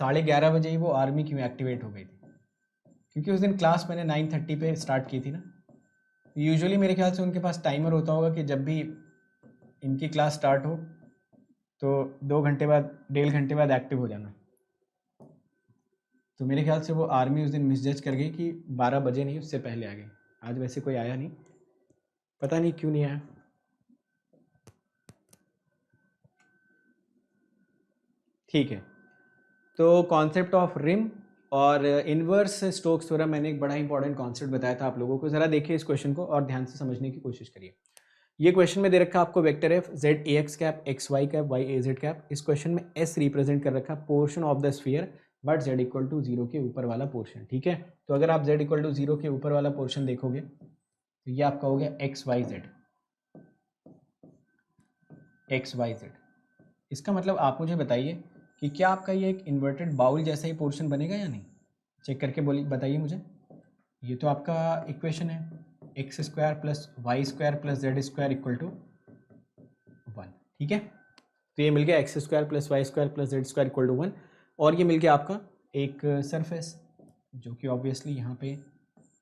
11:30 बजे ही वो आर्मी क्यों एक्टिवेट हो गई थी? क्योंकि उस दिन क्लास मैंने 9:30 पे स्टार्ट की थी ना। यूजुअली मेरे ख्याल से उनके पास टाइमर होता होगा कि जब भी इनकी क्लास स्टार्ट हो तो 2 घंटे बाद, 1.5 घंटे बाद एक्टिव हो जाना। तो मेरे ख्याल से वो आर्मी उस दिन मिसजज कर गई कि 12 बजे नहीं, उससे पहले आ गई। आज वैसे कोई आया नहीं, पता नहीं क्यों नहीं आया। ठीक है, तो कॉन्सेप्ट ऑफ रिम और इन्वर्स स्टोक्स थ्योरम मैंने एक बड़ा इंपॉर्टेंट कॉन्सेप्ट बताया था आप लोगों को। ज़रा देखिए इस क्वेश्चन को और ध्यान से समझने की कोशिश करिए। ये क्वेश्चन में दे रखा है आपको vector F z a x cap x y cap y a z cap. इस क्वेश्चन में एस रिप्रेजेंट कर रखा portion of the sphere but z equal to 0 के ऊपर वाला पोर्शन। ठीक है, तो अगर आप जेड इक्वल टू 0 के ऊपर वाला पोर्शन देखोगे तो ये आपका हो गया x y z, x y z. इसका मतलब आप मुझे बताइए कि क्या आपका ये एक इन्वर्टेड बाउल जैसा ही पोर्शन बनेगा या नहीं? चेक करके बोलिए, बताइए मुझे। ये तो आपका इक्वेशन है, x square plus y square plus z square equal to 1। ठीक है, तो ये मिल गया x square plus y square plus z square equal to 1। और ये मिल गया आपका एक सरफेस, जो कि ऑब्वियसली यहाँ पे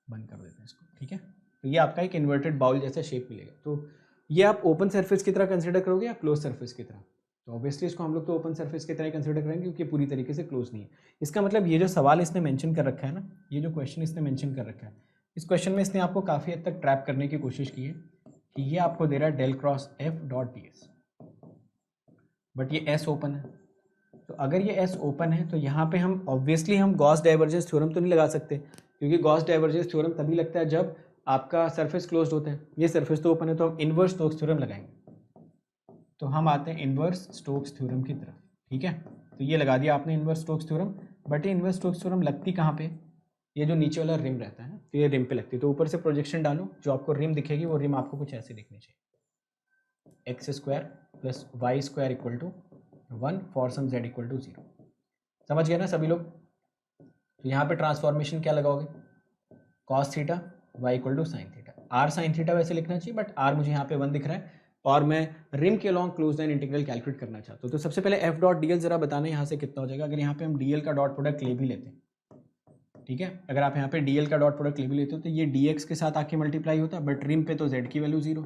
बंद कर देते हैं इसको। ठीक है, तो ये आपका एक इन्वर्टेड बाउल जैसा शेप मिलेगा। तो ये आप ओपन सरफेस की तरह कंसिडर करोगे या क्लोज सरफेस की तरह? तो ऑब्वियसली इसको हम लोग तो ओपन सरफेस की तरह ही कंसिडर करेंगे क्योंकि पूरी तरीके से क्लोज नहीं है। इसका मतलब ये जो सवाल इसने मेंशन कर रखा है ना, ये जो क्वेश्चन इसने मेंशन कर रखा है, इस क्वेश्चन में इसने आपको काफ़ी हद तक ट्रैप करने की कोशिश की है कि ये आपको दे रहा है del cross F dot d S, but ये एस ओपन है। तो अगर ये एस ओपन है तो यहाँ पे हम ऑब्वियसली हम गॉस डाइवर्जेंस थ्योरम तो नहीं लगा सकते, क्योंकि गॉस डाइवर्जेंस थ्योरम तभी लगता है जब आपका सरफेस क्लोज्ड होता है। ये सरफेस तो ओपन है, तो हम इनवर्स स्टोक्स थ्योरम लगाएंगे। तो हम आते हैं इनवर्स स्टोक्स थ्योरम की तरफ। ठीक है, तो ये लगा दिया आपने इनवर्स स्टोक्स थ्योरम, बट ये इनवर्स स्टोक्स थ्योरम लगती कहाँ पे? ये जो नीचे वाला रिम रहता है ना, तो ये रिम पे लगती है। तो ऊपर से प्रोजेक्शन डालो, जो आपको रिम दिखेगी वो रिम आपको कुछ ऐसे दिखनी चाहिए, x square plus y square equal to 1 for some z equal to 0। समझ गए ना सभी लोग? तो यहाँ पे ट्रांसफॉर्मेशन क्या लगाओगे? Cos theta y equal to sine theta. R sine theta वैसे लिखना चाहिए, बट आर मुझे यहाँ पे 1 दिख रहा है और मैं रिम के long close line integral calculate करना चाहता हूँ। तो सबसे पहले एफ डॉट डी एल जरा बताना यहाँ से कितना हो जाएगा अगर यहाँ पे हम डी एल का डॉट प्रोडक्ट ले भी लेते हैं। ठीक है, अगर आप यहाँ पे डी एल का डॉट प्रोडक्ट ले भी लेते हो तो ये डी एक्स के साथ आके मल्टीप्लाई होता है, बट रिम पे तो जेड की वैल्यू 0,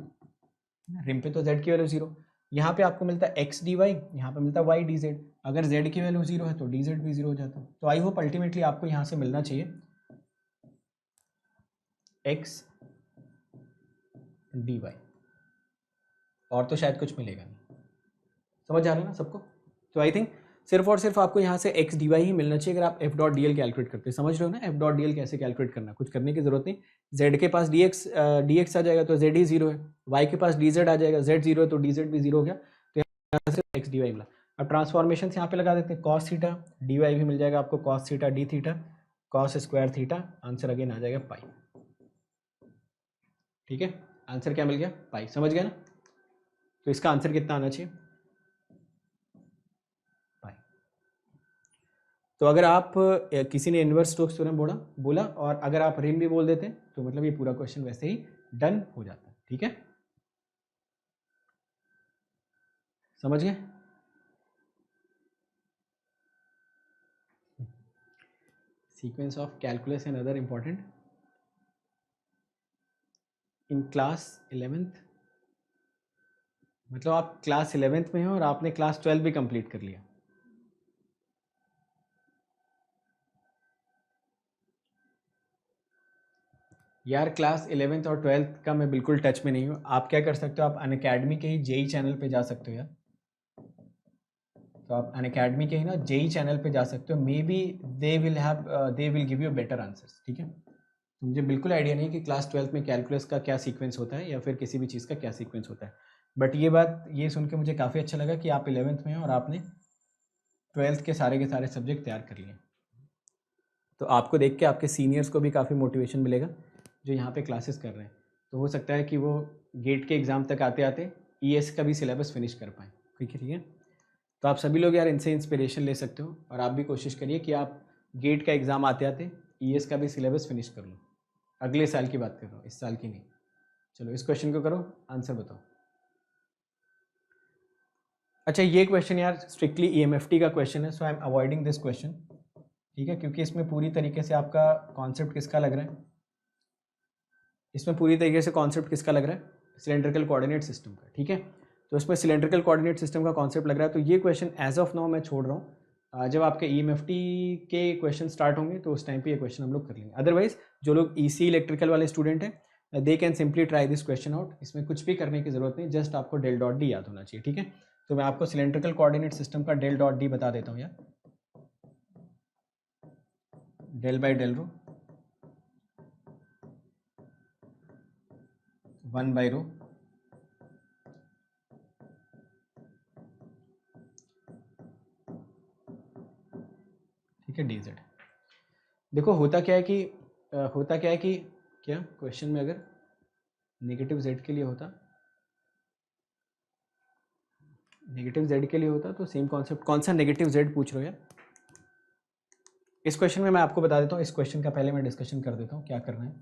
रिम पे तो जेड की वैल्यू 0। यहाँ पे आपको मिलता है एक्स डी वाई, यहाँ पे मिलता है वाई डी जेड। अगर जेड की वैल्यू 0 है तो डी जेड भी 0 हो जाता है। तो आई होप अल्टीमेटली आपको यहाँ से मिलना चाहिए एक्स डी वाई, और तो शायद कुछ मिलेगा नहीं। समझ आ रहा है ना सबको? तो आई थिंक सिर्फ और सिर्फ आपको यहाँ से एक्स डी वाई ही मिलना चाहिए अगर आप F dot D L calculate करते हैं। समझ रहे हो ना एफ डॉट डी एल कैसे कैलकुलेट करना? कुछ करने की जरूरत नहीं। जेड के पास डी एक्स आ जाएगा तो जेड ही 0 है, वाई के पास डी जेड आ जाएगा, जेड 0 है तो डी जेड भी 0 हो गया। तो यहाँ से एक्स डी वाई मिला। अब ट्रांसफॉर्मेशन यहाँ पे लगा देते हैं, कॉस थीटा डी वाई भी मिल जाएगा आपको, cos theta d theta cos square theta, answer again आ जाएगा पाई। ठीक है, आंसर क्या मिल गया? पाई। समझ गया ना? तो इसका आंसर कितना आना चाहिए? पाई। तो अगर आप किसी ने इनवर्स स्टोक्स थ्योरम बोला और अगर आप रिम भी बोल देते हैं तो मतलब ये पूरा क्वेश्चन वैसे ही डन हो जाता है। ठीक है, समझ गए? Sequence of calculus and other important in class 11th, मतलब आप क्लास 11th में हो और आपने क्लास 12 भी कंप्लीट कर लिया। यार क्लास 11th और 12th का मैं बिल्कुल टच में नहीं हूँ। आप क्या कर सकते हो, आप अनअकैडमी के ही जेई चैनल पे जा सकते हो यार। तो आप अनअकैडमी के ही ना जेई चैनल पे जा सकते हो, may be they will give you better answers. ठीक है, तो मुझे बिल्कुल आइडिया नहीं कि क्लास 12th में कैलकुलस का क्या सीक्वेंस होता है या फिर किसी भी चीज़ का क्या सीक्वेंस होता है, बट ये सुन के मुझे काफ़ी अच्छा लगा कि आप 11th में हैं और आपने 12th के सारे सब्जेक्ट तैयार कर लिए। तो आपको देख के आपके सीनियर्स को भी काफ़ी मोटिवेशन मिलेगा जो यहाँ पे क्लासेस कर रहे हैं। तो हो सकता है कि वो गेट के एग्ज़ाम तक आते आते ईएस का भी सिलेबस फिनिश कर पाएँ। ठीक है, तो आप सभी लोग यार इनसे इंस्पिरेशन ले सकते हो और आप भी कोशिश करिए कि आप गेट का एग्ज़ाम आते आते ईएस का भी सिलेबस फिनिश कर लो। अगले साल की बात कर रहा हूँ, इस साल की नहीं। चलो इस क्वेश्चन को करो, आंसर बताओ। अच्छा ये क्वेश्चन यार स्ट्रिक्टली EMFT का क्वेश्चन है, so I am avoiding this question, ठीक है, क्योंकि इसमें पूरी तरीके से आपका कॉन्सेप्ट किसका लग रहा है, इसमें पूरी तरीके से कॉन्सेप्ट किसका लग रहा है, सिलेंड्रिकल कोऑर्डिनेट सिस्टम का, ठीक है। तो इसमें सिलेंड्रिकल कोऑर्डिनेट सिस्टम का कॉन्सेप्ट लग रहा है, तो ये क्वेश्चन एज ऑफ नाउ मैं छोड़ रहा हूँ। जब आपके EMFT के क्वेश्चन स्टार्ट होंगे तो उस टाइम पे ये क्वेश्चन हम लोग कर लेंगे। अदरवाइज जो लोग EC इलेक्ट्रिकल वाले स्टूडेंट हैं they can simply try this question out, इसमें कुछ भी करने की जरूरत नहीं, जस्ट आपको डेल डॉट डी याद होना चाहिए, ठीक है। तो मैं आपको सिलेंड्रिकल कोऑर्डिनेट सिस्टम का डेल डॉट डी बता देता हूँ यार, del by del rho 1 by rho ठीक है dz। देखो होता क्या है कि क्या क्वेश्चन में अगर नेगेटिव z के लिए होता, नेगेटिव z के लिए होता तो सेम कॉन्सेप्ट, कौन सा नेगेटिव z पूछ रहे हो यार। इस क्वेश्चन में मैं आपको बता देता हूँ, इस क्वेश्चन का पहले मैं डिस्कशन कर देता हूँ क्या करना है,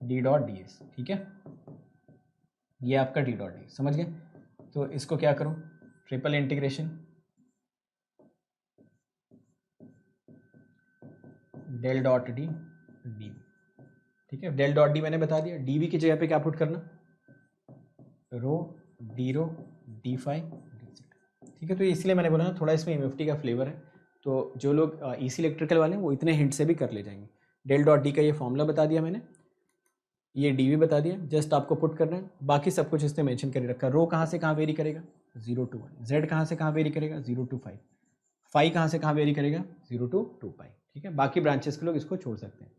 डी डॉट डी एस, ठीक है, ये आपका डी डॉट डी, समझ गए। तो इसको क्या करूँ, triple integration del dot D D, ठीक है। डेल डॉट डी मैंने बता दिया, डी वी की जगह पे क्या पुट करना, rho D phi D Z, ठीक है। तो इसलिए मैंने बोला ना थोड़ा इसमें EMFT का फ्लेवर है, तो जो लोग EC इलेक्ट्रिकल वाले हैं वो इतने हिंट से भी कर ले जाएंगे। डेल डॉट डी का ये फॉर्मूला बता दिया मैंने, ये डी वी बता दिया, जस्ट आपको पुट करना है, बाकी सब कुछ इसने मेंशन कर रखा। रो कहाँ से कहाँ वेरी करेगा 0 to 1, जेड कहाँ से कहाँ वेरी करेगा 0 to 5, फाई कहाँ से कहाँ वेरी करेगा 0 to 2 पाई, ठीक है। बाकी ब्रांचेस के लोग इसको छोड़ सकते हैं,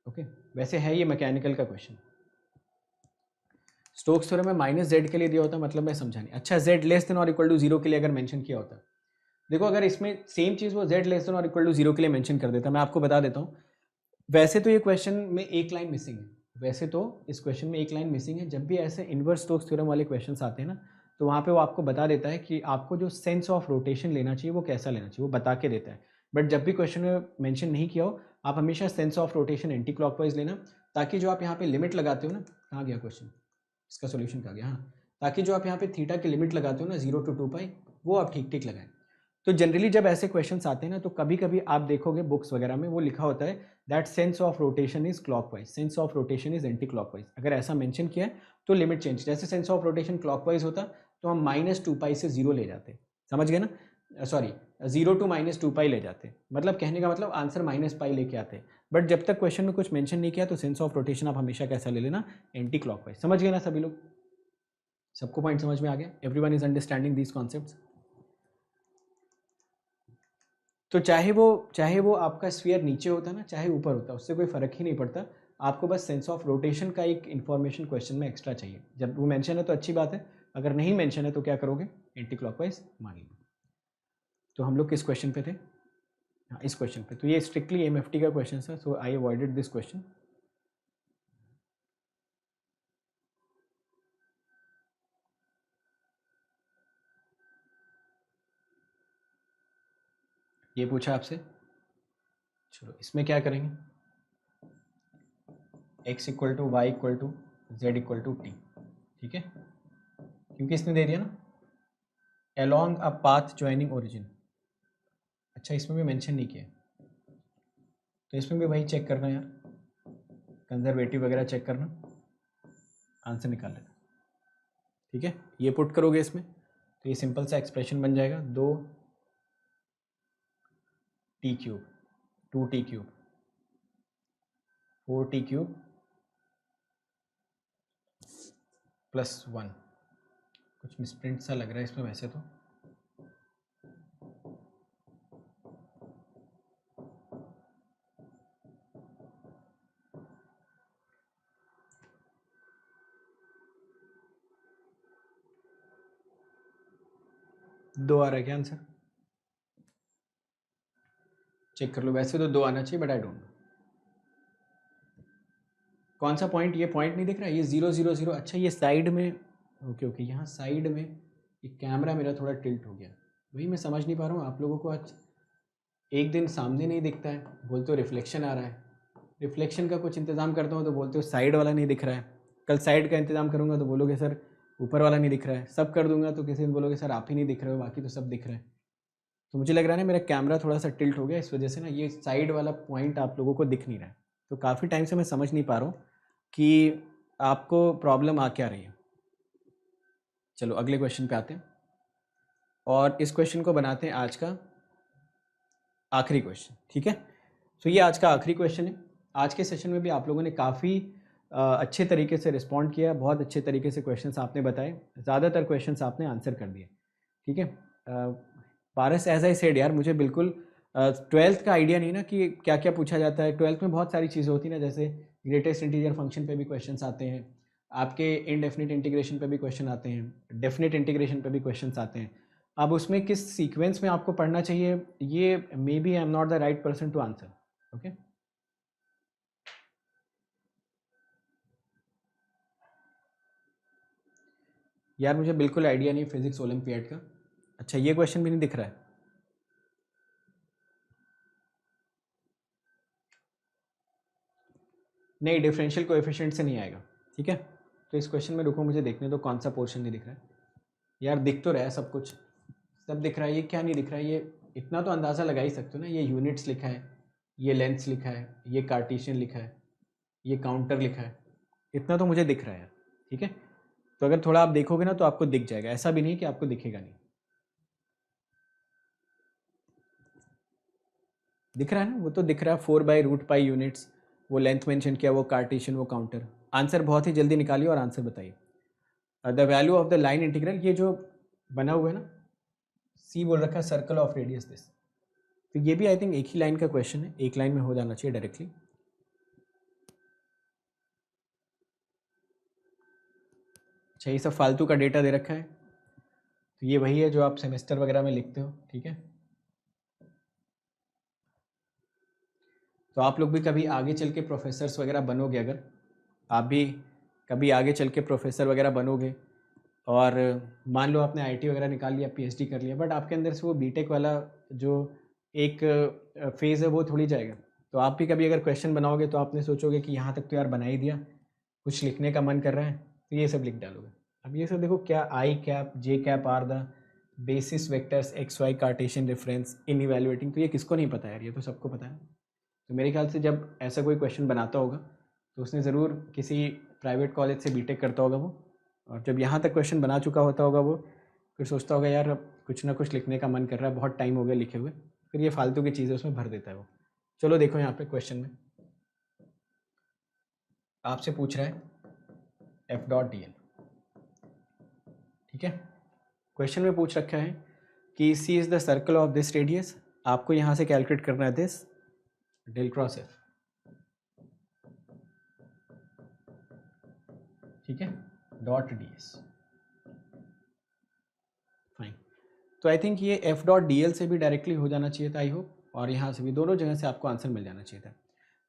ओके। वैसे है ये मैकेनिकल का क्वेश्चन, स्टोक्स थ्योरम में माइनस जेड के लिए दिया होता, मतलब मैं समझा नहीं। अच्छा जेड लेस देन और इक्वल टू 0 के लिए अगर मेंशन किया होता, देखो अगर इसमें सेम चीज़ वो जेड लेस देन और इक्वल टू 0 के लिए मेंशन कर देता, मैं आपको बता देता हूँ। वैसे तो ये क्वेश्चन में एक लाइन मिसिंग है, वैसे तो इस क्वेश्चन में एक लाइन मिसिंग है। जब भी ऐसे इनवर्स स्टोक्स थ्योरम वाले क्वेश्चंस आते हैं ना, तो वहाँ पे वो आपको बता देता है कि आपको जो सेंस ऑफ रोटेशन लेना चाहिए वो कैसा लेना चाहिए, वो बता के देता है। बट जब भी क्वेश्चन में मेंशन नहीं किया हो, आप हमेशा sense of rotation anti clockwise लेना, ताकि जो आप यहाँ पे लिमिट लगाते हो ना, कहाँ गया क्वेश्चन, इसका सोल्यूशन कहाँ गया, हाँ, ताकि जो आप यहाँ पे थीटा की लिमिट लगाते हो ना 0 to 2 पाई, वो आप ठीक ठीक लगाएं। तो जनरली जब ऐसे क्वेश्चंस आते हैं ना, तो कभी कभी आप देखोगे बुक्स वगैरह में वो लिखा होता है that sense of rotation is clockwise, sense of rotation is anti clockwise. अगर ऐसा मेंशन किया है तो लिमिट चेंज, जैसे सेंस ऑफ रोटेशन क्लॉकवाइज होता तो हम -2 पाई से 0 ले जाते, समझ गए ना, सॉरी 0 to -2 पाई ले जाते, मतलब कहने का मतलब आंसर -पाई लेके आते। बट जब तक क्वेश्चन में कुछ मेंशन नहीं किया तो सेंस ऑफ रोटेशन आप हमेशा कैसा ले लेना, एंटी क्लॉकवाइज। समझ गए ना सभी लोग, सबको पॉइंट समझ में आ गया, everyone is understanding these concepts. तो चाहे वो आपका स्फीयर नीचे होता ना चाहे ऊपर होता, उससे कोई फ़र्क ही नहीं पड़ता, आपको बस सेंस ऑफ रोटेशन का एक इन्फॉर्मेशन क्वेश्चन में एक्स्ट्रा चाहिए। जब वो मेंशन है तो अच्छी बात है, अगर नहीं मेंशन है तो क्या करोगे, एंटी क्लॉकवाइज मान लो। तो हम लोग किस क्वेश्चन पे थे, हाँ इस क्वेश्चन पे। तो ये स्ट्रिक्टली EMFT का क्वेश्चन है, so I avoided this question. ये पूछा आपसे, चलो इसमें क्या करेंगे, x equal to y equal to z equal to t, ठीक है, क्योंकि इसने दे दिया ना along a path joining origin। अच्छा इसमें भी मेंशन नहीं किया, तो इसमें भी वही चेक करना यार, कंजर्वेटिव वगैरह चेक करना, आंसर निकाल लेना, ठीक है। ये पुट करोगे इसमें तो ये सिंपल सा एक्सप्रेशन बन जाएगा, 2t³ 2t³ 4t³ +1, कुछ मिसप्रिंट सा लग रहा है इसमें वैसे तो, दो आ रहा है क्या आंसर, चेक कर लो, वैसे तो 2 आना चाहिए बट आई डोंट नो कौन सा पॉइंट, ये पॉइंट नहीं दिख रहा है, ये 0 0 0। अच्छा ये साइड में, ओके ओके, यहाँ साइड में ये कैमरा मेरा थोड़ा टिल्ट हो गया, वही मैं समझ नहीं पा रहा हूँ। आप लोगों को आज एक दिन सामने नहीं दिखता है, बोलते हो रिफ्लेक्शन आ रहा है, रिफ्लेक्शन का कुछ इंतज़ाम करता हूँ तो बोलते हो साइड वाला नहीं दिख रहा है, कल साइड का इंतज़ाम करूँगा तो बोलोगे सर ऊपर वाला नहीं दिख रहा है, सब कर दूंगा तो किसी दिन बोलोगे सर आप ही नहीं दिख रहे हो, बाकी तो सब दिख रहा है। तो मुझे लग रहा है ना मेरा कैमरा थोड़ा सा टिल्ट हो गया, इस वजह से ना ये साइड वाला पॉइंट आप लोगों को दिख नहीं रहा है। तो काफ़ी टाइम से मैं समझ नहीं पा रहा हूँ कि आपको प्रॉब्लम आ क्या रही है। चलो अगले क्वेश्चन पे आते हैं, और इस क्वेश्चन को बनाते हैं आज का आखिरी क्वेश्चन, ठीक है। तो ये आज का आखिरी क्वेश्चन है। आज के सेशन में भी आप लोगों ने काफ़ी अच्छे तरीके से रिस्पॉन्ड किया, बहुत अच्छे तरीके से क्वेश्चंस आपने बताए, ज़्यादातर क्वेश्चंस आपने आंसर कर दिए, ठीक है। पारस एज आई सेड यार, मुझे बिल्कुल 12th का आइडिया नहीं ना कि क्या क्या पूछा जाता है। 12th में बहुत सारी चीज़ें होती ना, जैसे ग्रेटेस्ट इंटीजर फंक्शन पे भी क्वेश्चंस आते हैं, आपके इनडेफिनिट इंटीग्रेशन पे भी क्वेश्चन आते हैं, डेफिनिट इंटीग्रेशन पे भी क्वेश्चंस आते हैं। अब उसमें किस सीक्वेंस में आपको पढ़ना चाहिए, ये maybe I am not the right person to answer, okay. यार मुझे बिल्कुल आइडिया नहीं फिजिक्स ओलंपियाड का। अच्छा ये क्वेश्चन भी नहीं दिख रहा है। नहीं, डिफरेंशियल कोएफिशिएंट से नहीं आएगा, ठीक है। तो इस क्वेश्चन में रुको, मुझे देखने दो कौन सा पोर्शन नहीं दिख रहा है। यार दिख तो रहा है सब कुछ, सब दिख रहा है, ये क्या नहीं दिख रहा है? ये इतना तो अंदाज़ा लगा ही सकते हो ना, ये यूनिट्स लिखा है, ये लेंथ्स लिखा है, ये कार्टेशियन लिखा है, ये काउंटर लिखा है, इतना तो मुझे दिख रहा है यार, ठीक है। तो अगर थोड़ा आप देखोगे ना तो आपको दिख जाएगा, ऐसा भी नहीं कि आपको दिखेगा नहीं। दिख रहा है ना, वो तो दिख रहा है, 4/√π यूनिट्स, वो लेंथ मेंशन किया, वो कार्टेशियन, वो काउंटर। आंसर बहुत ही जल्दी निकालिए और आंसर बताइए। The value of the line integral, ये जो बना हुआ है ना, सी बोल रखा है सर्कल ऑफ रेडियस दिस, तो ये भी आई थिंक एक ही लाइन का क्वेश्चन है, एक लाइन में हो जाना चाहिए डायरेक्टली। अच्छा ये सब फालतू का डेटा दे रखा है, तो ये वही है जो आप सेमेस्टर वगैरह में लिखते हो, ठीक है। तो आप लोग भी कभी आगे चल के प्रोफेसर्स वगैरह बनोगे, अगर आप भी कभी आगे चल के प्रोफेसर वगैरह बनोगे, और मान लो आपने आईटी वगैरह निकाल लिया, पीएचडी कर लिया, बट आपके अंदर से वो बीटेक वाला जो एक फेज़ है वो थोड़ी जाएगा। तो आप भी कभी अगर क्वेश्चन बनाओगे तो आपने सोचोगे कि यहाँ तक तो यार बना ही दिया, कुछ लिखने का मन कर रहा है, तो ये सब लिख डालोगे। अब ये सब देखो, क्या i cap j cap are the basis vectors x y Cartesian reference in evaluating, तो ये किसको नहीं पता यार, ये तो सबको पता है। तो मेरे ख्याल से जब ऐसा कोई क्वेश्चन बनाता होगा तो उसने ज़रूर किसी प्राइवेट कॉलेज से बीटेक करता होगा वो, और जब यहाँ तक क्वेश्चन बना चुका होता होगा वो, फिर सोचता होगा यार अब कुछ ना कुछ लिखने का मन कर रहा है, बहुत टाइम हो गया लिखे हुए, फिर ये फालतू की चीज़ें उसमें भर देता है वो। चलो देखो यहाँ पे क्वेश्चन में आपसे पूछ रहा है F.dl, ठीक है। क्वेश्चन में पूछ रखा है कि C is the circle of this radius, आपको यहाँ से कैलकुलेट करना है दिस डेल क्रॉस F, ठीक है, डॉट ds, फाइन। तो आई थिंक ये F.dl से भी डायरेक्टली हो जाना चाहिए था आई होप, और यहाँ से भी, दोनों जगह से आपको आंसर मिल जाना चाहिए था।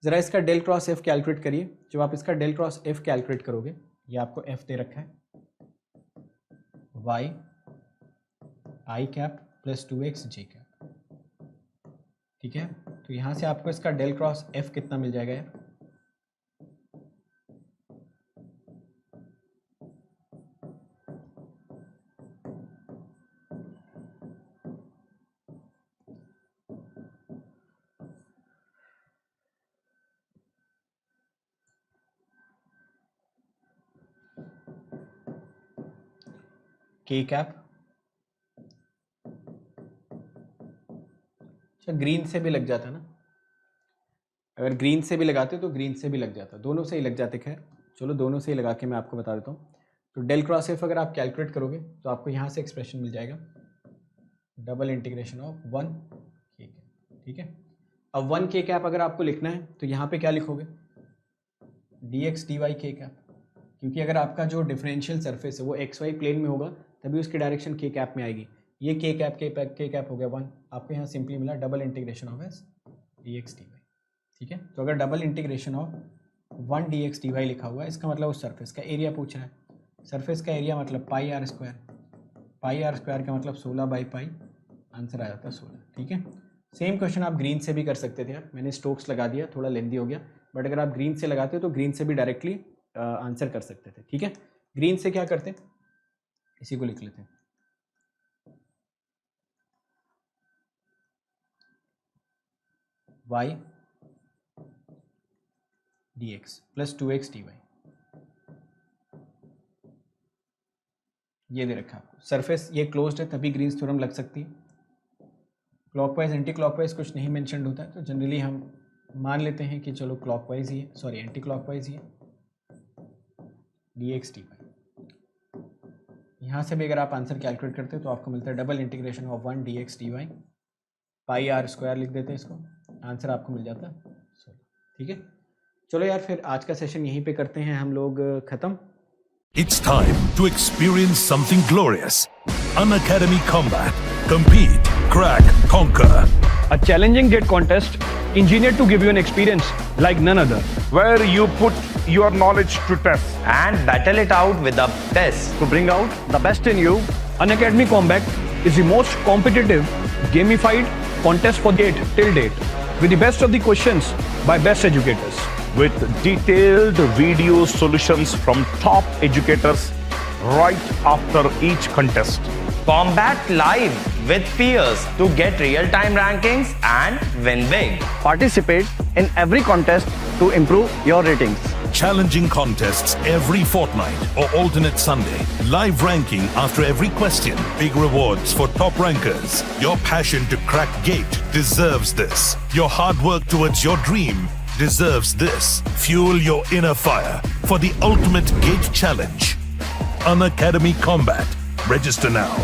ज़रा इसका डेल क्रॉस F कैलकुलेट करिए। जब आप इसका डेल क्रॉस F कैलकुलेट करोगे, ये आपको F दे रखा है y i cap plus 2x j cap, ठीक है। तो यहाँ से आपको इसका डेल क्रॉस F कितना मिल जाएगा यार, k कैप। अच्छा ग्रीन से भी लग जाता ना, अगर ग्रीन से भी लगाते तो ग्रीन से भी लग जाता, दोनों से ही लग जाते। खैर चलो दोनों से ही लगा के मैं आपको बता देता हूँ। तो डेल क्रॉस F अगर आप कैलकुलेट करोगे तो आपको यहाँ से एक्सप्रेशन मिल जाएगा double integration of 1 k cap, ठीक है। अब 1 k कैप अगर आपको लिखना है तो यहाँ पे क्या लिखोगे, dx dy k कैप, क्योंकि अगर आपका जो डिफरेंशियल सरफेस है वो एक्स वाई प्लेन में होगा तभी उसकी डायरेक्शन के कैप में आएगी। ये के कैप हो गया 1, आपको यहाँ सिंपली मिला double integration of S d x d y, ठीक है। तो अगर double integration of 1 d x d y लिखा हुआ है, इसका मतलब उस सरफेस का एरिया पूछ रहा है। सरफेस का एरिया मतलब पाई आर स्क्वायर का मतलब 16/पाई, आंसर आ जाता है 16, ठीक है। सेम क्वेश्चन आप ग्रीन से भी कर सकते थे यार, मैंने स्ट्रोक्स लगा दिया, थोड़ा लेंदी हो गया, बट अगर आप ग्रीन से लगाते हो तो ग्रीन से भी डायरेक्टली आंसर कर सकते थे, ठीक है। ग्रीन से क्या करते, इसी को लिख लेते हैं। y dx plus 2x dy, ये दे रखा है आपको। सरफेस ये क्लोज्ड है तभी ग्रीन्स थ्योरम लग सकती है। क्लॉकवाइज एंटी क्लॉकवाइज कुछ नहीं मेंशन्ड होता है, तो जनरली हम मान लेते हैं कि चलो क्लॉकवाइज ही है, सॉरी एंटी क्लॉकवाइज ही है। dx dy, यहाँ से भी अगर आप आंसर कैलकुलेट करते हो तो आपको मिलता है double integration of 1 dx dy, pi r square लिख देते हैं इसको, आंसर आपको मिल जाता है 16। ठीक है, चलो यार फिर आज का सेशन यहीं पे करते हैं हम लोग ख़त्म। It's time to experience something glorious. Unacademy Combat. Compete, crack, conquer. A challenging gate contest engineered to give you an experience like none other. where you put your knowledge to test. and battle it out with a test. To bring out the best in you, Unacademy Combat is the most competitive, gamified contest for gate till date, with the best of the questions by best educators. With detailed video solutions from top educators right after each contest. Combat live with peers to get real-time rankings and win big. Participate in every contest to improve your ratings. Challenging contests every fortnight or alternate Sunday. Live ranking after every question. Big rewards for top rankers. Your passion to crack gate deserves this. Your hard work towards your dream deserves this. Fuel your inner fire for the ultimate gate challenge. Unacademy Combat. Register now.